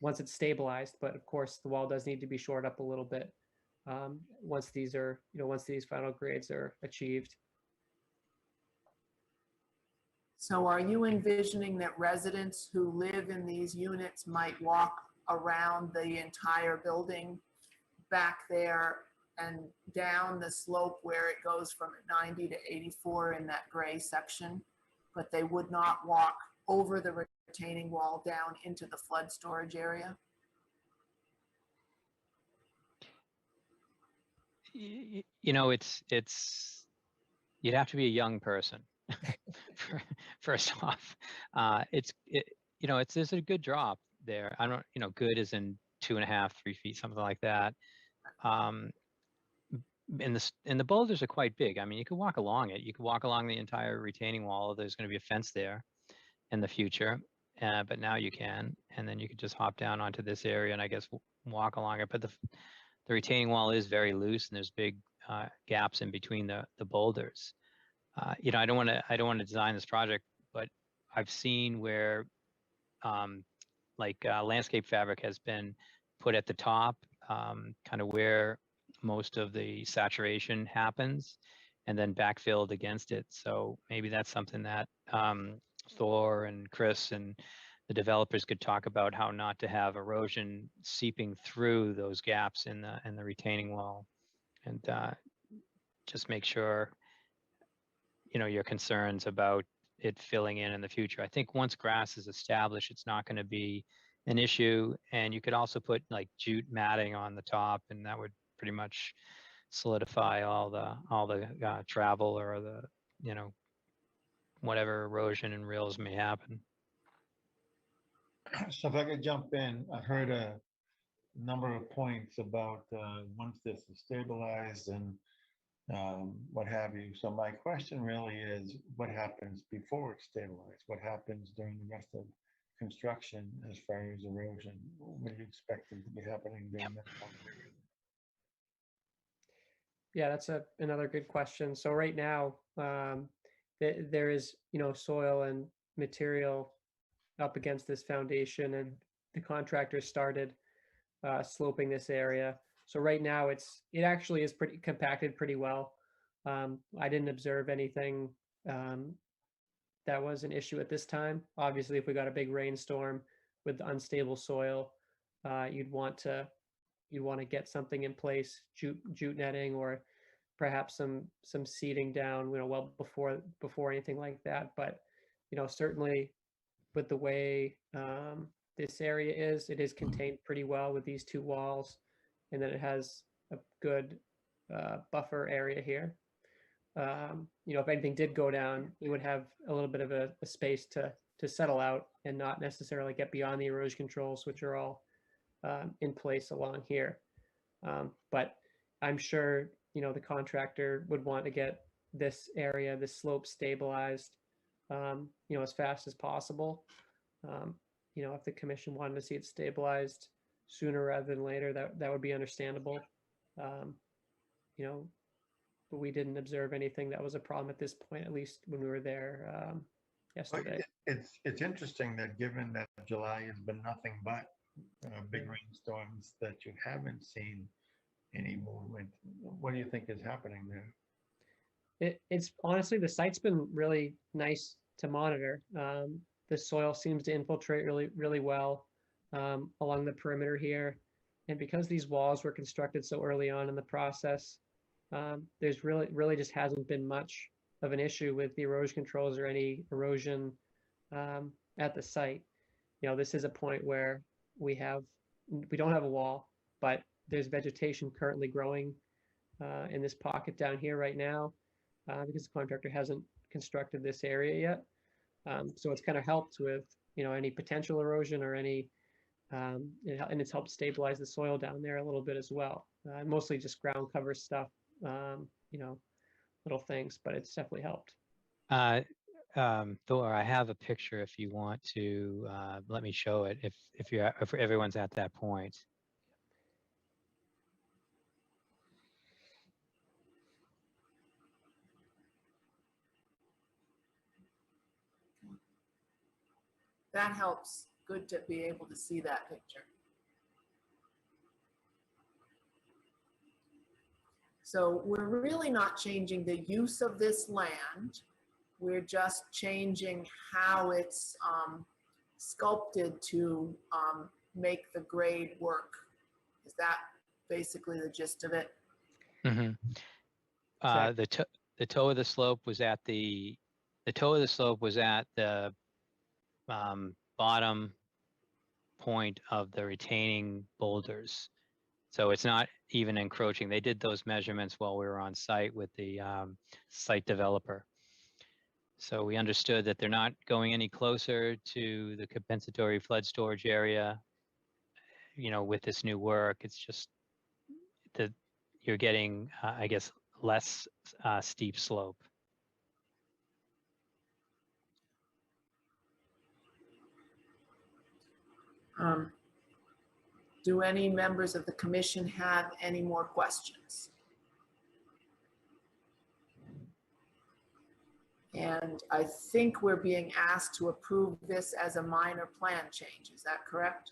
once it's stabilized. But of course, the wall does need to be shored up a little bit once these final grades are achieved. So are you envisioning that residents who live in these units might walk around the entire building back there and down the slope where it goes from 90 to 84 in that gray section, but they would not walk over the retaining wall down into the flood storage area? It's you'd have to be a young person. First off, there's a good drop there. I don't, good is in 2.5, 3 feet, something like that. And the boulders are quite big. I mean, you could walk along it. You could walk along the entire retaining wall. There's going to be a fence there in the future, but now you can, and then you could just hop down onto this area and I guess walk along it. But the retaining wall is very loose, and there's big gaps in between the boulders. I don't want to design this project, but I've seen where landscape fabric has been put at the top, kind of where most of the saturation happens, and then backfilled against it. So maybe that's something that Thor and Chris and the developers could talk about, how not to have erosion seeping through those gaps in the retaining wall, and just make sure your concerns about it filling in the future. I think once grass is established, it's not going to be an issue. And you could also put like jute matting on the top, and that would pretty much solidify all the travel or the whatever erosion and rills may happen. So if I could jump in, I heard a number of points about once this is stabilized and what have you. So my question really is, what happens before it's stabilized? What happens during the rest of construction as far as erosion? What do you expect to be happening during that time period? Yeah, that's another good question. So right now, there is, soil and material up against this foundation, and the contractor started sloping this area. So right now it actually is pretty compacted pretty well. I didn't observe anything that was an issue at this time. Obviously, if we got a big rainstorm with unstable soil, you'd want to get something in place, jute netting, or perhaps some seeding down, well before anything like that. But certainly with the way this area is, it is contained pretty well with these two walls, and then it has a good buffer area here. If anything did go down, it would have a little bit of a space to settle out and not necessarily get beyond the erosion controls, which are all in place along here. But I'm sure, the contractor would want to get this area, this slope stabilized, as fast as possible. If the commission wanted to see it stabilized sooner rather than later, that would be understandable. But we didn't observe anything that was a problem at this point, at least when we were there yesterday. It's interesting that given that July has been nothing but big rainstorms, that you haven't seen any movement. What do you think is happening there? It's honestly, the site's been really nice to monitor. The soil seems to infiltrate really well along the perimeter here. And because these walls were constructed so early on in the process, there's really just hasn't been much of an issue with the erosion controls or any erosion at the site. This is a point where we don't have a wall, but there's vegetation currently growing in this pocket down here right now because the contractor hasn't constructed this area yet. So it's kind of helped with any potential erosion or any, and it's helped stabilize the soil down there a little bit as well. Mostly just ground cover stuff, little things, but it's definitely helped. Thor, I have a picture if you want to let me show it if everyone's at that point. That helps. Good to be able to see that picture. So we're really not changing the use of this land. We're just changing how it's sculpted to make the grade work. Is that basically the gist of it? Mm-hmm. The toe of the slope was at the bottom point of the retaining boulders. So it's not even encroaching. They did those measurements while we were on site with the site developer. So we understood that they're not going any closer to the compensatory flood storage area, with this new work. It's just that you're getting, I guess, less steep slope. Do any members of the commission have any more questions? And I think we're being asked to approve this as a minor plan change. Is that correct?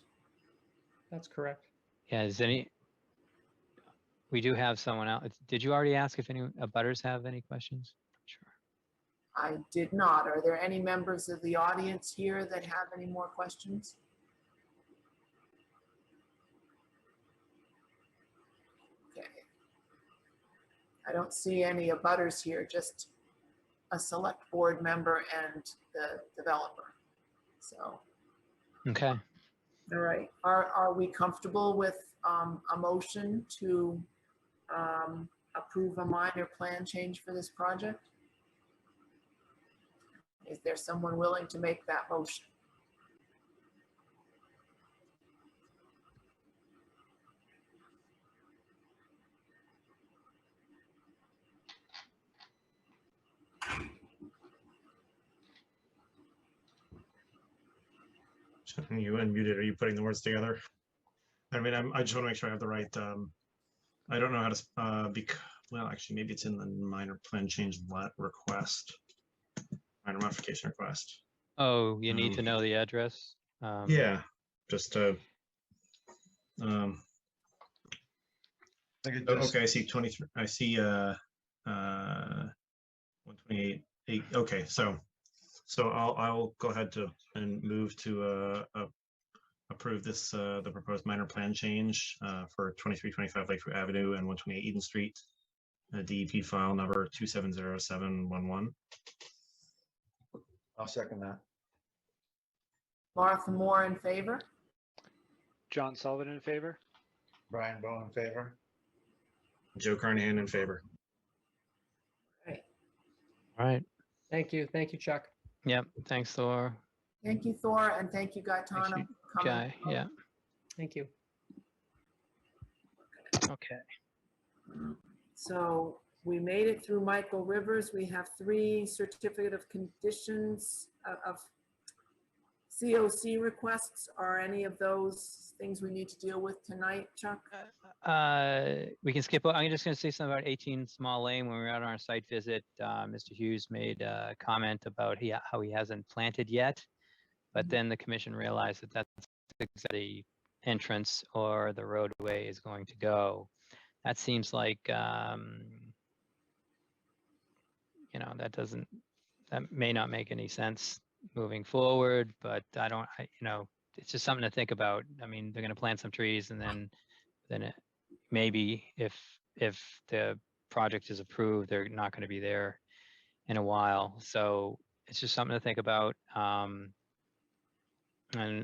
That's correct. Yeah, we do have someone else. Did you already ask if any abutters have any questions? Sure. I did not. Are there any members of the audience here that have any more questions? Okay. I don't see any abutters here, just a select board member and the developer. So. Okay. All right. Are we comfortable with a motion to approve a minor plan change for this project? Is there someone willing to make that motion? You unmuted. Are you putting the words together? I mean, I just want to make sure I have the right. I don't know how to well, actually, maybe it's in the minor plan change request, minor modification request. Oh, you need to know the address? Yeah, just okay, I see 23. I see 128. Okay, so I'll go ahead and move to approve this the proposed minor plan change for 2325 Lakeview Avenue and 128 Eden Street, DEP file number 270711. I'll second that. Martha Moore in favor? John Sullivan in favor? Brian Bowe in favor? Joe Carnahan in favor. Right. All right. Thank you. Thank you, Chuck. Yep. Thanks, Thor. Thank you, Thor, and thank you, Gaetano, for coming. Guy. Yeah. Thank you. Okay. So we made it through Michael Rivers. We have 3 certificate of conditions of COC requests. Are any of those things we need to deal with tonight, Chuck? We can skip. I'm just going to say something about 18 Small Lane. When we were out on our site visit, Mr. Hughes made a comment about how he hasn't planted yet, but then the commission realized that that's the entrance or the roadway is going to go. That seems like, that may not make any sense moving forward, but it's just something to think about. I mean, they're going to plant some trees, and then maybe if the project is approved, they're not going to be there in a while. So it's just something to think about. And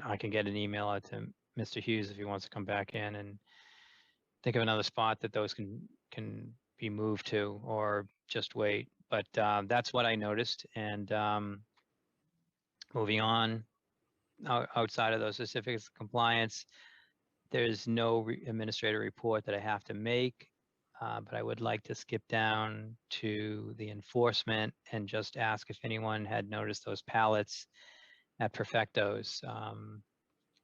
I can get an email out to Mr. Hughes if he wants to come back in and think of another spot that those can be moved to, or just wait. But that's what I noticed. And moving on, outside of those certificates of compliance, there's no administrative report that I have to make, but I would like to skip down to the enforcement and just ask if anyone had noticed those pallets at Perfecto's.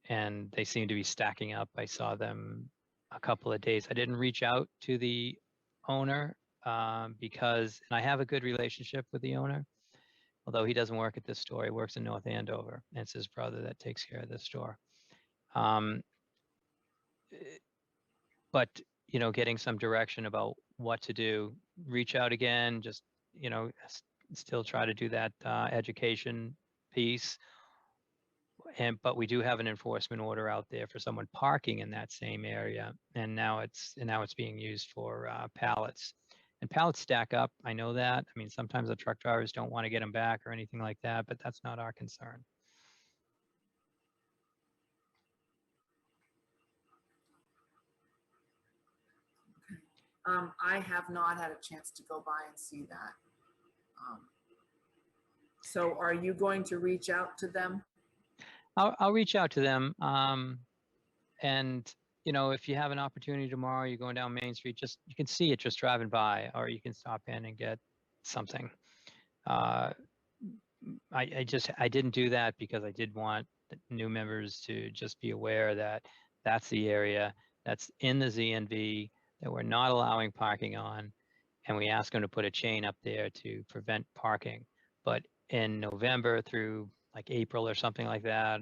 And they seem to be stacking up. I saw them a couple of days. I didn't reach out to the owner because, and I have a good relationship with the owner, although he doesn't work at this store. He works in North Andover, and it's his brother that takes care of the store. But, getting some direction about what to do, reach out again, just, still try to do that education piece. But we do have an enforcement order out there for someone parking in that same area, and now it's being used for pallets. And pallets stack up. I know that. I mean, sometimes the truck drivers don't want to get them back or anything like that, but that's not our concern. I have not had a chance to go by and see that. So are you going to reach out to them? I'll reach out to them. And, if you have an opportunity tomorrow, you're going down Main Street, you can see it just driving by, or you can stop in and get something. I didn't do that because I did want the new members to just be aware that that's the area that's in the ZNV that we're not allowing parking on. And we asked them to put a chain up there to prevent parking. But in November through like April or something like that,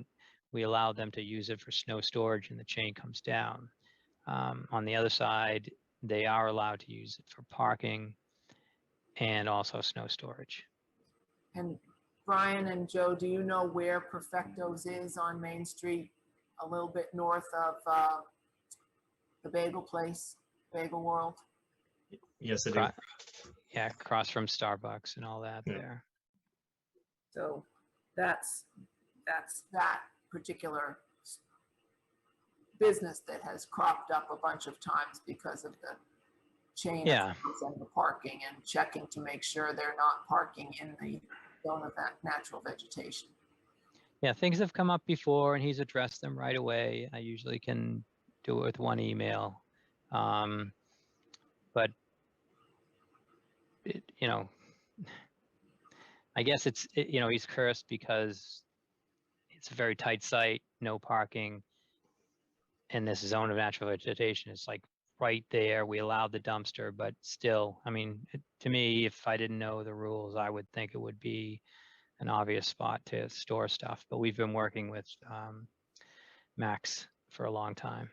we allowed them to use it for snow storage, and the chain comes down. On the other side, they are allowed to use it for parking and also snow storage. And Brian and Joe, do you know where Perfecto's is on Main Street, a little bit north of the bagel place, Bagel World? Yes, I do. Yeah, across from Starbucks and all that there. So that's that particular business that has cropped up a bunch of times because of the chain Yeah. of things and the parking, and checking to make sure they're not parking in the zone of that natural vegetation. Yeah, things have come up before, and he's addressed them right away. I usually can do it with one email. But I guess he's cursed because it's a very tight site, no parking. And this zone of natural vegetation is like right there. We allowed the dumpster, but still, I mean, to me, if I didn't know the rules, I would think it would be an obvious spot to store stuff. But we've been working with Max for a long time.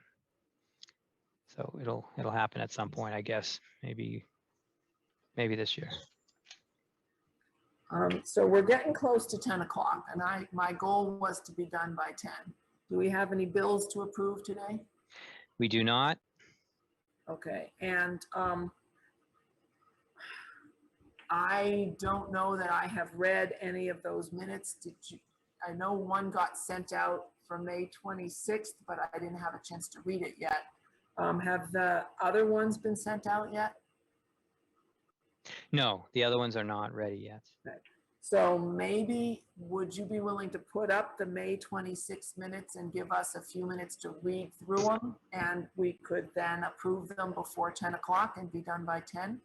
So it'll happen at some point, I guess, maybe this year. So we're getting close to 10 o'clock, and my goal was to be done by 10. Do we have any bills to approve today? We do not. Okay, and I don't know that I have read any of those minutes. Did you? I know one got sent out for May 26th, but I didn't have a chance to read it yet. Have the other ones been sent out yet? No, the other ones are not ready yet. Okay. So maybe, would you be willing to put up the May 26 minutes and give us a few minutes to read through them? And we could then approve them before 10 o'clock and be done by 10?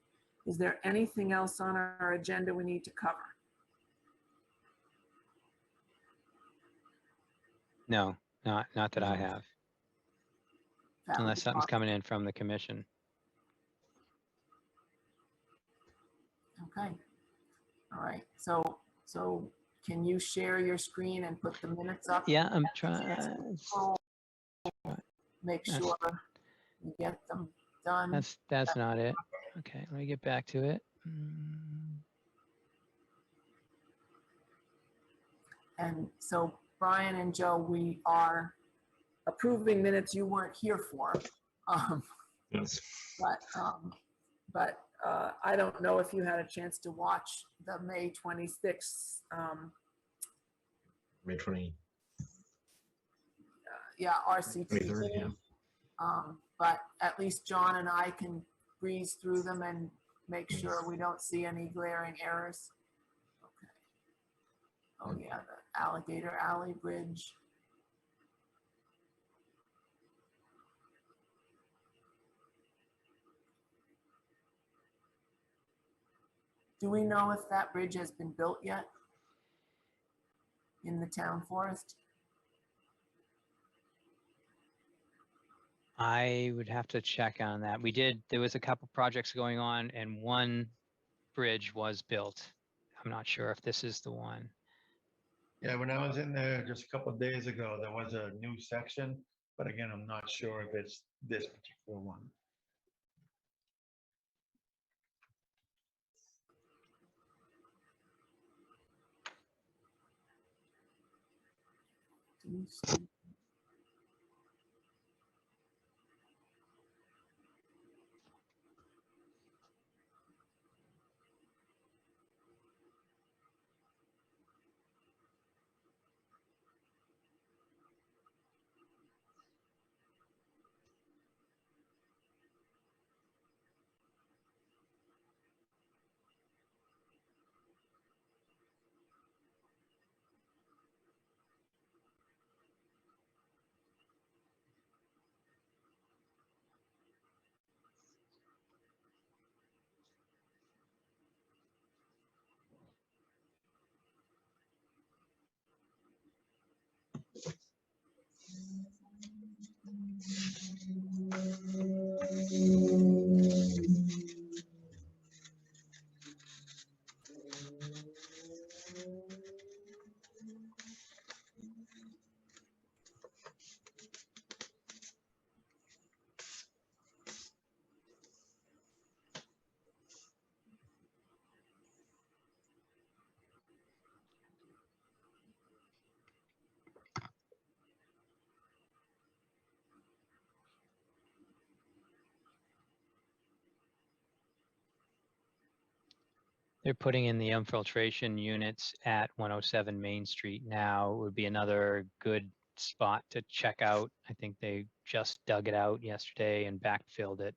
Is there anything else on our agenda we need to cover? No, not that I have. Unless something's coming in from the commission. Okay. All right. So can you share your screen and put the minutes up? Yeah, I'm trying. Make sure you get them done. That's not it. Okay, let me get back to it. And so Brian and Joe, we are approving minutes you weren't here for. Yes. But I don't know if you had a chance to watch the May 26th. May 20. Yeah, RCT. 23rd, yeah. But at least John and I can breeze through them and make sure we don't see any glaring errors. Okay. Oh yeah, the Alligator Alley Bridge. Do we know if that bridge has been built yet in the town forest? I would have to check on that. There was a couple projects going on and one bridge was built. I'm not sure if this is the one. Yeah, when I was in there just a couple of days ago, there was a new section, but again, I'm not sure if it's this particular one. They're putting in the infiltration units at 107 Main Street now. It would be another good spot to check out. I think they just dug it out yesterday and backfilled it.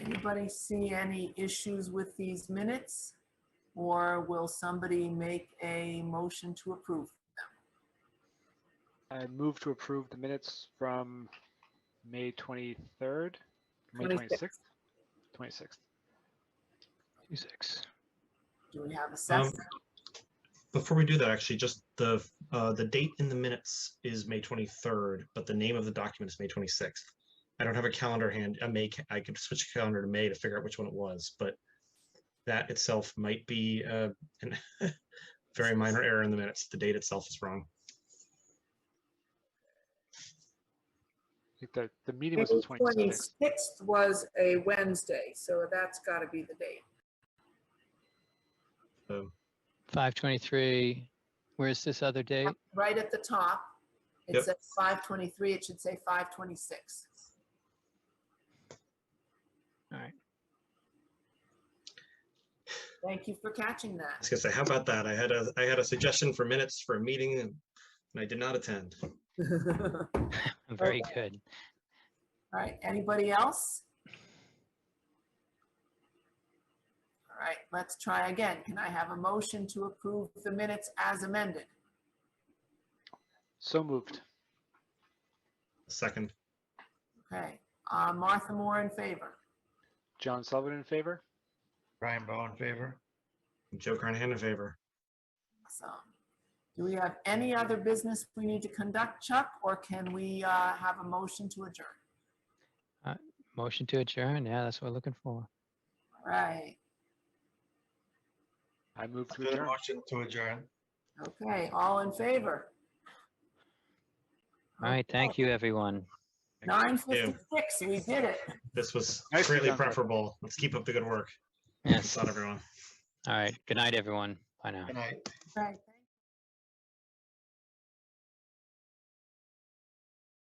Anybody see any issues with these minutes? Or will somebody make a motion to approve them? I move to approve the minutes from May 23rd, May 26th. 26th. 26. Do we have a second? Before we do that, actually, just the date in the minutes is May 23rd, but the name of the document is May 26th. I don't have a calendar hand. I could switch a calendar to May to figure out which one it was, but that itself might be a very minor error in the minutes. The date itself is wrong. I think the meeting was the 26th. 26th was a Wednesday, so that's got to be the date. 5/23. Where's this other date? Right at the top, it Yep. says 5/23, it should say 5/26. All right. Thank you for catching I was that. gonna say, how about that? I had a suggestion for minutes for a meeting and I did not attend. Very good. All right, anybody else? All right, let's try again. Can I have a motion to approve the minutes as amended? So moved. Second. Okay, Martha Moore in favor. John Sullivan in favor. Brian Bowe in favor. Joe Carnahan in favor. Awesome. Do we have any other business we need to conduct, Chuck, or can we have a motion to adjourn? Motion to adjourn. Yeah, that's what we're looking for. All right, I move to Good adjourn. motion to adjourn. okay, all in favor? All right. Thank you, everyone. 9:56, we did it. This was Nicely greatly done, Mike. preferable. Let's keep up the good work. Yes. Not everyone. All right. Good night, everyone. Bye now. Good night. Right.